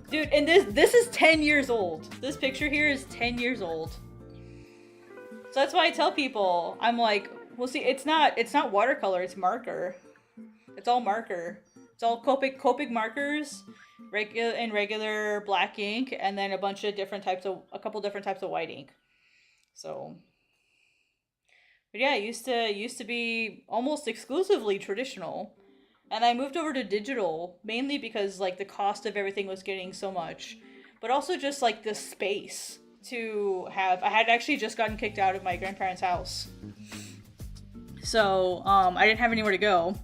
Dude, and this is 10 years old. This picture here is 10 years old. So that's why I tell people, I'm like, well, see, it's not watercolor, it's marker. It's all marker. It's all Copic markers, regular black ink, and then a couple different types of white ink. So, but yeah, it used to be almost exclusively traditional, and I moved over to digital mainly because like the cost of everything was getting so much, but also just like the space to have. I had actually just gotten kicked out of my grandparents' house, so I didn't have anywhere to go.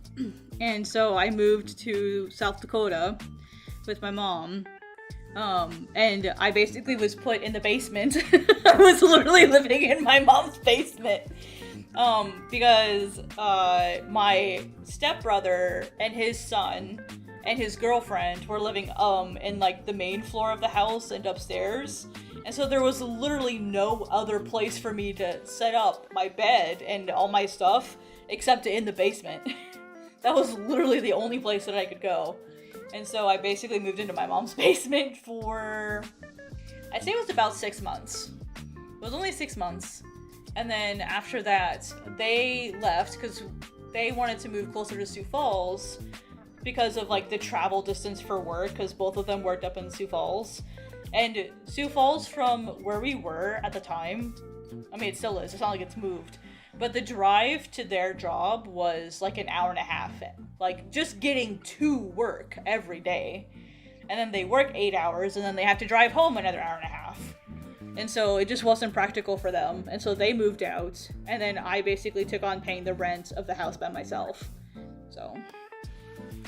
And so I moved to South Dakota with my mom. And I basically was put in the basement. I was literally living in my mom's basement. Because my stepbrother and his son and his girlfriend were living in like the main floor of the house and upstairs. And so there was literally no other place for me to set up my bed and all my stuff except in the basement. That was literally the only place that I could go. And so I basically moved into my mom's basement for, I'd say it was about 6 months. It was only 6 months. And then after that, they left because they wanted to move closer to Sioux Falls because of like the travel distance for work, because both of them worked up in Sioux Falls. And Sioux Falls from where we were at the time, I mean, it still is. It's not like it's moved. But the drive to their job was like an hour and a half. Like just getting to work every day. And then they work 8 hours and then they have to drive home another hour and a half. And so it just wasn't practical for them. And so they moved out. And then I basically took on paying the rent of the house by myself. So,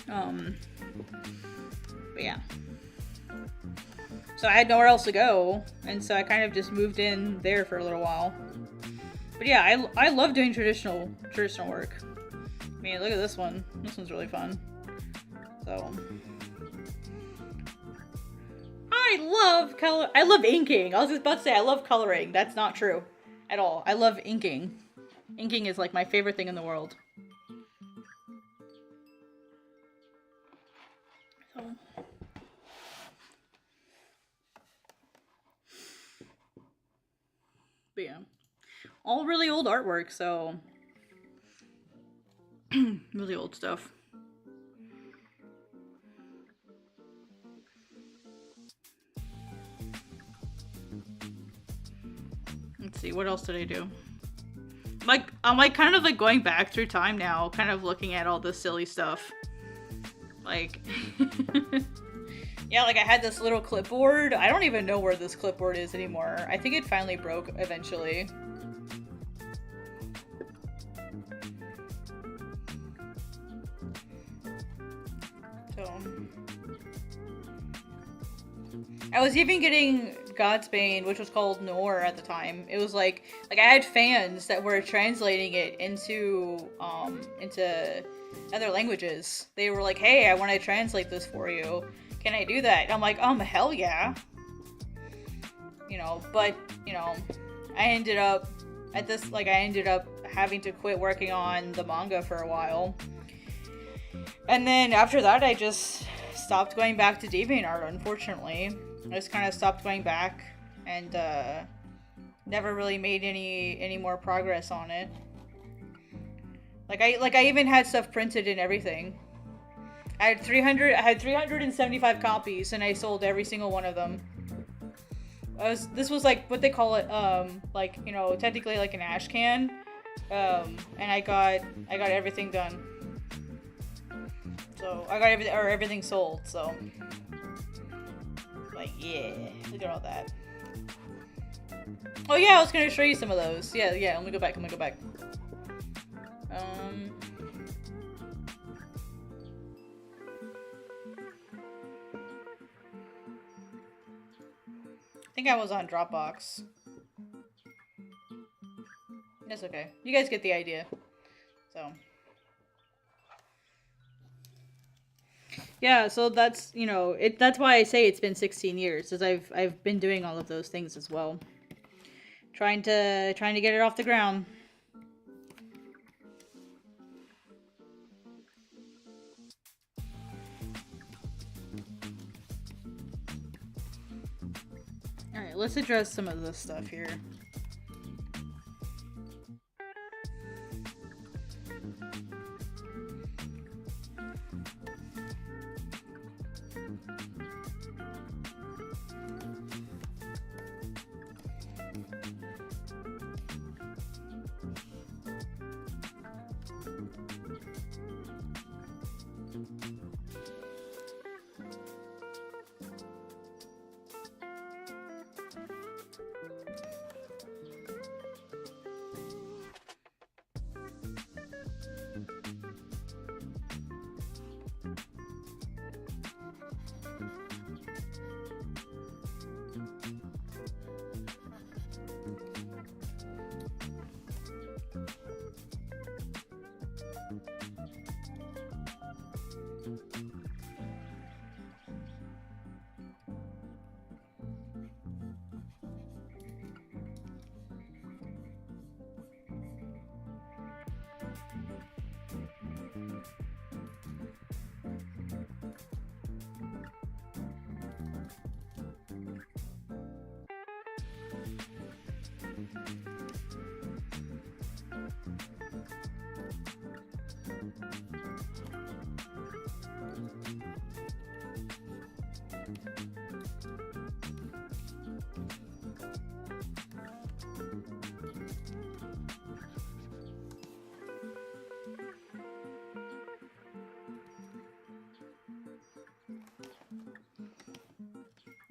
but yeah. So I had nowhere else to go. And so I kind of just moved in there for a little while. But yeah, I love doing traditional work. I mean, look at this one. This one's really fun. So I love color. I love inking. I was just about to say I love coloring. That's not true at all. I love inking. Inking is like my favorite thing in the world. So. But yeah. All really old artwork, so really old stuff. Let's see, what else did I do? I'm like kind of like going back through time now, kind of looking at all this silly stuff. Like yeah, like I had this little clipboard. I don't even know where this clipboard is anymore. I think it finally broke eventually. I was even getting Godsbane, which was called Noir at the time. It was like I had fans that were translating it into other languages. They were like, "Hey, I want to translate this for you. Can I do that?" And I'm like, hell yeah. You know, but you know, I ended up having to quit working on the manga for a while. And then after that, I just stopped going back to DeviantArt, unfortunately. I just kind of stopped going back and never really made any more progress on it. Like I even had stuff printed and everything. I had 375 copies and I sold every single one of them. This was like what they call it, like, you know, technically like an ash can. And I got everything done. So I got everything sold, so like, yeah, look at all that. Oh yeah, I was gonna show you some of those. Yeah, let me go back. I think I was on Dropbox. That's okay. You guys get the idea. So. Yeah, so that's, you know, that's why I say it's been 16 years, is I've been doing all of those things as well. Trying to get it off the ground. Alright, let's address some of this stuff here.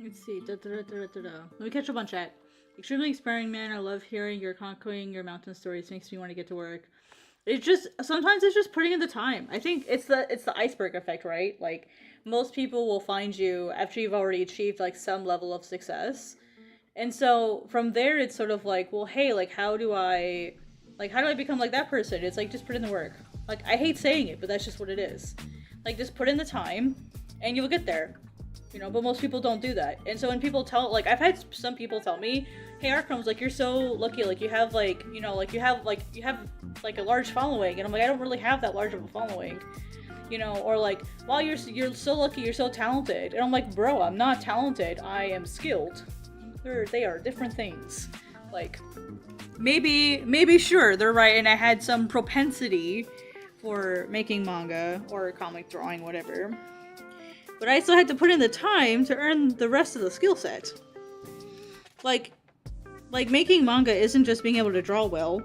Let's see. Let me catch up on chat. Extremely inspiring, man. I love hearing your conquering your mountain stories. Makes me want to get to work. It's just sometimes it's just putting in the time. I think it's the iceberg effect, right? Like most people will find you after you've already achieved like some level of success. And so from there it's sort of like, well, hey, like how do I become like that person? It's like just put in the work. Like I hate saying it, but that's just what it is. Like just put in the time and you'll get there. You know, but most people don't do that. And so when people tell, like, I've had some people tell me, hey, Archrome's, like, you're so lucky, like, you have, like, you know, like, you have a large following. And I'm like, I don't really have that large of a following. You know, or, like, wow, you're so lucky, you're so talented. And I'm like, bro, I'm not talented, I am skilled. They are different things. Like, maybe sure, they're right, and I had some propensity for making manga, or comic drawing, whatever. But I still had to put in the time to earn the rest of the skill set. Like making manga isn't just being able to draw well.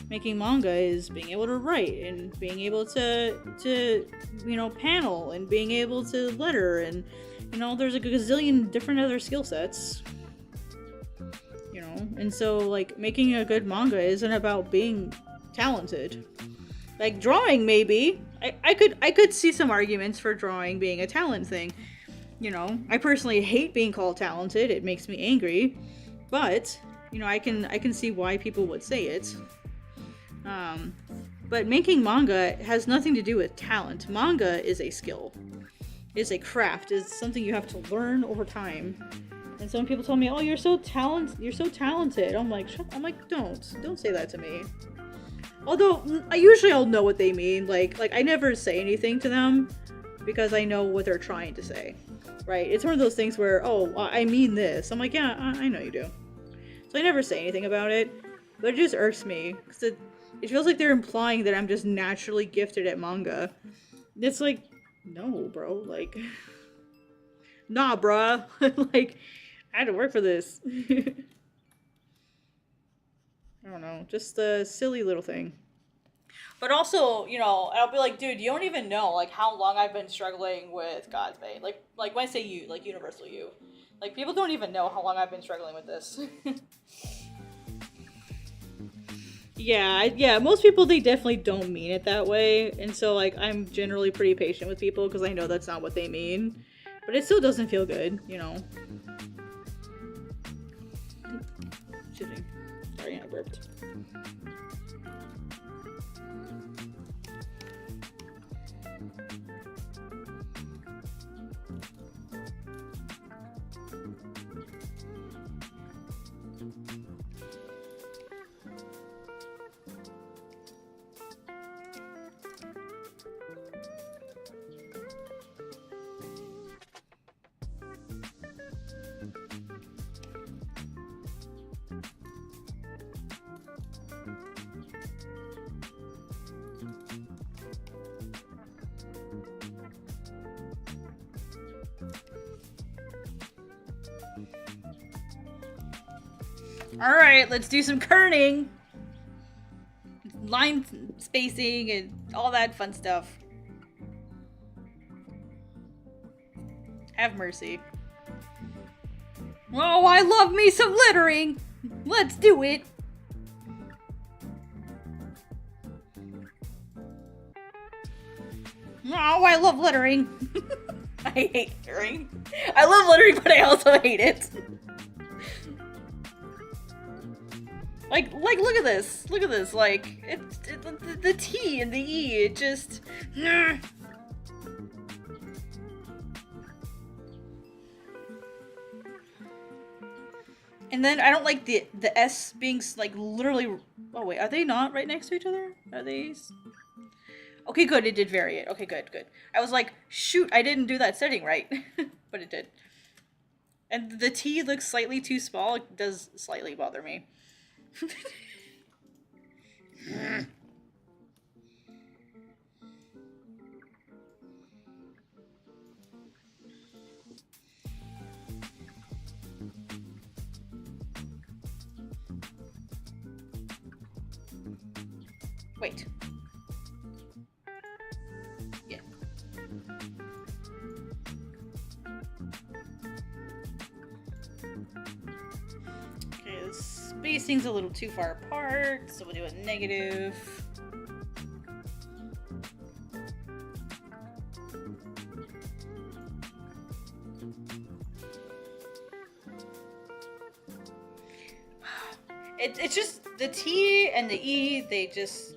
Making manga is being able to write and being able to you know, panel and being able to letter and, you know, there's a gazillion different other skill sets. You know, and so like making a good manga isn't about being talented. Like drawing maybe. I could see some arguments for drawing being a talent thing. You know, I personally hate being called talented. It makes me angry. But, you know, I can see why people would say it. But making manga has nothing to do with talent. Manga is a skill. It's a craft. It's something you have to learn over time. And some people tell me, "Oh, you're so talented." I'm like, don't say that to me. Although, I'll know what they mean. Like I never say anything to them because I know what they're trying to say, right? It's one of those things where, oh, I mean this. I'm like, yeah, I know you do. So I never say anything about it, but it just irks me because it feels like they're implying that I'm just naturally gifted at manga. It's like, no, bro. Like, nah, bruh. Like, I had to work for this. I don't know, just a silly little thing. But also, you know, I'll be like, dude, you don't even know, like, how long I've been struggling with Godsbane. Like when I say you, like, Universal You. Like, people don't even know how long I've been struggling with this. Yeah, most people, they definitely don't mean it that way. And so, like, I'm generally pretty patient with people because I know that's not what they mean. But it still doesn't feel good, you know. Excuse me. Sorry, I burped. Alright, let's do some kerning! Line spacing and all that fun stuff. Have mercy. Oh, I love me some lettering! Let's do it! Oh, I love lettering! I hate lettering. I love lettering, but I also hate it. Like, look at this. Look at this. Like, the T and the E, it just... And then I don't like the S being, like, literally... Oh, wait, are they not right next to each other? Are they... Okay, good, it did vary it. Okay, good, good. I was like, shoot, I didn't do that setting right. But it did. And the T looks slightly too small. It does slightly bother me. Wait. Yeah. Okay, the spacing's a little too far apart, so we'll do a negative. It's just the T and the E, they just...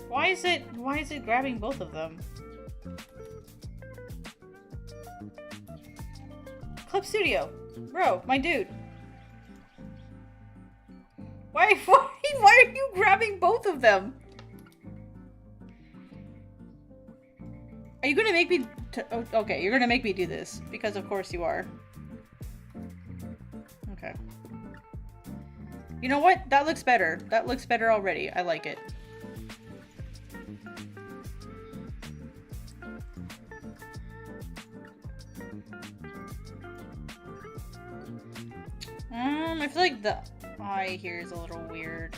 Why is it grabbing both of them? Club Studio. Bro, my dude. Why are you grabbing both of them? Are you gonna make me oh, okay, you're gonna make me do this. Because of course you are. Okay. You know what? That looks better. That looks better already. I like it. I feel like the I here is a little weird.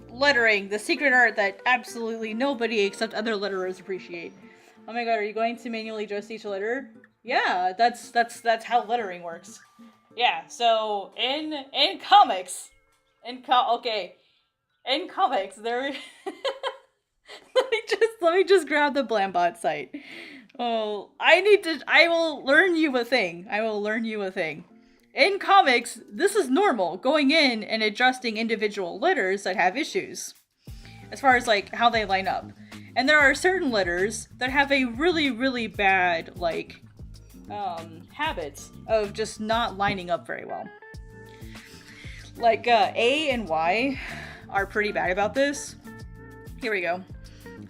Lettering, the secret art that absolutely nobody except other letterers appreciate. Oh my god, are you going to manually adjust each letter? Yeah, that's how lettering works. Yeah, so in comics, in comics there let me just grab the Blambot site. Oh, I will learn you a thing. I will learn you a thing. In comics, this is normal, going in and adjusting individual letters that have issues. As far as, like, how they line up. And there are certain letters that have a really, really bad, like, habit of just not lining up very well. Like, A and Y are pretty bad about this. Here we go.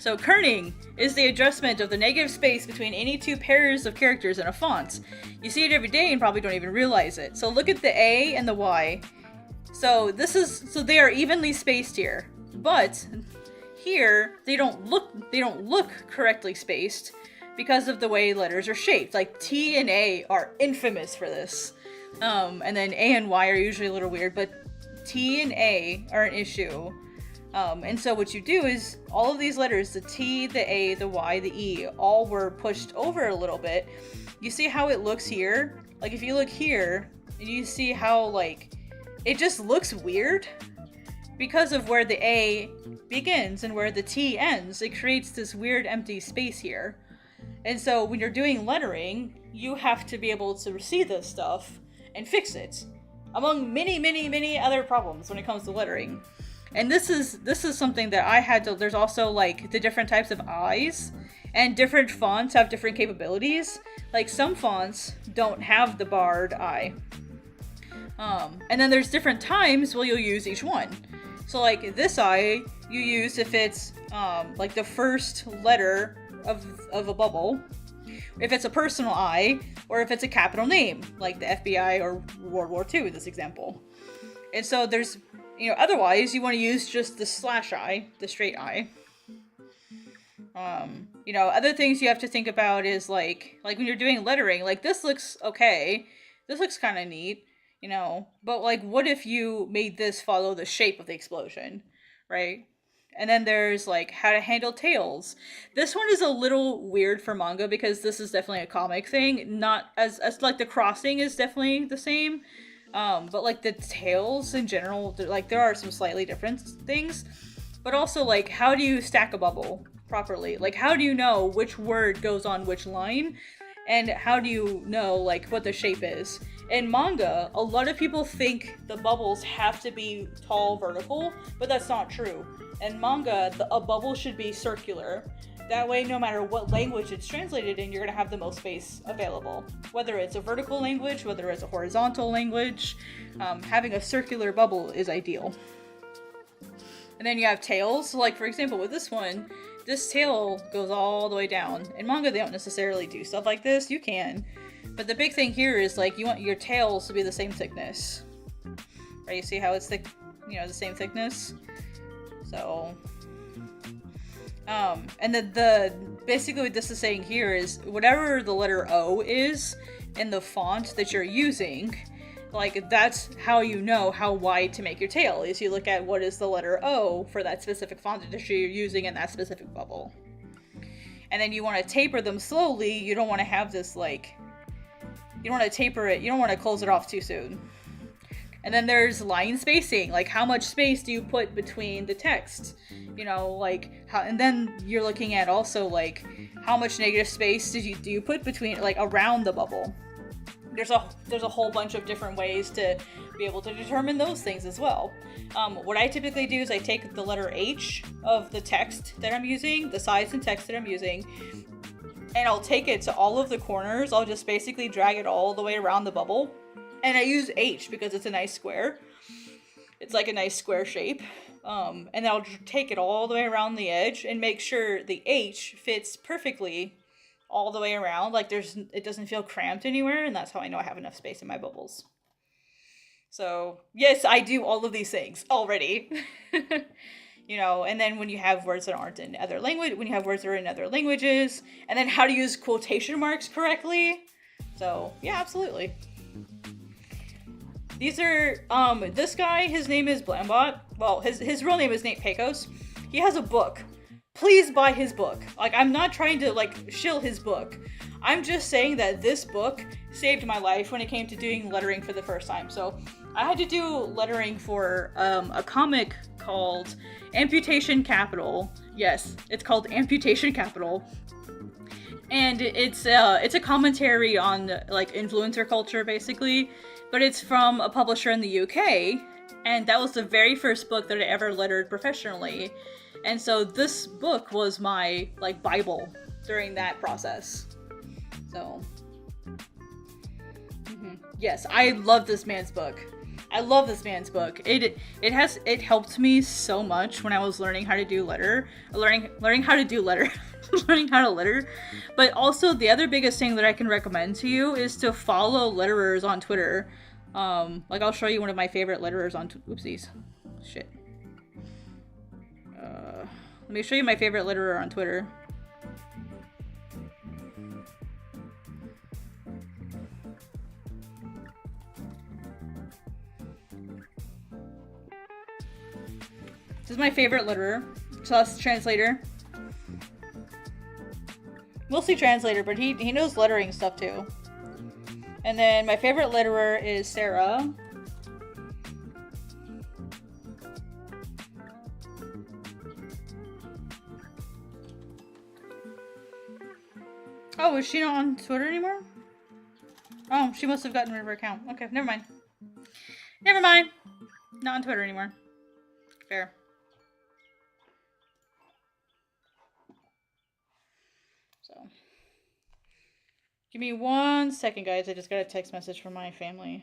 So kerning is the adjustment of the negative space between any two pairs of characters in a font. You see it every day and probably don't even realize it. So look at the A and the Y. So they are evenly spaced here. But here they don't look correctly spaced because of the way letters are shaped. Like T and A are infamous for this. And then A and Y are usually a little weird, but T and A are an issue. And so what you do is all of these letters, the T, the A, the Y, the E, all were pushed over a little bit. You see how it looks here? Like if you look here, And you see how, like, it just looks weird because of where the A begins and where the T ends. It creates this weird empty space here. And so when you're doing lettering, you have to be able to see this stuff and fix it, among many, many, many other problems when it comes to lettering. And this is something that I had to. There's also like the different types of eyes, and different fonts have different capabilities. Like some fonts don't have the barred eye, and then there's different times where you'll use each one. So like this eye you use if it's like the first letter of a bubble, if it's a personal I, or if it's a capital name, like the FBI or World War II in this example. And so there's, you know, otherwise you want to use just the slash I, the straight I. You know, other things you have to think about is like when you're doing lettering, like this looks okay, this looks kind of neat, you know, but like what if you made this follow the shape of the explosion, right? And then there's like how to handle tails. This one is a little weird for manga because this is definitely a comic thing. Not as like the crossing is definitely the same. But like the tails in general, like there are some slightly different things. But also like how do you stack a bubble properly? Like how do you know which word goes on which line? And how do you know like what the shape is? In manga, a lot of people think the bubbles have to be tall vertical, but that's not true. In manga, a bubble should be circular. That way, no matter what language it's translated in, you're going to have the most space available. Whether it's a vertical language, whether it's a horizontal language, having a circular bubble is ideal. And then you have tails. So like, for example, with this one, this tail goes all the way down. In manga, they don't necessarily do stuff like this. You can. But the big thing here is like you want your tails to be the same thickness. Right? You see how it's thick, you know, the same thickness? So, and the basically what this is saying here is whatever the letter O is in the font that you're using, like that's how you know how wide to make your tail, is you look at what is the letter O for that specific font that you're using in that specific bubble. And then you want to taper them slowly. You don't want to have this like, you don't want to taper it, you don't want to close it off too soon. And then there's line spacing, like how much space do you put between the text? You know, like how, and then you're looking at also like how much negative space do you put between, like around the bubble? There's a whole bunch of different ways to be able to determine those things as well. What I typically do is I take the letter H of the text that I'm using, the size and text that I'm using, and I'll take it to all of the corners. I'll just basically drag it all the way around the bubble. And I use H because it's a nice square. It's like a nice square shape. And then I'll take it all the way around the edge and make sure the H fits perfectly all the way around. Like it doesn't feel cramped anywhere, and that's how I know I have enough space in my bubbles. So yes, I do all of these things already. You know, and then when you have words that aren't in other language, when you have words that are in other languages, and then how to use quotation marks correctly. So yeah, absolutely. These are, this guy, his name is Blambot. Well, his real name is Nate Pecos. He has a book. Please buy his book. Like, I'm not trying to, like, shill his book. I'm just saying that this book saved my life when it came to doing lettering for the first time. So, I had to do lettering for, a comic called Amputation Capital. Yes, it's called Amputation Capital. And it's a commentary on, like, influencer culture, basically. But it's from a publisher in the UK, and that was the very first book that I ever lettered professionally. And so this book was my, like, Bible during that process. So, yes, I love this man's book. I love this man's book. It helped me so much when I was learning how to do learning how to letter. But also the other biggest thing that I can recommend to you is to follow letterers on Twitter. Like I'll show you one of my favorite letterers on oopsies. Shit. Let me show you my favorite letterer on Twitter. This is my favorite letterer, plus translator. Mostly translator, but he knows lettering stuff too. And then my favorite letterer is Sarah. Oh, is she not on Twitter anymore? Oh, she must have gotten rid of her account. Okay, never mind. Never mind. Not on Twitter anymore. Fair. So. Give me 1 second, guys. I just got a text message from my family.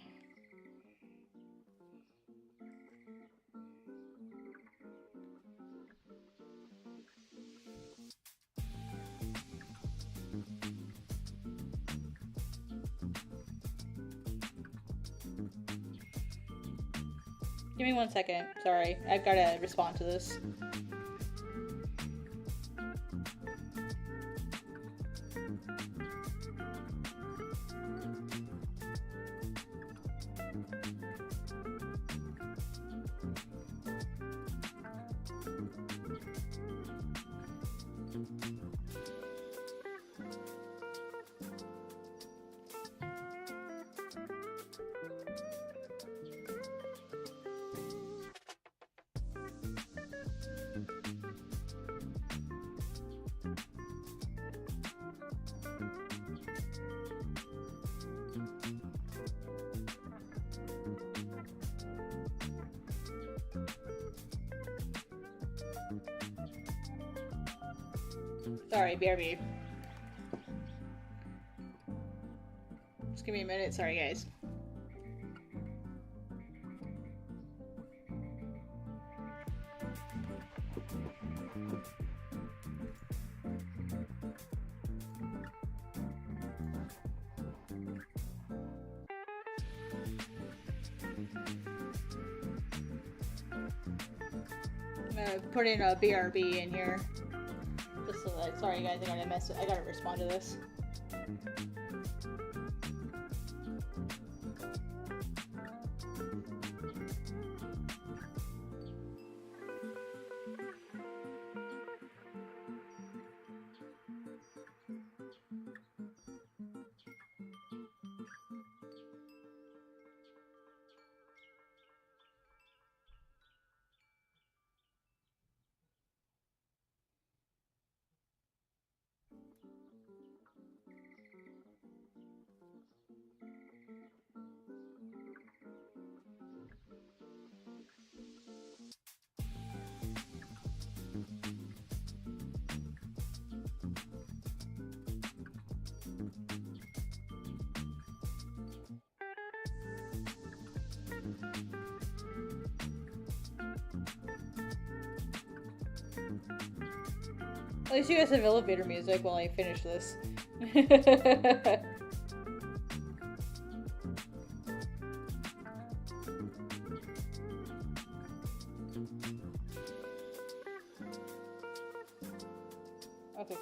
Give me 1 second. Sorry, I've got to respond to this. Sorry, BRB. Just give me a minute. Sorry, guys. I'm gonna put in a BRB in here. Just so that, sorry guys, I gotta respond to this. At least you guys have elevator music while I finish this. Okay,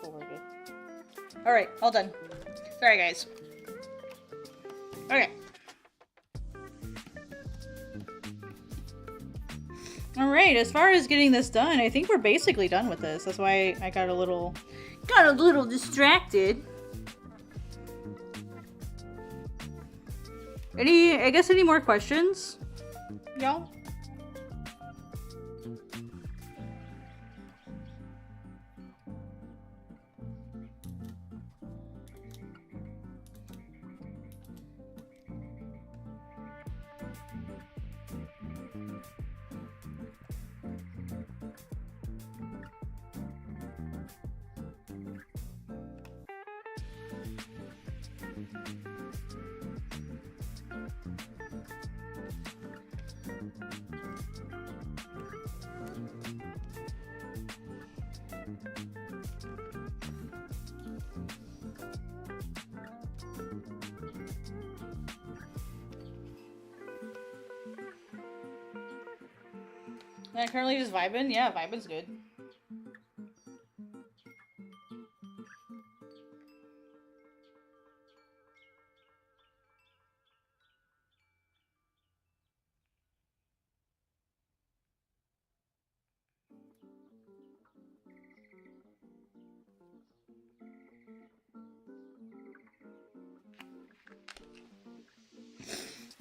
cool, we're good. Alright, all done. Sorry, guys. Okay. Alright, as far as getting this done, I think we're basically done with this. That's why I got a little distracted. Any more questions? Y'all? I'm currently just vibing. Yeah, vibing's good.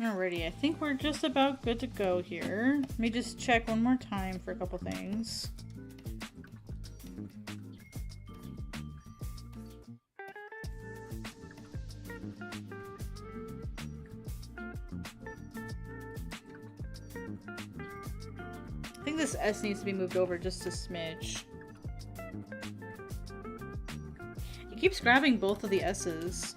Alrighty, I think we're just about good to go here. Let me just check one more time for a couple things. I think this S needs to be moved over just a smidge. It keeps grabbing both of the S's.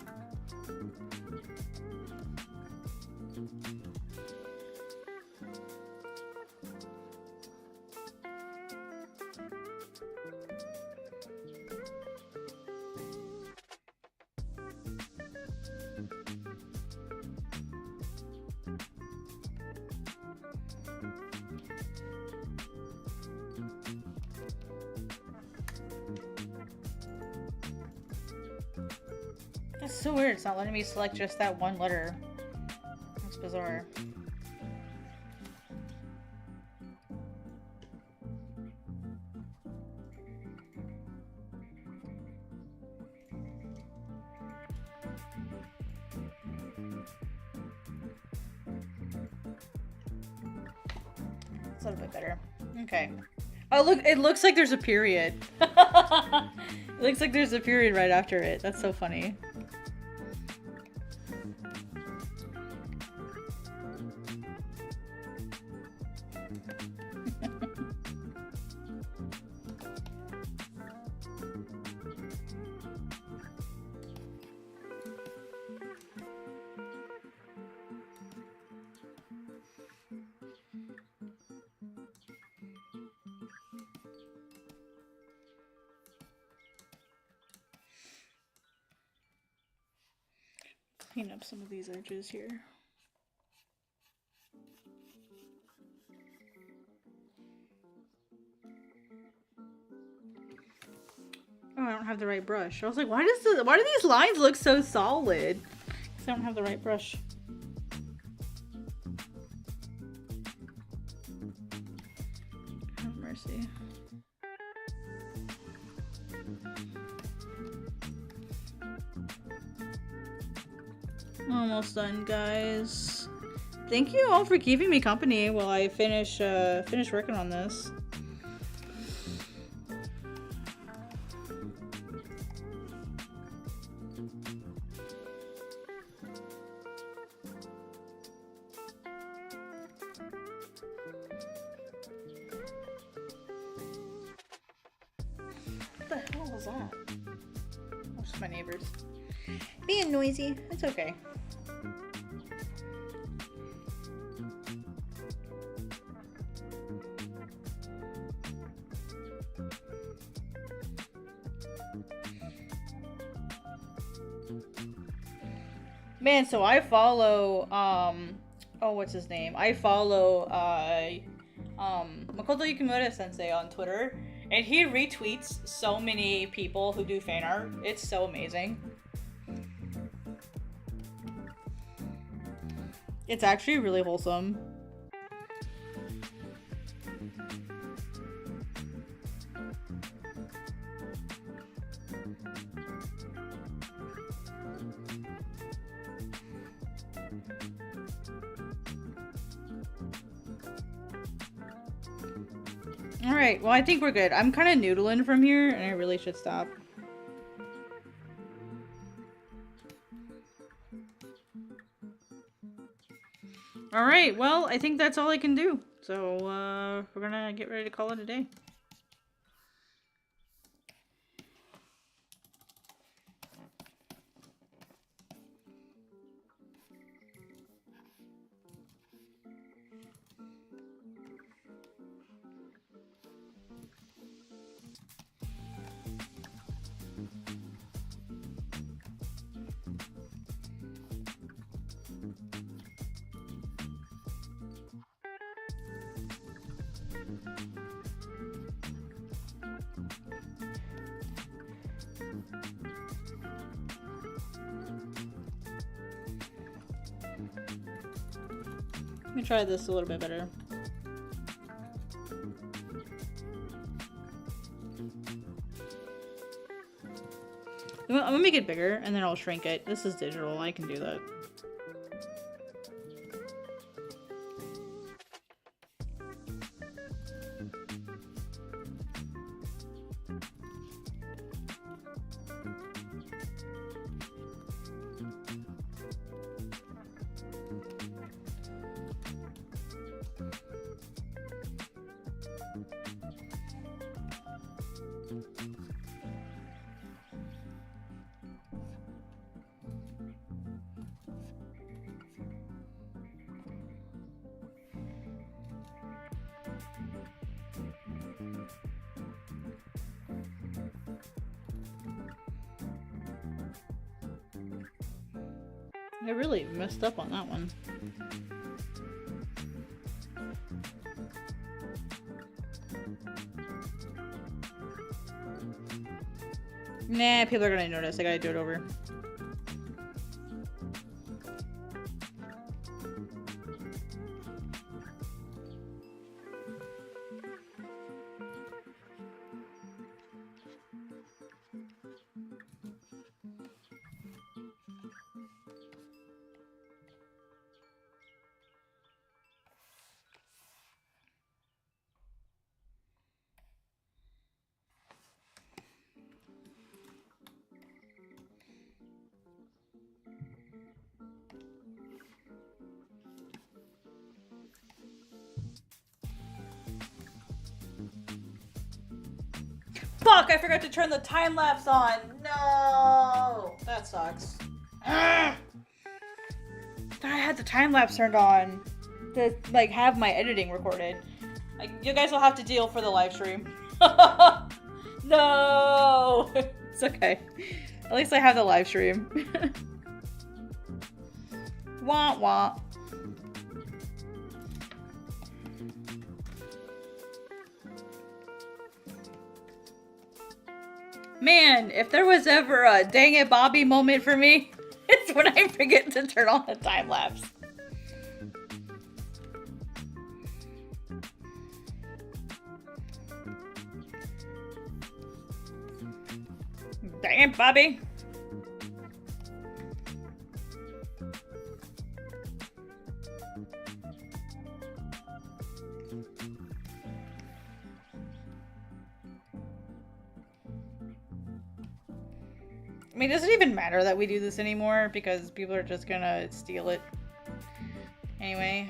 That's so weird, it's not letting me select just that one letter. That's bizarre. That's a little bit better. Okay. Oh look, it looks like there's a period. It looks like there's a period right after it. That's so funny. Clean up some of these edges here. Oh, I don't have the right brush. I was like, why do these lines look so solid? Because I don't have the right brush. Have mercy. Almost done, guys. Thank you all for keeping me company while I finish working on this. What the hell was that? Oh, just my neighbors. Being noisy. It's okay. Man, so I follow, oh, what's his name? I follow, Makoto Yukimura Sensei on Twitter, and he retweets so many people who do fan art. It's so amazing. It's actually really wholesome. Alright, well I think we're good. I'm kind of noodling from here, and I really should stop. Alright, well, I think that's all I can do. So, we're gonna get ready to call it a day. Let me try this a little bit better. I'm gonna make it bigger and then I'll shrink it. This is digital, I can do that. I really messed up on that one. Nah, people are gonna notice. I gotta do it over. Fuck, I forgot to turn the time lapse on. No, that sucks. Ugh. I had the time lapse turned on to like have my editing recorded. Like, you guys will have to deal for the live stream. No, it's okay. At least I have the live stream. Wah wah. Man, if there was ever a dang it Bobby moment for me, it's when I forget to turn on the time lapse. Dang it, Bobby. I mean, does it even matter that we do this anymore? Because people are just gonna steal it. Anyway.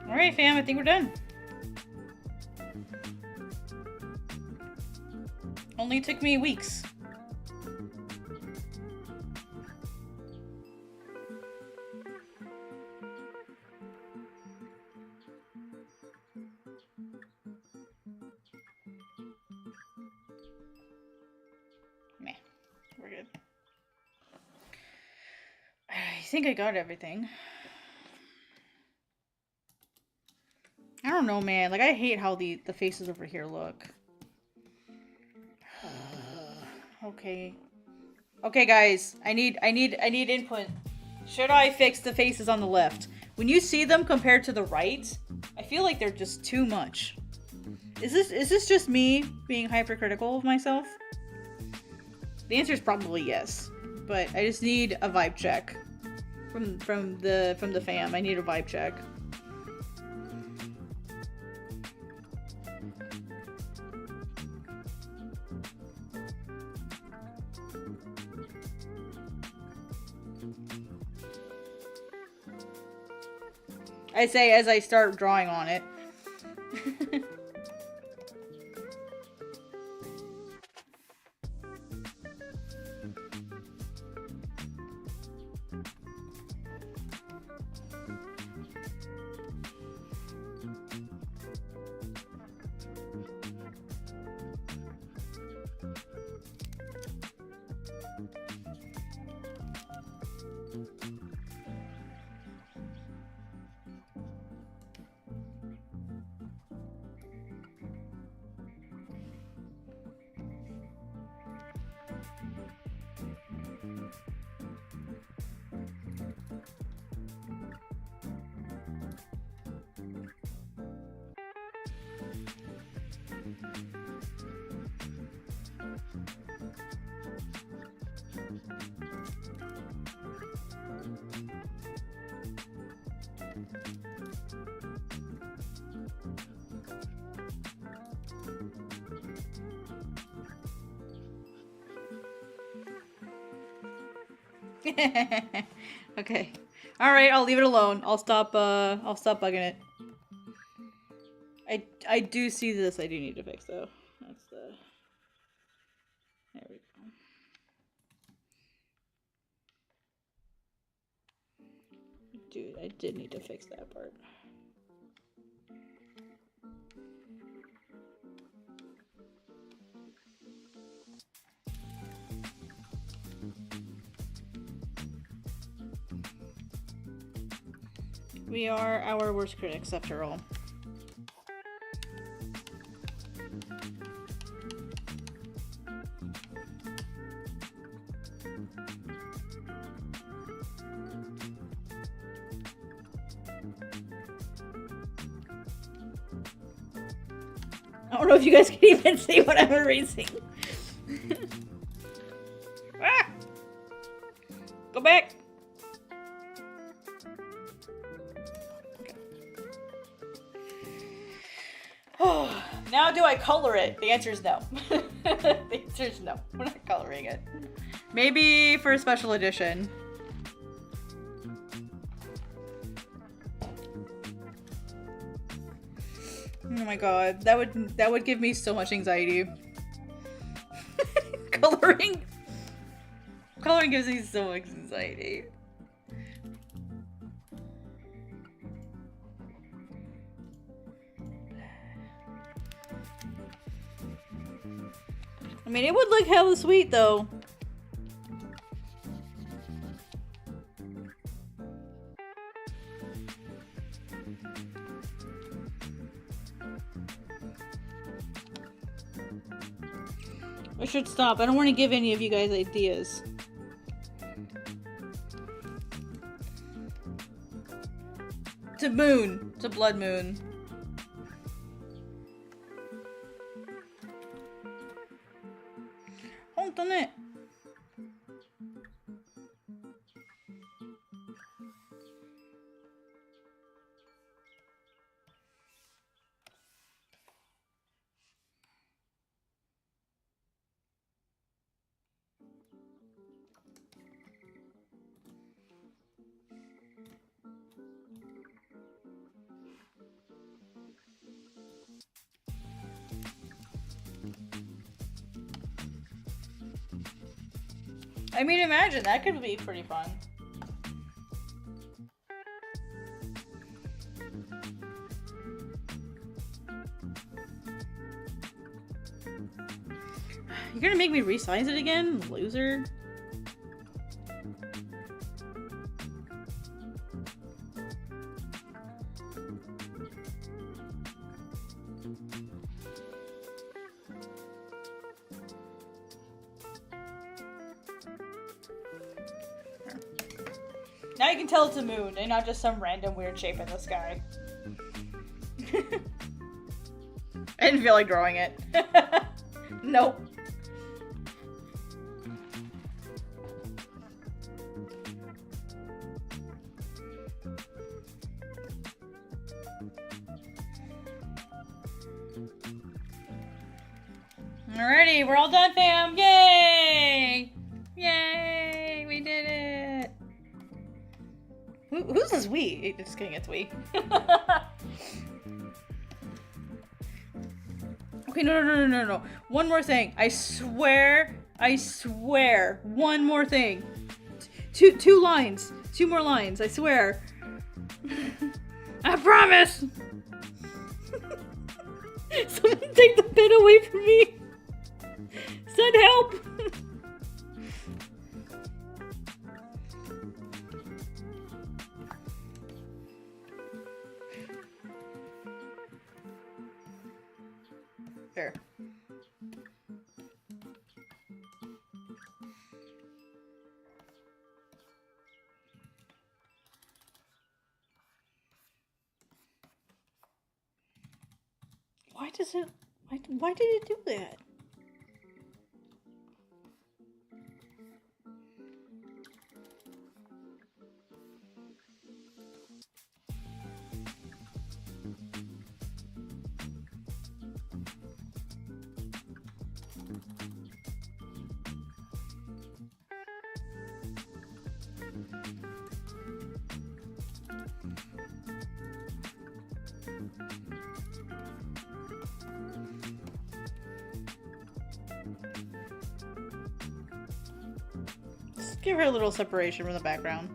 Alright, fam, I think we're done. Only took me weeks. Meh, we're good. I think I got everything. I don't know, man. Like, I hate how the faces over here look. Okay. Okay, guys. I need input. Should I fix the faces on the left? When you see them compared to the right, I feel like they're just too much. Is this just me being hypercritical of myself? The answer is probably yes, but I just need a vibe check from the fam. I need a vibe check. I say as I start drawing on it. Okay. Alright, I'll leave it alone. I'll stop bugging it. I do see this I do need to fix though. That's the... There we go. I did need to fix that part. We are our worst critics, after all. I don't know if you guys can even see what I'm erasing. Ah! Go back! Oh, now do I color it? The answer is no. The answer is no. We're not coloring it. Maybe for a special edition. Oh my god, that would give me so much anxiety. Coloring gives me so much anxiety. I mean, it would look hella sweet though. I should stop. I don't want to give any of you guys ideas. It's a moon. It's a blood moon. Hold on it. I mean, imagine, that could be pretty fun. You're gonna make me resize it again, loser? Now you can tell it's a moon and not just some random weird shape in the sky. I didn't feel like drawing it. Nope. Alrighty, we're all done, fam! Yay! Yay! We did it! Who's this we? Just kidding, it's we. Okay, no. One more thing. I swear. One more thing. Two lines. Two more lines, I swear. I promise! Someone take the pen away from me! Send help! There. Why did it do that? Give her a little separation from the background.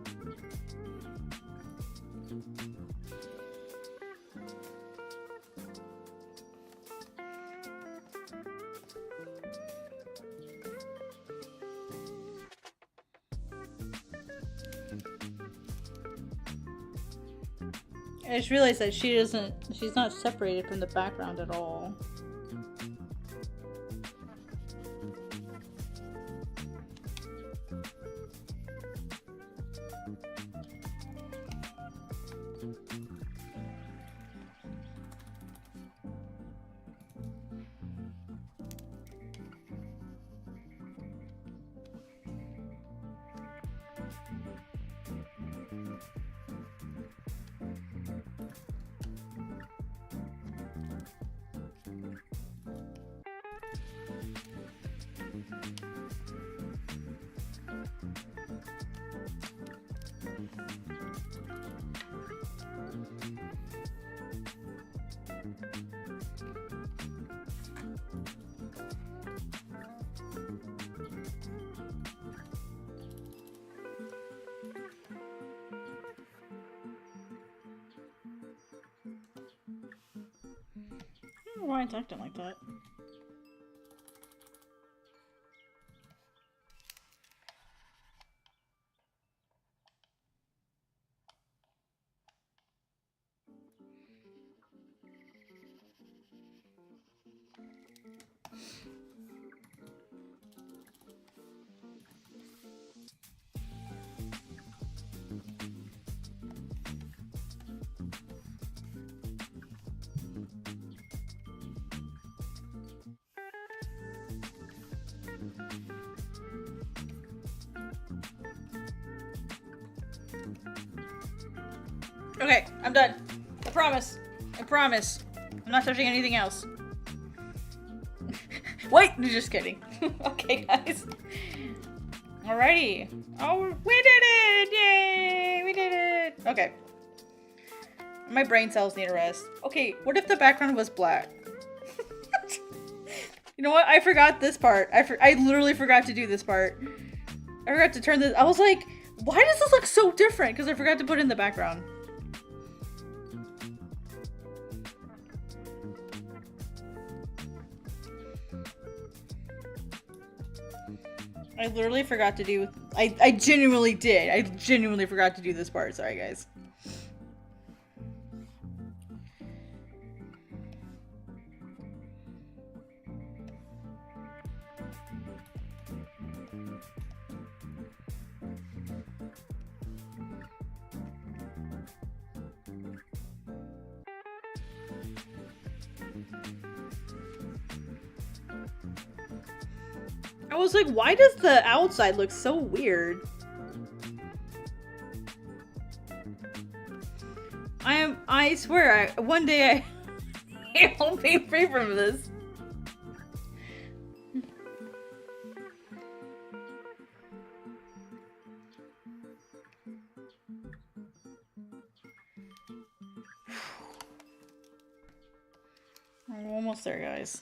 I just realized that she's not separated from the background at all. I don't know why it's acting like that. Okay, I'm done. I promise. I promise. I'm not touching anything else. Wait! Just kidding. Okay, guys. Alrighty. Oh, we did it! Yay! We did it! Okay. My brain cells need a rest. Okay, what if the background was black? You know what? I forgot this part. I literally forgot to do this part. I forgot to turn this. I was like, why does this look so different? Because I forgot to put in the background. I literally forgot to do... I genuinely did. I genuinely forgot to do this part. Sorry, guys. I was like, why does the outside look so weird? I swear, one day I won't be free from this. I'm almost there, guys.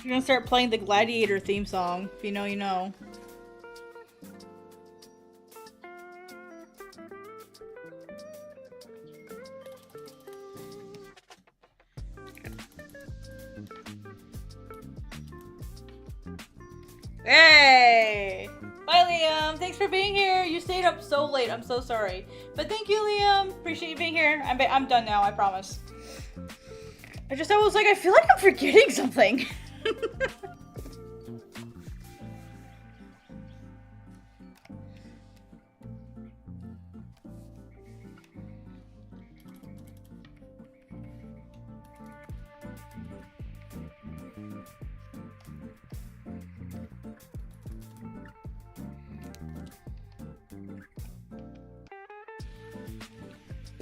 You're gonna start playing the Gladiator theme song. If you know, you know. Hey! Bye, Liam! Thanks for being here! You stayed up so late. I'm so sorry. But thank you, Liam! Appreciate you being here. I'm done now, I promise. I was like, I feel like I'm forgetting something.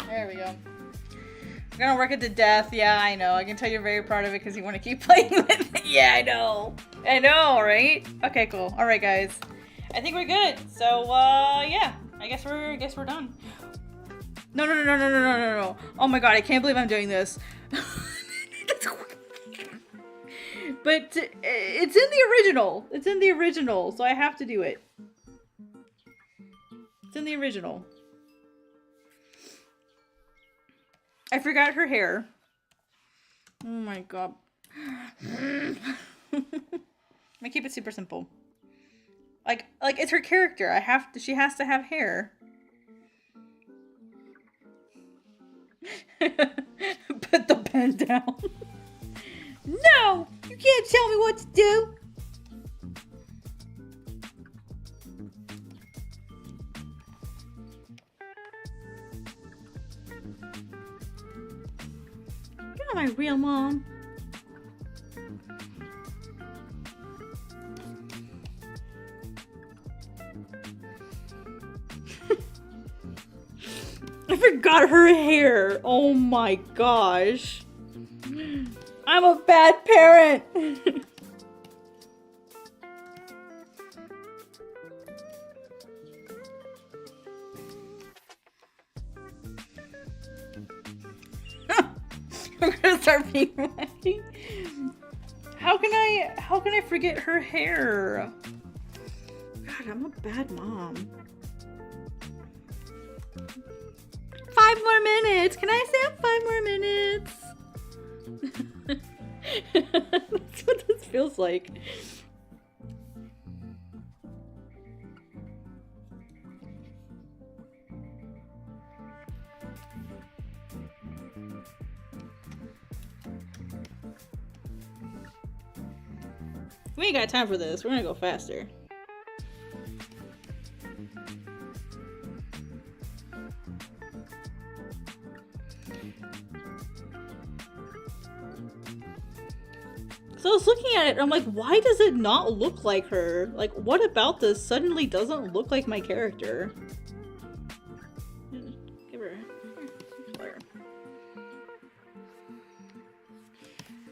There we go. We're gonna work it to death. Yeah, I know. I can tell you're very proud of it because you want to keep playing with it. Yeah, I know. I know, right? Okay, cool. All right, guys. I think we're good. So, yeah. I guess we're done. No, no, no, no, no, no, no, no, no. Oh my god, I can't believe I'm doing this. But it's in the original. It's in the original, so I have to do it. It's in the original. I forgot her hair. Oh my god. I'm gonna keep it super simple. Like it's her character. She has to have hair. Put the pen down. No! You can't tell me what to do! You're not my real mom. I forgot her hair. Oh my gosh. I'm a bad parent. I'm gonna start being right. How can I forget her hair? God, I'm a bad mom. 5 more minutes. Can I stay up 5 more minutes? That's what this feels like. We ain't got time for this. We're gonna go faster. So I was looking at it, I'm like, why does it not look like her? Like, what about this suddenly doesn't look like my character? Give her.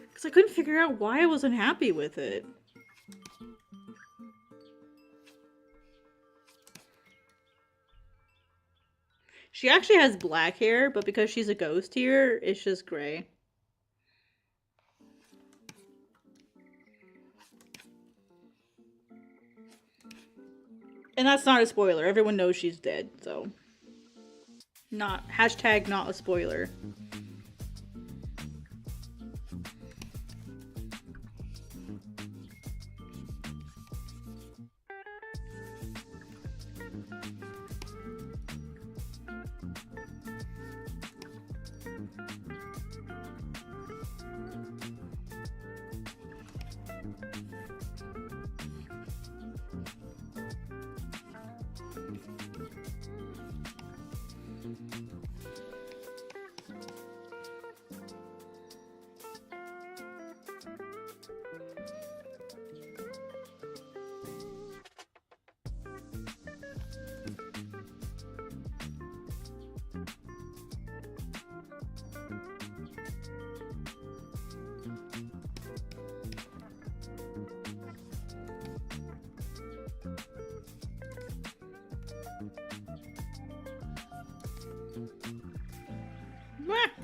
Because I couldn't figure out why I wasn't happy with it. She actually has black hair, but because she's a ghost here, it's just gray. And that's not a spoiler. Everyone knows she's dead, so. Not a spoiler.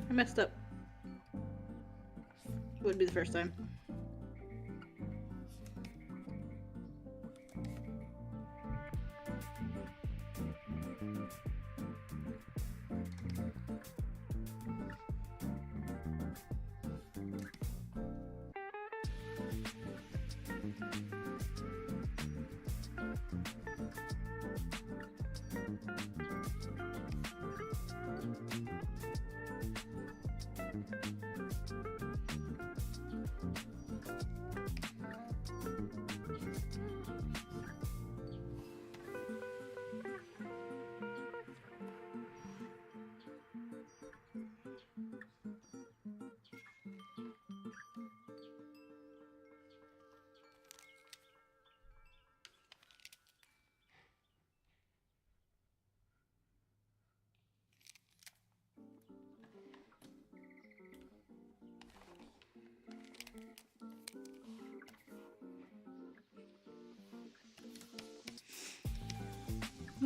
I messed up. Wouldn't be the first time.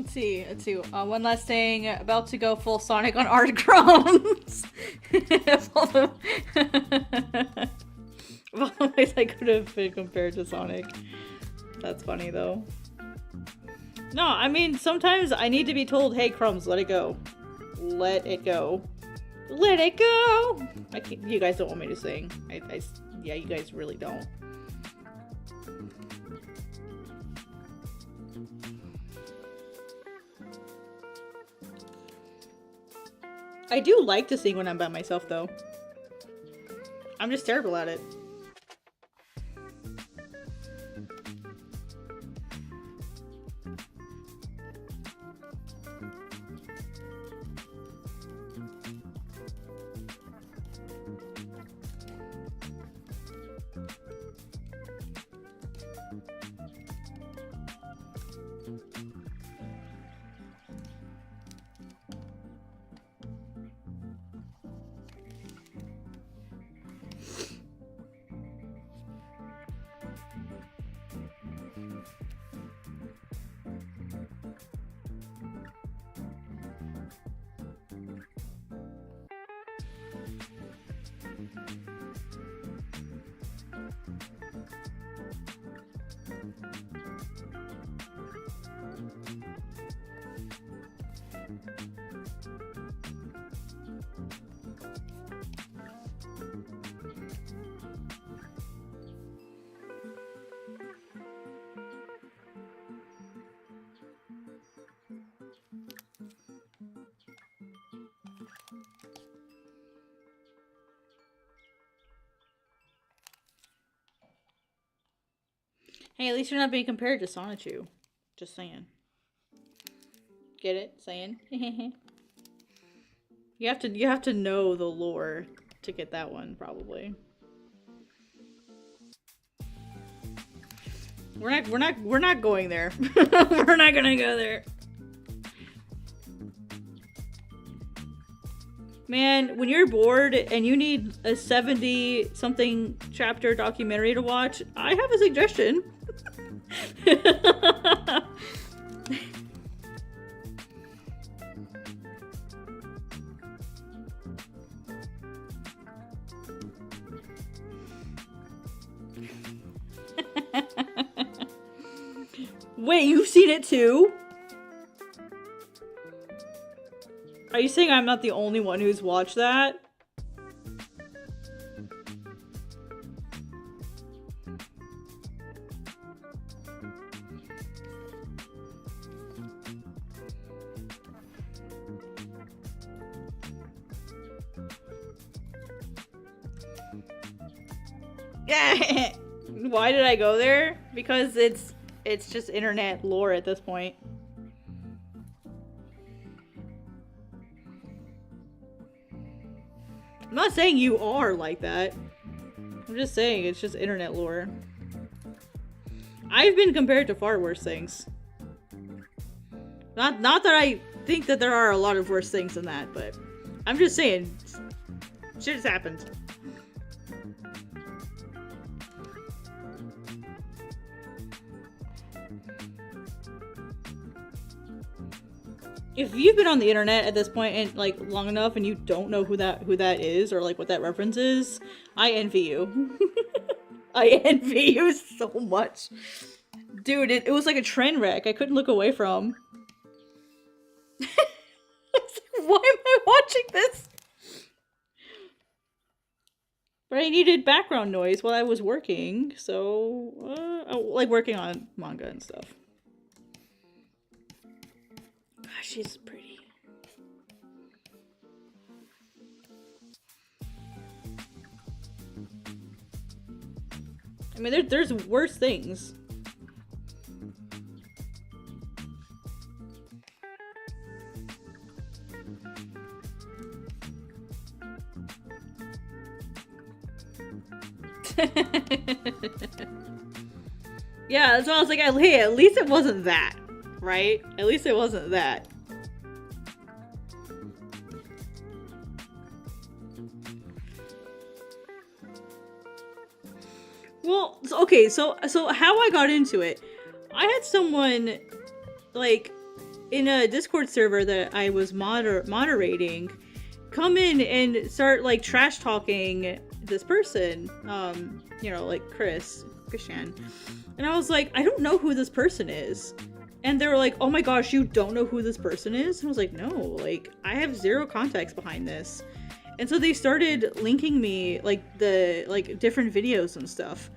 Let's see. One last thing. About to go full Sonic on art crumbs. Of all the ways I could have been compared to Sonic. That's funny though. No, I mean, sometimes I need to be told, hey, Crumbs, let it go. Let it go. Let it go! You guys don't want me to sing. Yeah, you guys really don't. I do like to sing when I'm by myself, though. I'm just terrible at it. Hey, at least you're not being compared to Sonichu. Just saying. Get it? Saying? You have to know the lore to get that one, probably. We're not going there. We're not gonna go there. Man, when you're bored and you need a 70-something chapter documentary to watch, I have a suggestion. Wait, you've seen it too? Are you saying I'm not the only one who's watched that? Why did I go there? Because it's just internet lore at this point. I'm not saying you are like that. I'm just saying it's just internet lore. I've been compared to far worse things. Not that I think that there are a lot of worse things than that, but I'm just saying shit has happened. If you've been on the internet at this point and like long enough and you don't know who that is or like what that reference is, I envy you. I envy you so much. Dude, it was like a train wreck I couldn't look away from. I was like, why am I watching this? But I needed background noise while I was working, so like working on manga and stuff. She's pretty. I mean, there's worse things. Yeah, that's why I was like, hey, at least it wasn't that, right? At least it wasn't that. Well, okay, so how I got into it, I had someone, like, in a Discord server that I was moderating, come in and start like trash talking this person, you know, like Christian. And I was like, I don't know who this person is. And they were like, oh my gosh, you don't know who this person is? And I was like, no, like, I have zero context behind this. And so they started linking me, like, the, like, different videos and stuff.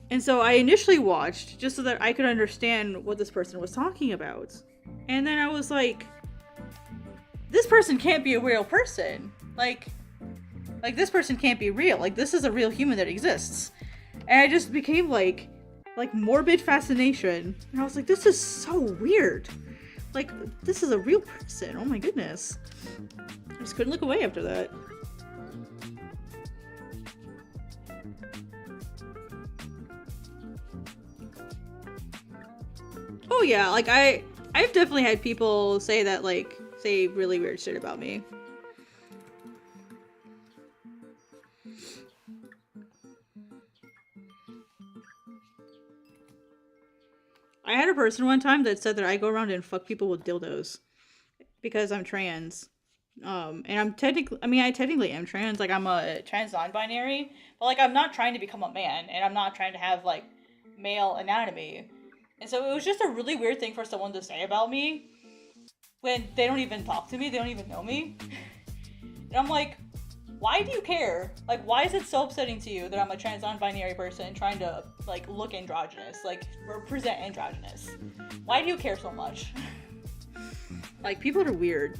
And so I initially watched just so that I could understand what this person was talking about. And then I was like, this person can't be a real person. Like this person can't be real. Like, this is a real human that exists. And I just became like morbid fascination. And I was like, this is so weird. Like, this is a real person. Oh my goodness. I just couldn't look away after that. Oh yeah, like I've definitely had people say that, like, say really weird shit about me. I had a person one time that said that I go around and fuck people with dildos because I'm trans. And I technically am trans. Like, I'm a trans non-binary, but like, I'm not trying to become a man, and I'm not trying to have like male anatomy. And so it was just a really weird thing for someone to say about me when they don't even talk to me, they don't even know me. And I'm like, why do you care? Like, why is it so upsetting to you that I'm a trans non-binary person trying to, like, look androgynous, like, represent androgynous? Why do you care so much? Like, people are weird.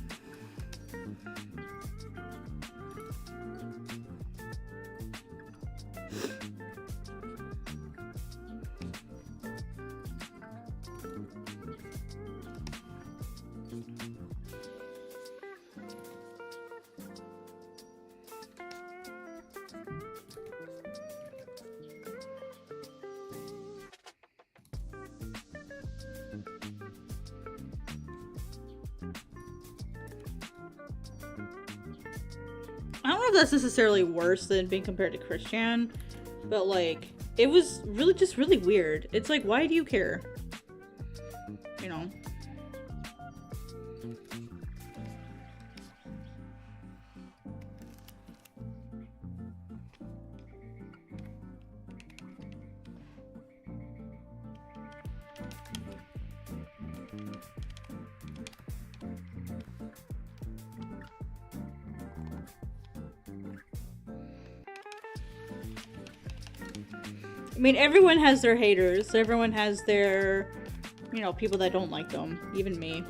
I don't know if that's necessarily worse than being compared to Christian, but like, it was really just really weird. It's like, why do you care? You know? I mean, everyone has their haters. Everyone has their, you know, people that don't like them. Even me.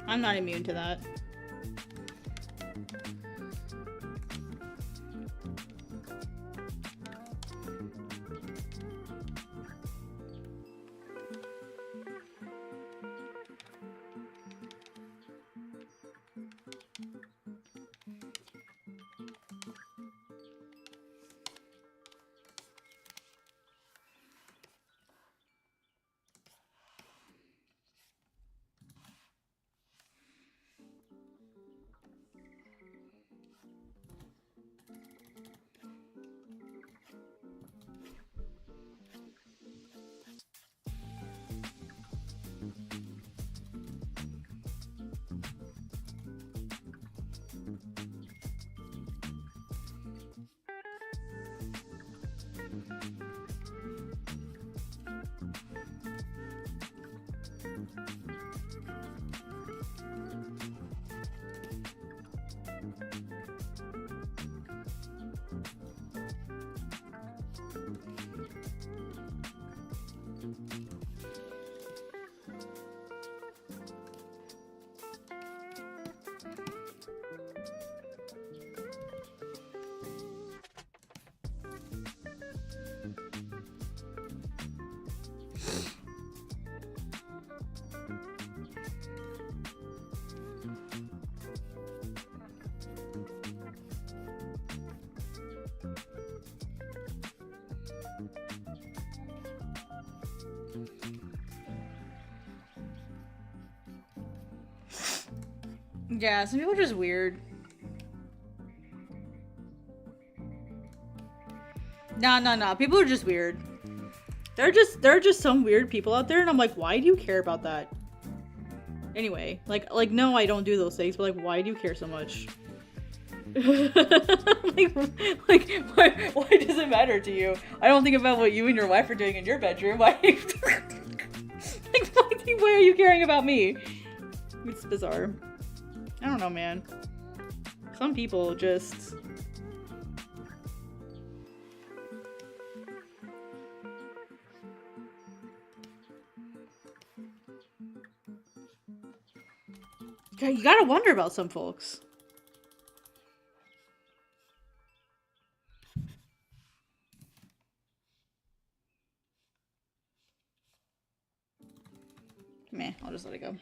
I'm not immune to that. Yeah, some people are just weird. No. People are just weird. There are just some weird people out there, and I'm like, why do you care about that? Anyway, like no, I don't do those things, but like, why do you care so much? Why does it matter to you? I don't think about what you and your wife are doing in your bedroom. Why why are you caring about me? It's bizarre. I don't know, man. Some people just... You gotta wonder about some folks. Meh, I'll just let it go.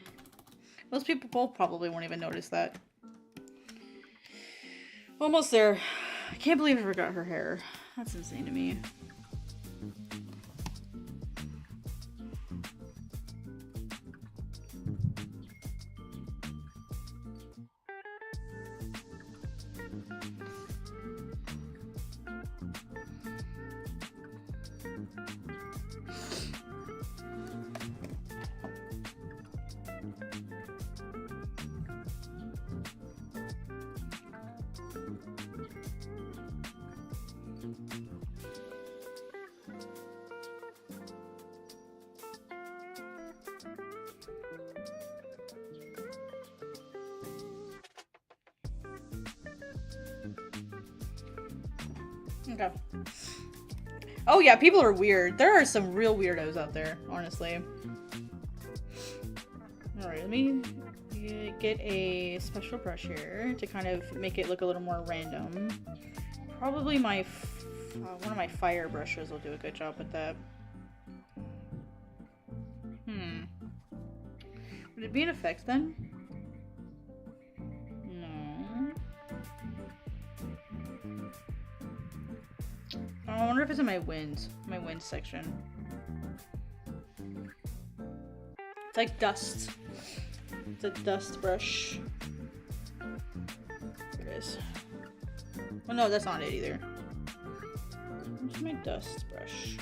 Most people probably won't even notice that. Almost there. I can't believe I forgot her hair. That's insane to me. Okay. Oh yeah, people are weird. There are some real weirdos out there, honestly. Alright, let me get a special brush here to kind of make it look a little more random. Probably my one of my fire brushes will do a good job with that. Would it be an effect then? I wonder if it's in my wind section. It's like dust. It's a dust brush. There it is. Well, no, that's not it either. Where's my dust brush?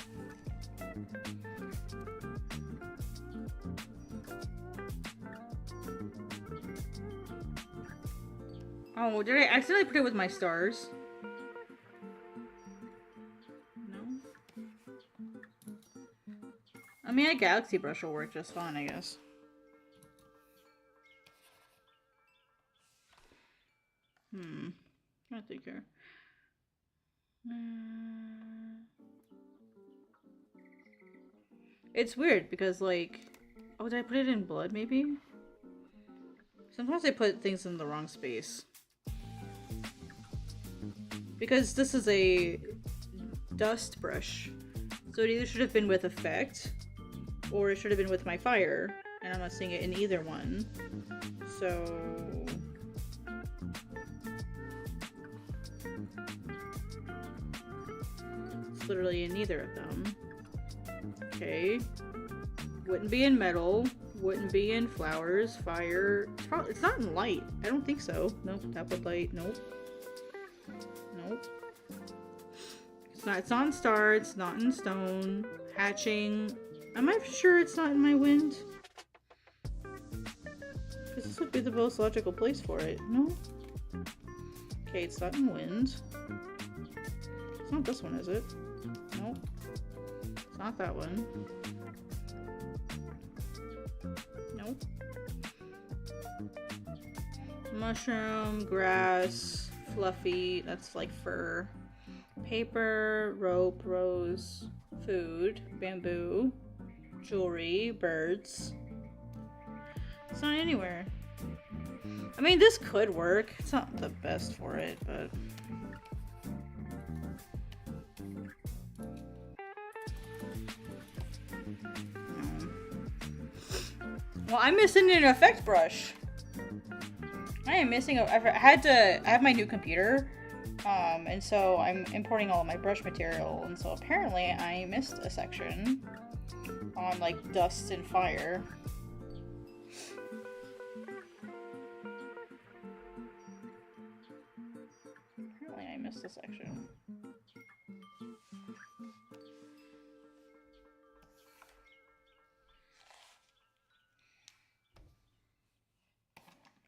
Oh, did I accidentally put it with my stars? I mean, a galaxy brush will work just fine, I guess. I think here. It's weird because, like, oh, did I put it in blood? Maybe. Sometimes I put things in the wrong space because this is a dust brush, so it either should have been with effect. Or it should have been with my fire, and I'm not seeing it in either one. So... it's literally in neither of them. Okay. Wouldn't be in metal. Wouldn't be in flowers, fire. It's not in light. I don't think so. Nope. Tablet light. Nope. Nope. It's not in star. It's not in stone. Hatching. Am I sure it's not in my wind? Because this would be the most logical place for it. No? Okay, it's not in wind. It's not this one, is it? Nope. It's not that one. Nope. Mushroom, grass, fluffy, that's like fur. Paper, rope, rose, food, bamboo. Jewelry, birds. It's not anywhere. I mean, this could work. It's not the best for it, but... Well, I'm missing an effect brush. I am missing I have my new computer. And so I'm importing all of my brush material, and so apparently I missed a section on like dust and fire. Apparently I missed a section.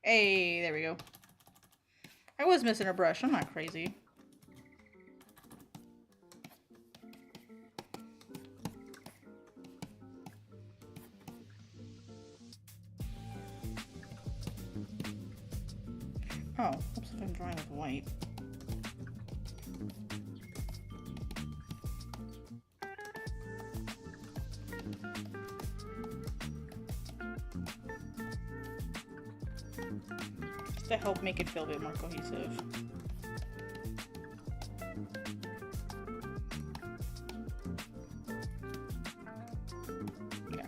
Hey, there we go. I was missing a brush. I'm not crazy. Oh, oops, if I'm drawing with white. Just to help make it feel a bit more cohesive. Yeah.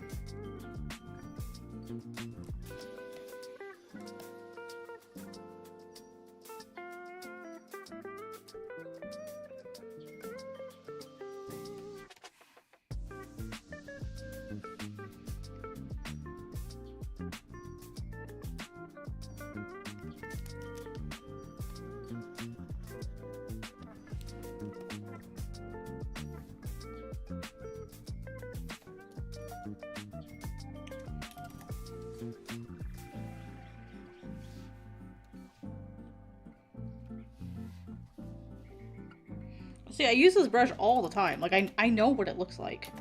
See, I use this brush all the time. Like, I know what it looks like.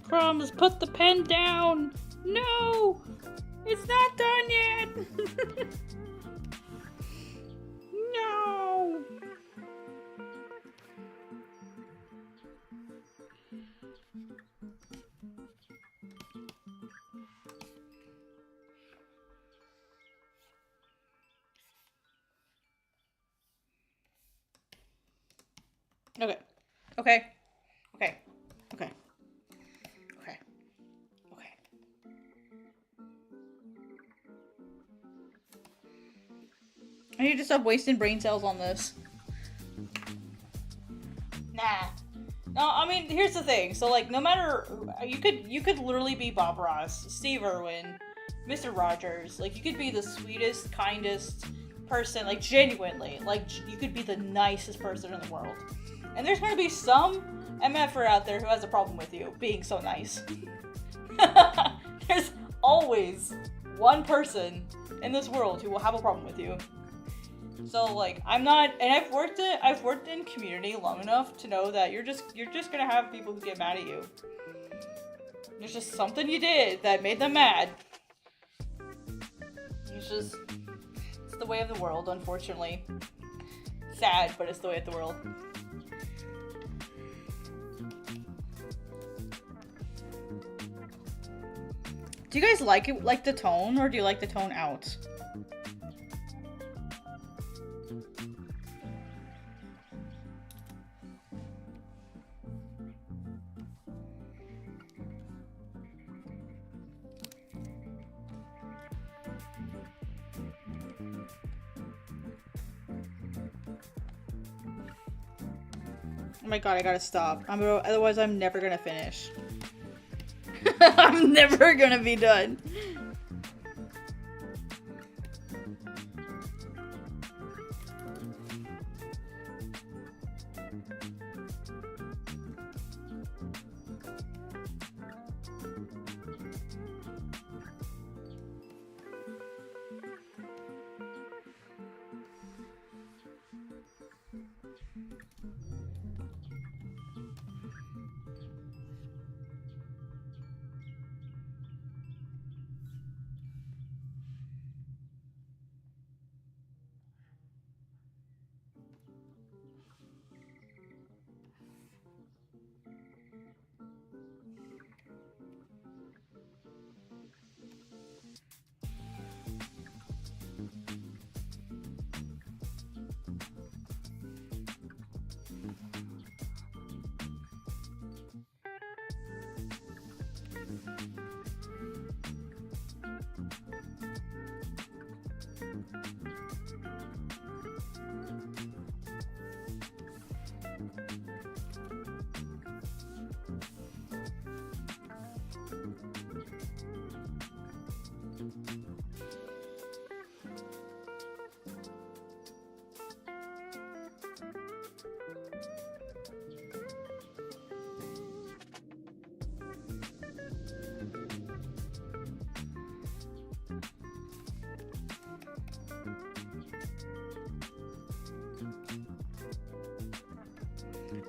Crumbs, put the pen down! No! It's not done yet! No! Okay. Okay. Okay. Okay. Okay. Okay. I need to stop wasting brain cells on this. Nah. No, I mean, here's the thing. So, like, no matter... You could literally be Bob Ross, Steve Irwin, Mr. Rogers. Like, you could be the sweetest, kindest person. Like, genuinely. Like, you could be the nicest person in the world. And there's going to be some MFer out there who has a problem with you being so nice. There's always one person in this world who will have a problem with you. So, like, I'm not, and I've worked in community long enough to know that you're just gonna have people who get mad at you. There's just something you did that made them mad. It's the way of the world, unfortunately. Sad, but it's the way of the world. Do you guys like the tone, or do you like the tone out? Oh my god, I gotta stop. Otherwise I'm never gonna finish. I'm never gonna be done.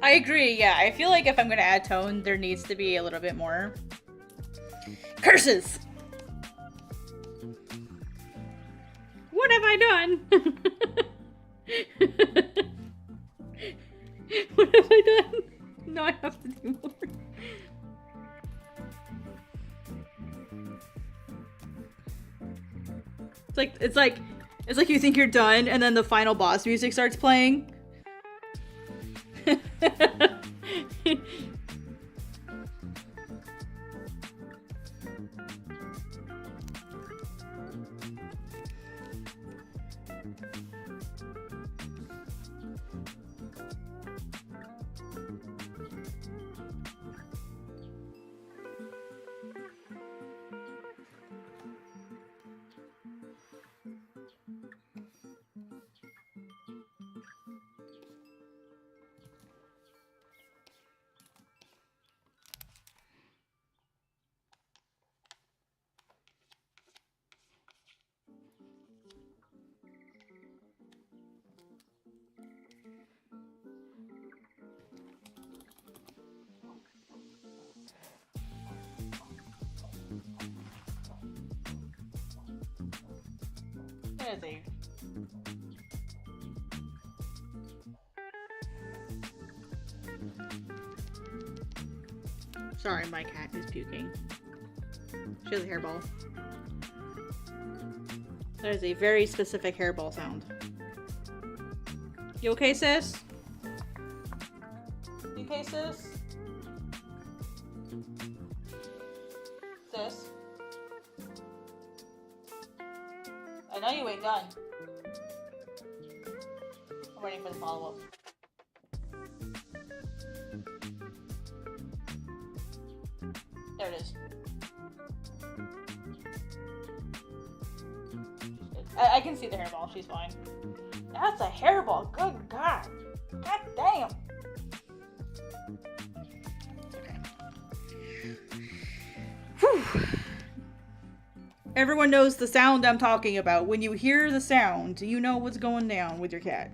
I agree, yeah. I feel like if I'm gonna add tone, there needs to be a little bit more. Curses! What have I done? What have I done? No, I have to do more. It's like you think you're done, and then the final boss music starts playing. Sorry, my cat is puking. She has a hairball. That is a very specific hairball sound. You okay, sis? You okay, sis? Sis? I know you ain't done. I'm waiting for the follow-up. There it is. I can see the hairball. She's fine. That's a hairball. Good God. God damn. Okay. Whew. Everyone knows the sound I'm talking about. When you hear the sound, you know what's going down with your cat.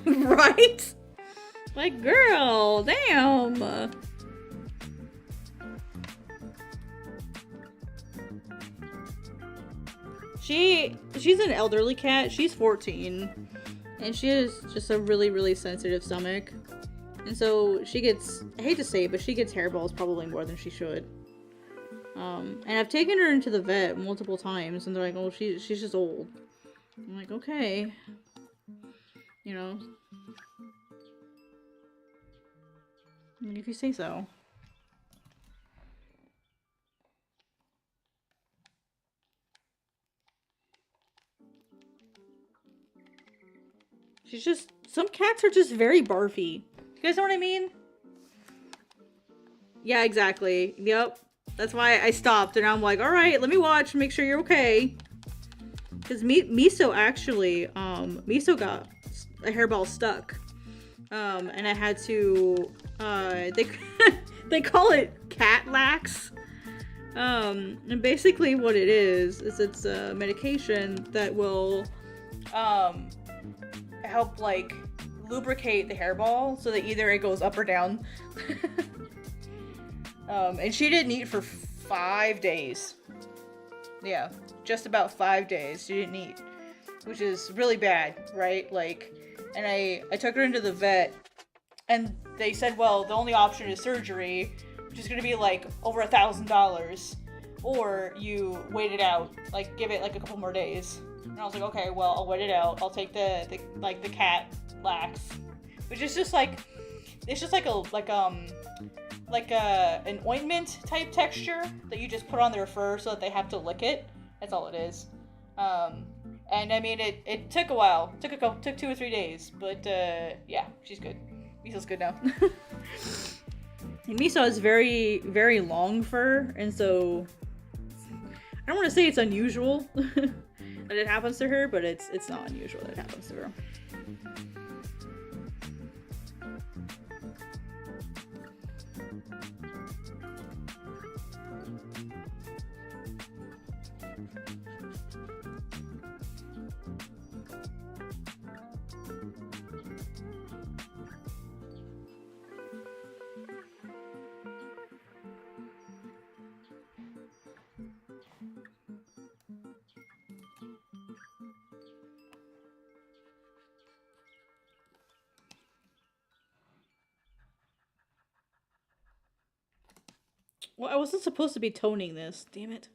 Right? Like, girl, damn. She's an elderly cat. She's 14. And she has just a really, really sensitive stomach. And so she gets, I hate to say it, but she gets hairballs probably more than she should. And I've taken her into the vet multiple times, and they're like, oh, she's just old. I'm like, okay. You know. I mean, if you say so. She's just, some cats are just very barfy. You guys know what I mean? Yeah, exactly. Yep. That's why I stopped, and I'm like, alright, let me watch, make sure you're okay. Because Miso actually, Miso got a hairball stuck. And I had to, they call it cat lax. And basically what it is it's a medication that will, help, like, lubricate the hairball so that either it goes up or down. And she didn't eat for 5 days. Yeah, just about 5 days she didn't eat, which is really bad, right? Like, and I took her into the vet, and they said, well, the only option is surgery, which is gonna be like over $1,000, or you wait it out, like give it like a couple more days. And I was like, okay, well, I'll wait it out. I'll take the cat lax, which is just like, it's just like an ointment type texture that you just put on their fur so that they have to lick it. That's all it is. And I mean, it took a while. Took 2 or 3 days, but yeah, she's good. Miso's good now. And Miso has very, very long fur, and so I don't want to say it's unusual that it happens to her, but it's not unusual that it happens to her. Well, I wasn't supposed to be toning this. Damn it.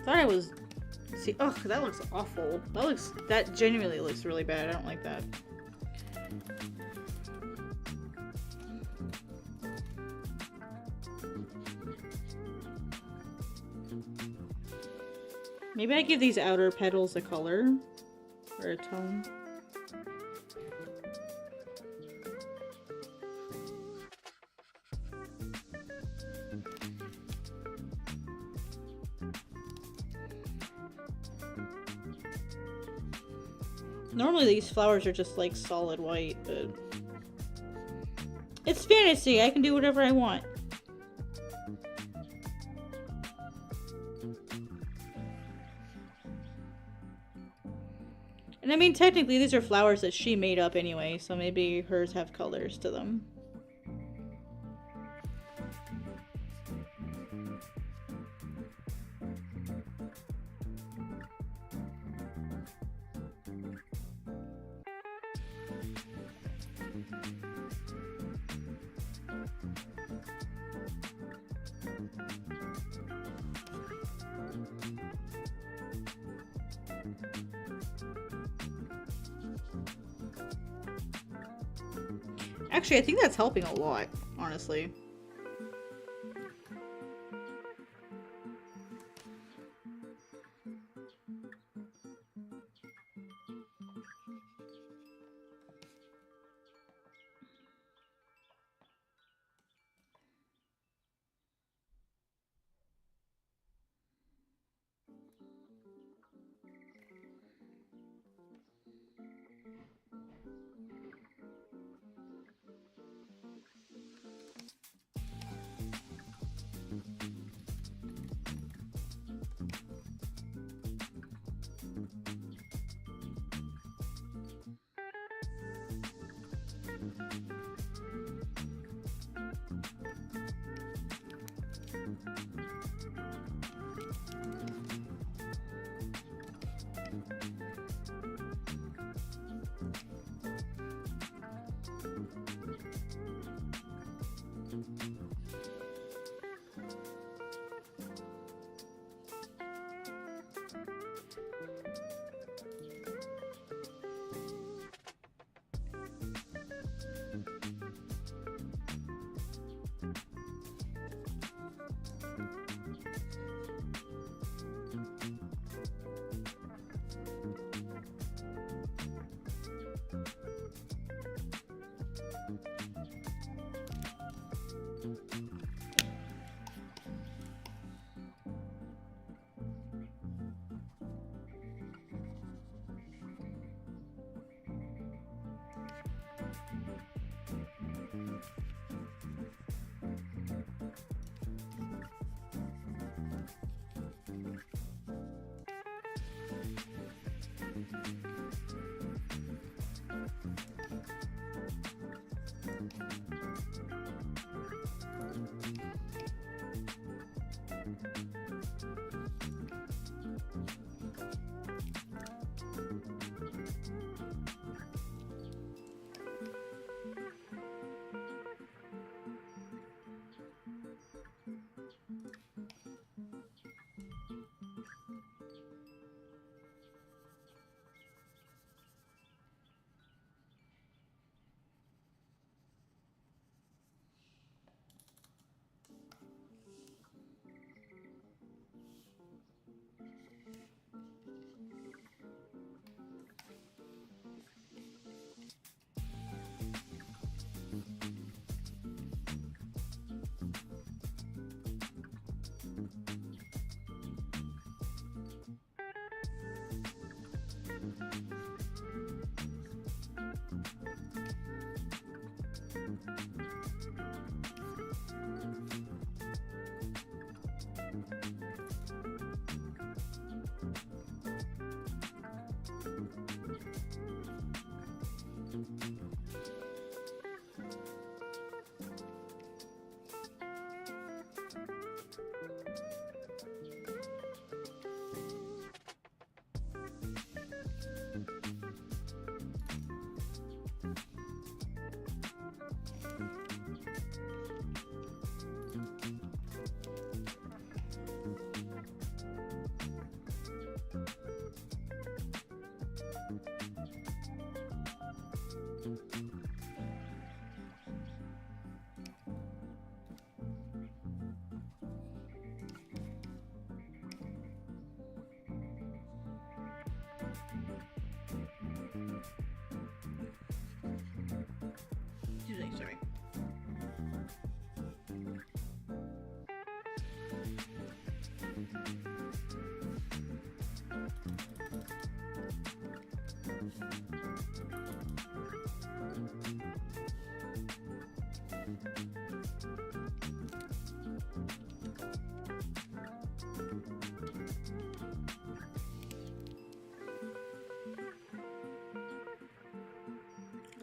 Thought I was... See, oh, that looks awful. That genuinely looks really bad. I don't like that. Maybe I give these outer petals a color or a tone. Normally these flowers are just like solid white, but it's fantasy. I can do whatever I want. And I mean, technically these are flowers that she made up anyway, so maybe hers have colors to them. Actually, I think that's helping a lot, honestly.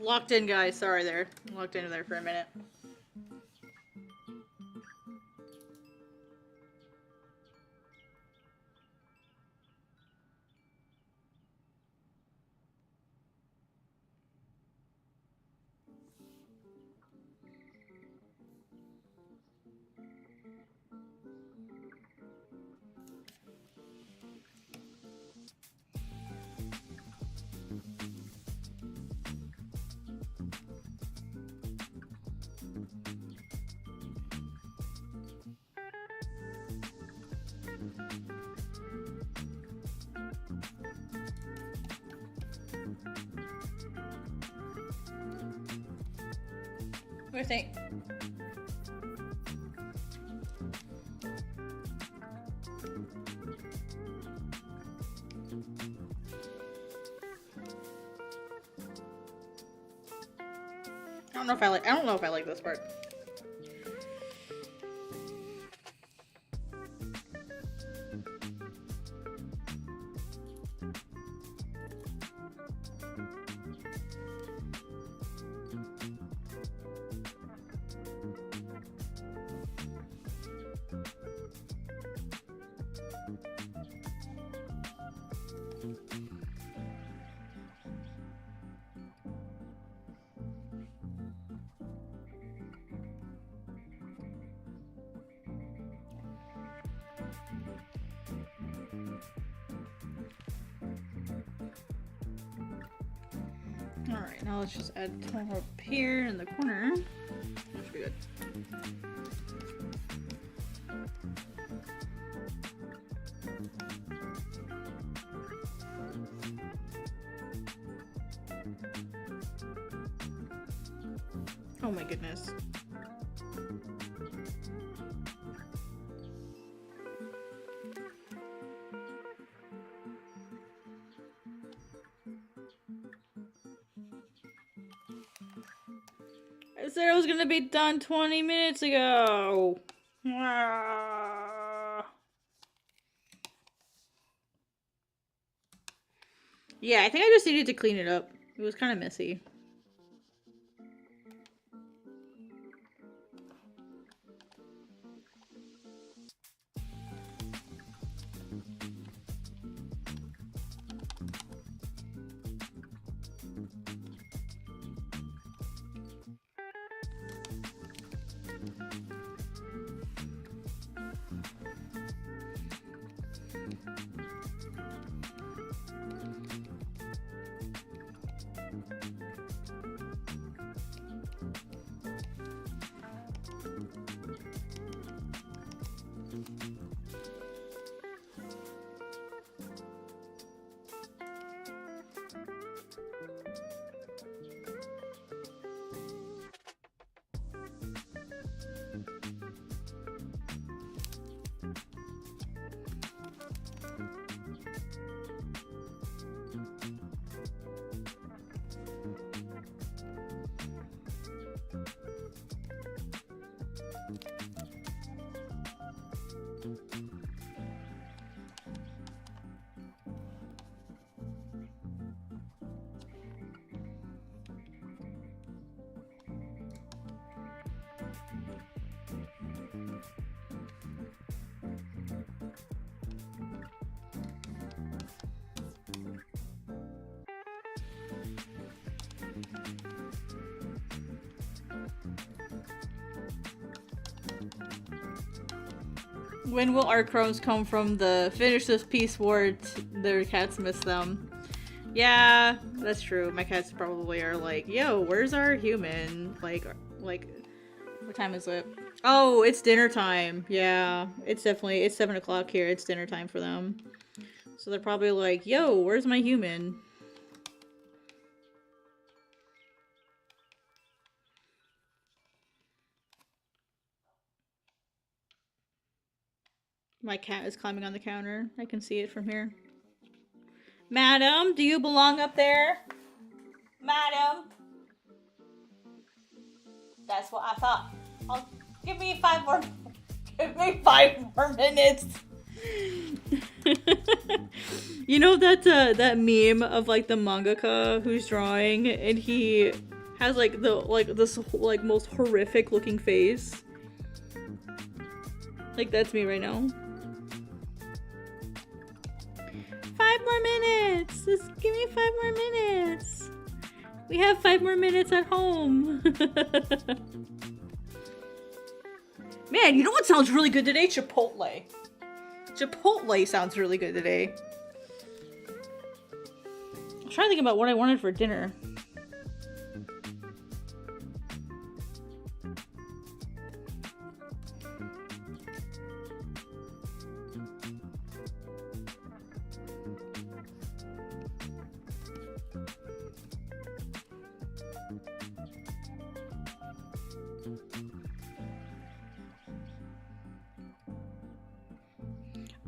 Locked in, guys. Sorry there. Locked into there for a minute. What do you think? I don't know if I like this part. Alright, now let's just add one up here in the corner. That should be good. Oh my goodness. I said it was gonna be done 20 minutes ago. Ah. Yeah, I think I just needed to clean it up. It was kind of messy. When will our crows come from the finish this piece where their cats miss them? Yeah, that's true. My cats probably are like, yo, where's our human? Like, what time is it? Oh, it's dinner time. Yeah, it's 7 o'clock here. It's dinner time for them. So they're probably like, yo, where's my human? My cat is climbing on the counter. I can see it from here. Madam, do you belong up there? Madam? That's what I thought. Give me 5 more. Give me 5 more minutes. You know that meme of like the mangaka who's drawing and he has like this most horrific looking face. Like that's me right now. 5 more minutes. Just give me 5 more minutes. We have 5 more minutes at home. Man, you know what sounds really good today? Chipotle. Chipotle sounds really good today. I'm trying to think about what I wanted for dinner.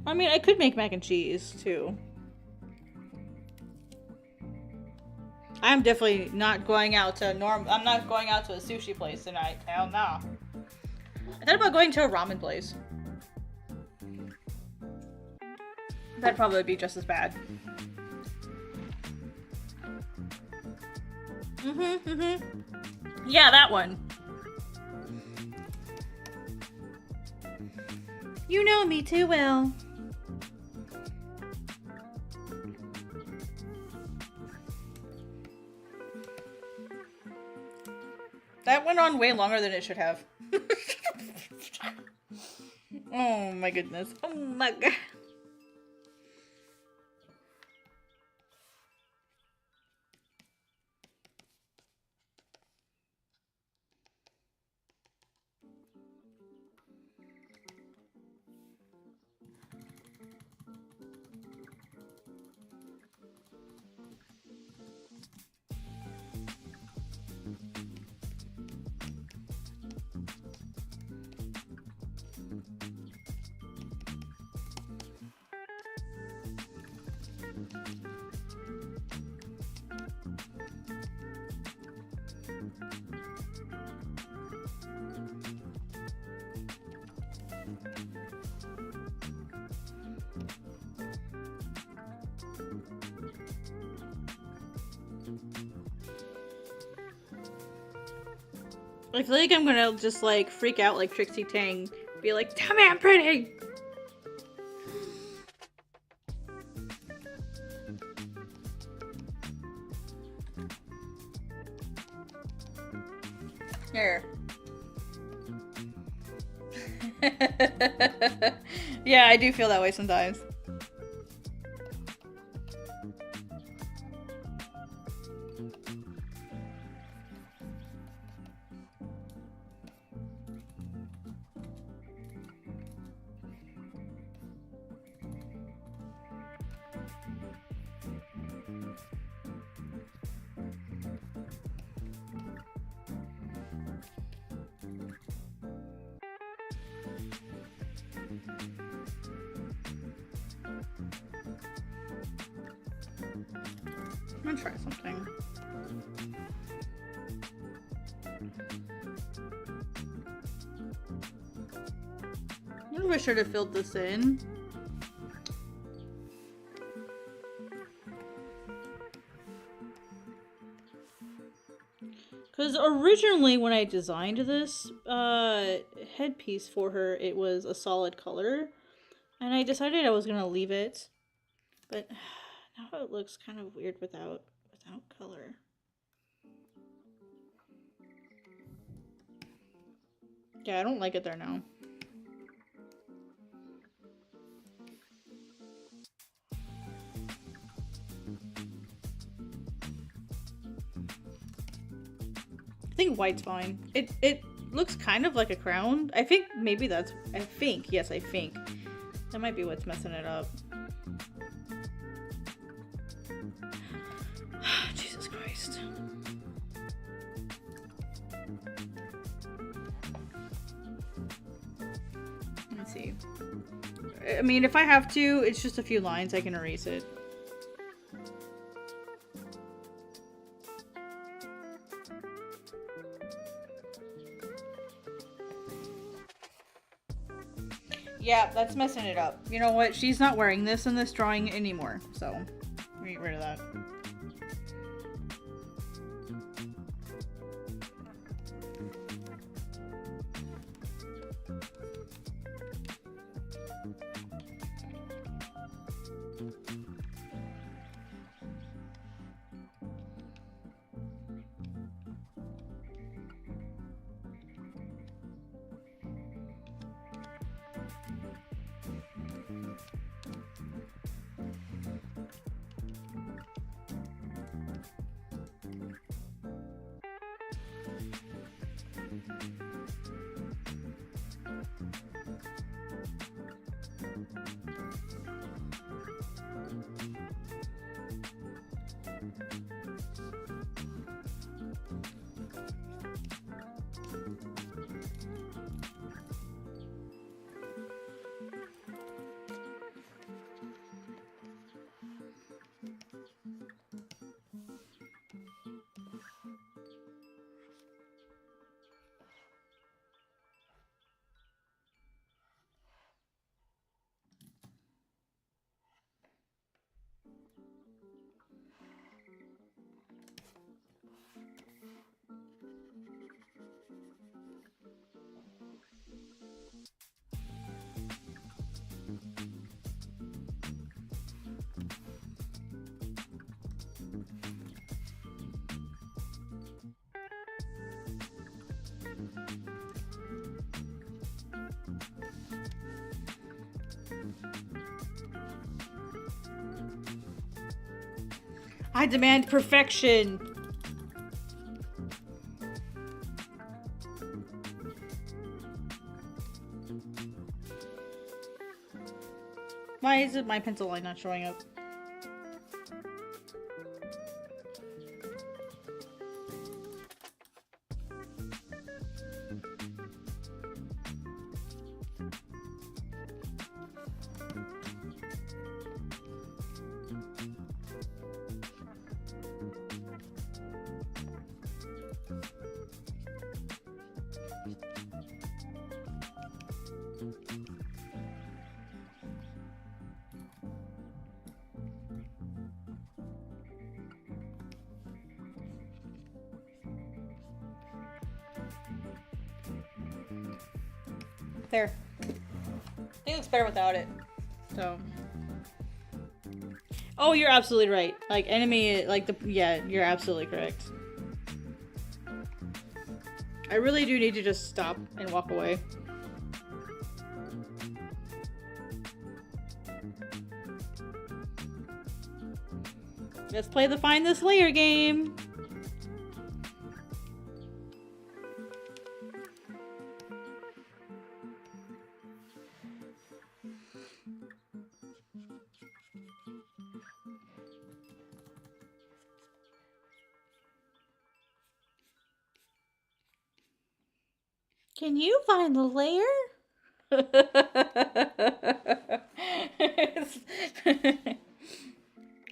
I mean, I could make mac and cheese, too. I'm definitely not going out to I'm not going out to a sushi place tonight. Hell no. I thought about going to a ramen place. That'd probably be just as bad. Yeah, that one. You know me too well. That went on way longer than it should have. Oh my goodness. Oh my god. I feel like I'm gonna just like freak out like Trixie Tang. Be like, tell me I'm pretty! Here. Yeah, I do feel that way sometimes. I'm gonna try something. I wonder if I should have filled this in. Because originally when I designed this headpiece for her, it was a solid color. And I decided I was going to leave it. But now it looks kind of weird without color. Yeah, I don't like it there now. I think white's fine. It looks kind of like a crown. I think maybe that's... Yes, I think. That might be what's messing it up. Jesus Christ. Let's see. I mean, if I have to, it's just a few lines. I can erase it. Yeah, that's messing it up. You know what? She's not wearing this in this drawing anymore, so get rid of that. I demand perfection. Why is it my pencil line not showing up? There. I think it looks better without it. So. Oh, you're absolutely right. Like, enemy, like, yeah, you're absolutely correct. I really do need to just stop and walk away. Let's play the Find This Layer game. Can you find the layer?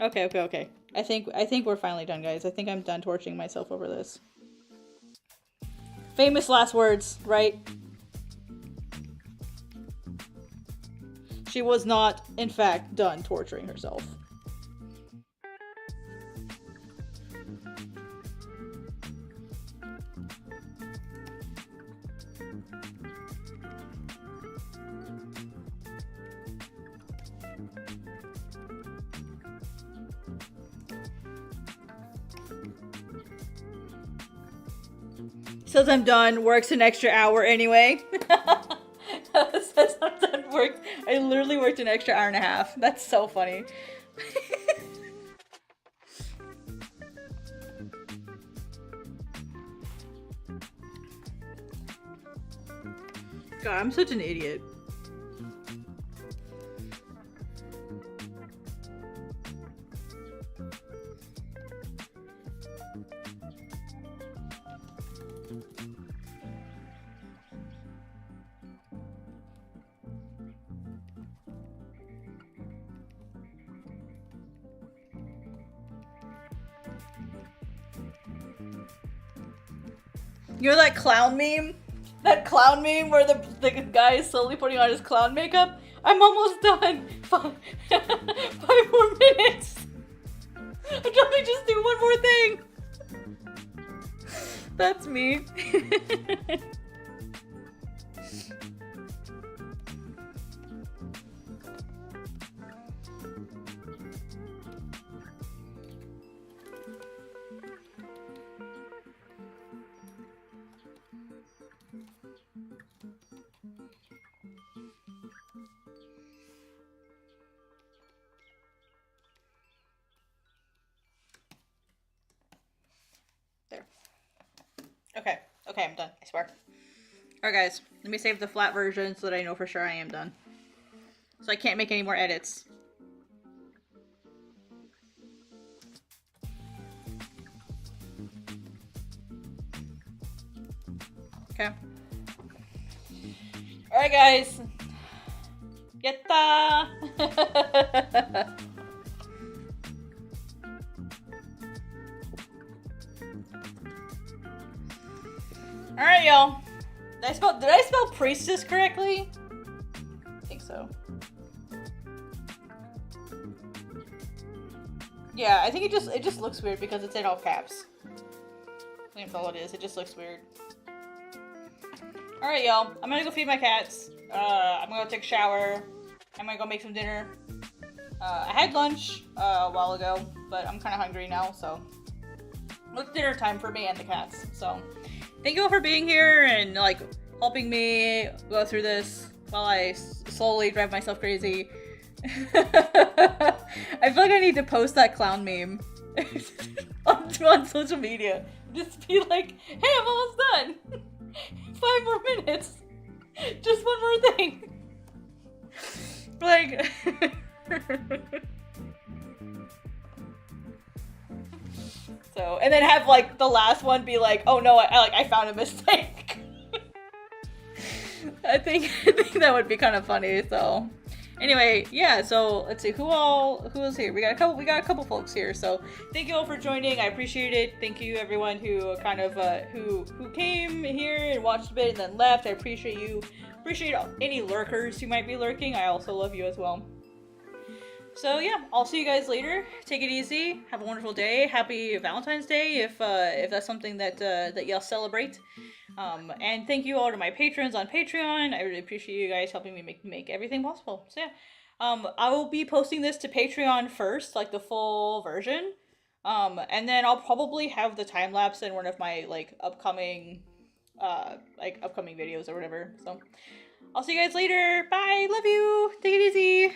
Okay. I think we're finally done, guys. I think I'm done torching myself over this. Famous last words, right? She was not, in fact, done torturing herself. Says I'm done, works an extra hour anyway. Says I'm done, work. I literally worked an extra hour and a half. That's so funny. God, I'm such an idiot. You know that clown meme That clown meme where the guy is slowly putting on his clown makeup. I'm almost done. 5 more minutes. Let me just do one more thing. That's me. There. Okay, I'm done, I swear. Alright guys, let me save the flat version so that I know for sure I am done. So I can't make any more edits. Okay. Alright guys. Yatta! Alright, y'all. Did I spell priestess correctly? I think so. Yeah, I think it just looks weird because it's in all caps. I think that's all it is. It just looks weird. Alright, y'all. I'm gonna go feed my cats. I'm gonna go take a shower. I'm gonna go make some dinner. I had lunch a while ago, but I'm kind of hungry now, so it's dinner time for me and the cats. So thank you all for being here and like helping me go through this while I slowly drive myself crazy. I feel like I need to post that clown meme on social media. Just be like, hey, I'm almost done. 5 more minutes. Just one more thing. Like so, and then have like the last one be like, oh no, I found a mistake. I think that would be kind of funny. So anyway, yeah, so let's see who is here. We got a couple folks here. So thank you all for joining. I appreciate it. Thank you everyone who kind of who came here and watched a bit and then left. I appreciate you. Appreciate any lurkers who might be lurking. I also love you as well. So yeah, I'll see you guys later. Take it easy. Have a wonderful day. Happy Valentine's Day if that's something that y'all celebrate. And thank you all to my patrons on Patreon. I really appreciate you guys helping me make everything possible. So yeah, I will be posting this to Patreon first, like the full version. And then I'll probably have the time lapse in one of my like upcoming videos or whatever. So I'll see you guys later. Bye. Love you. Take it easy.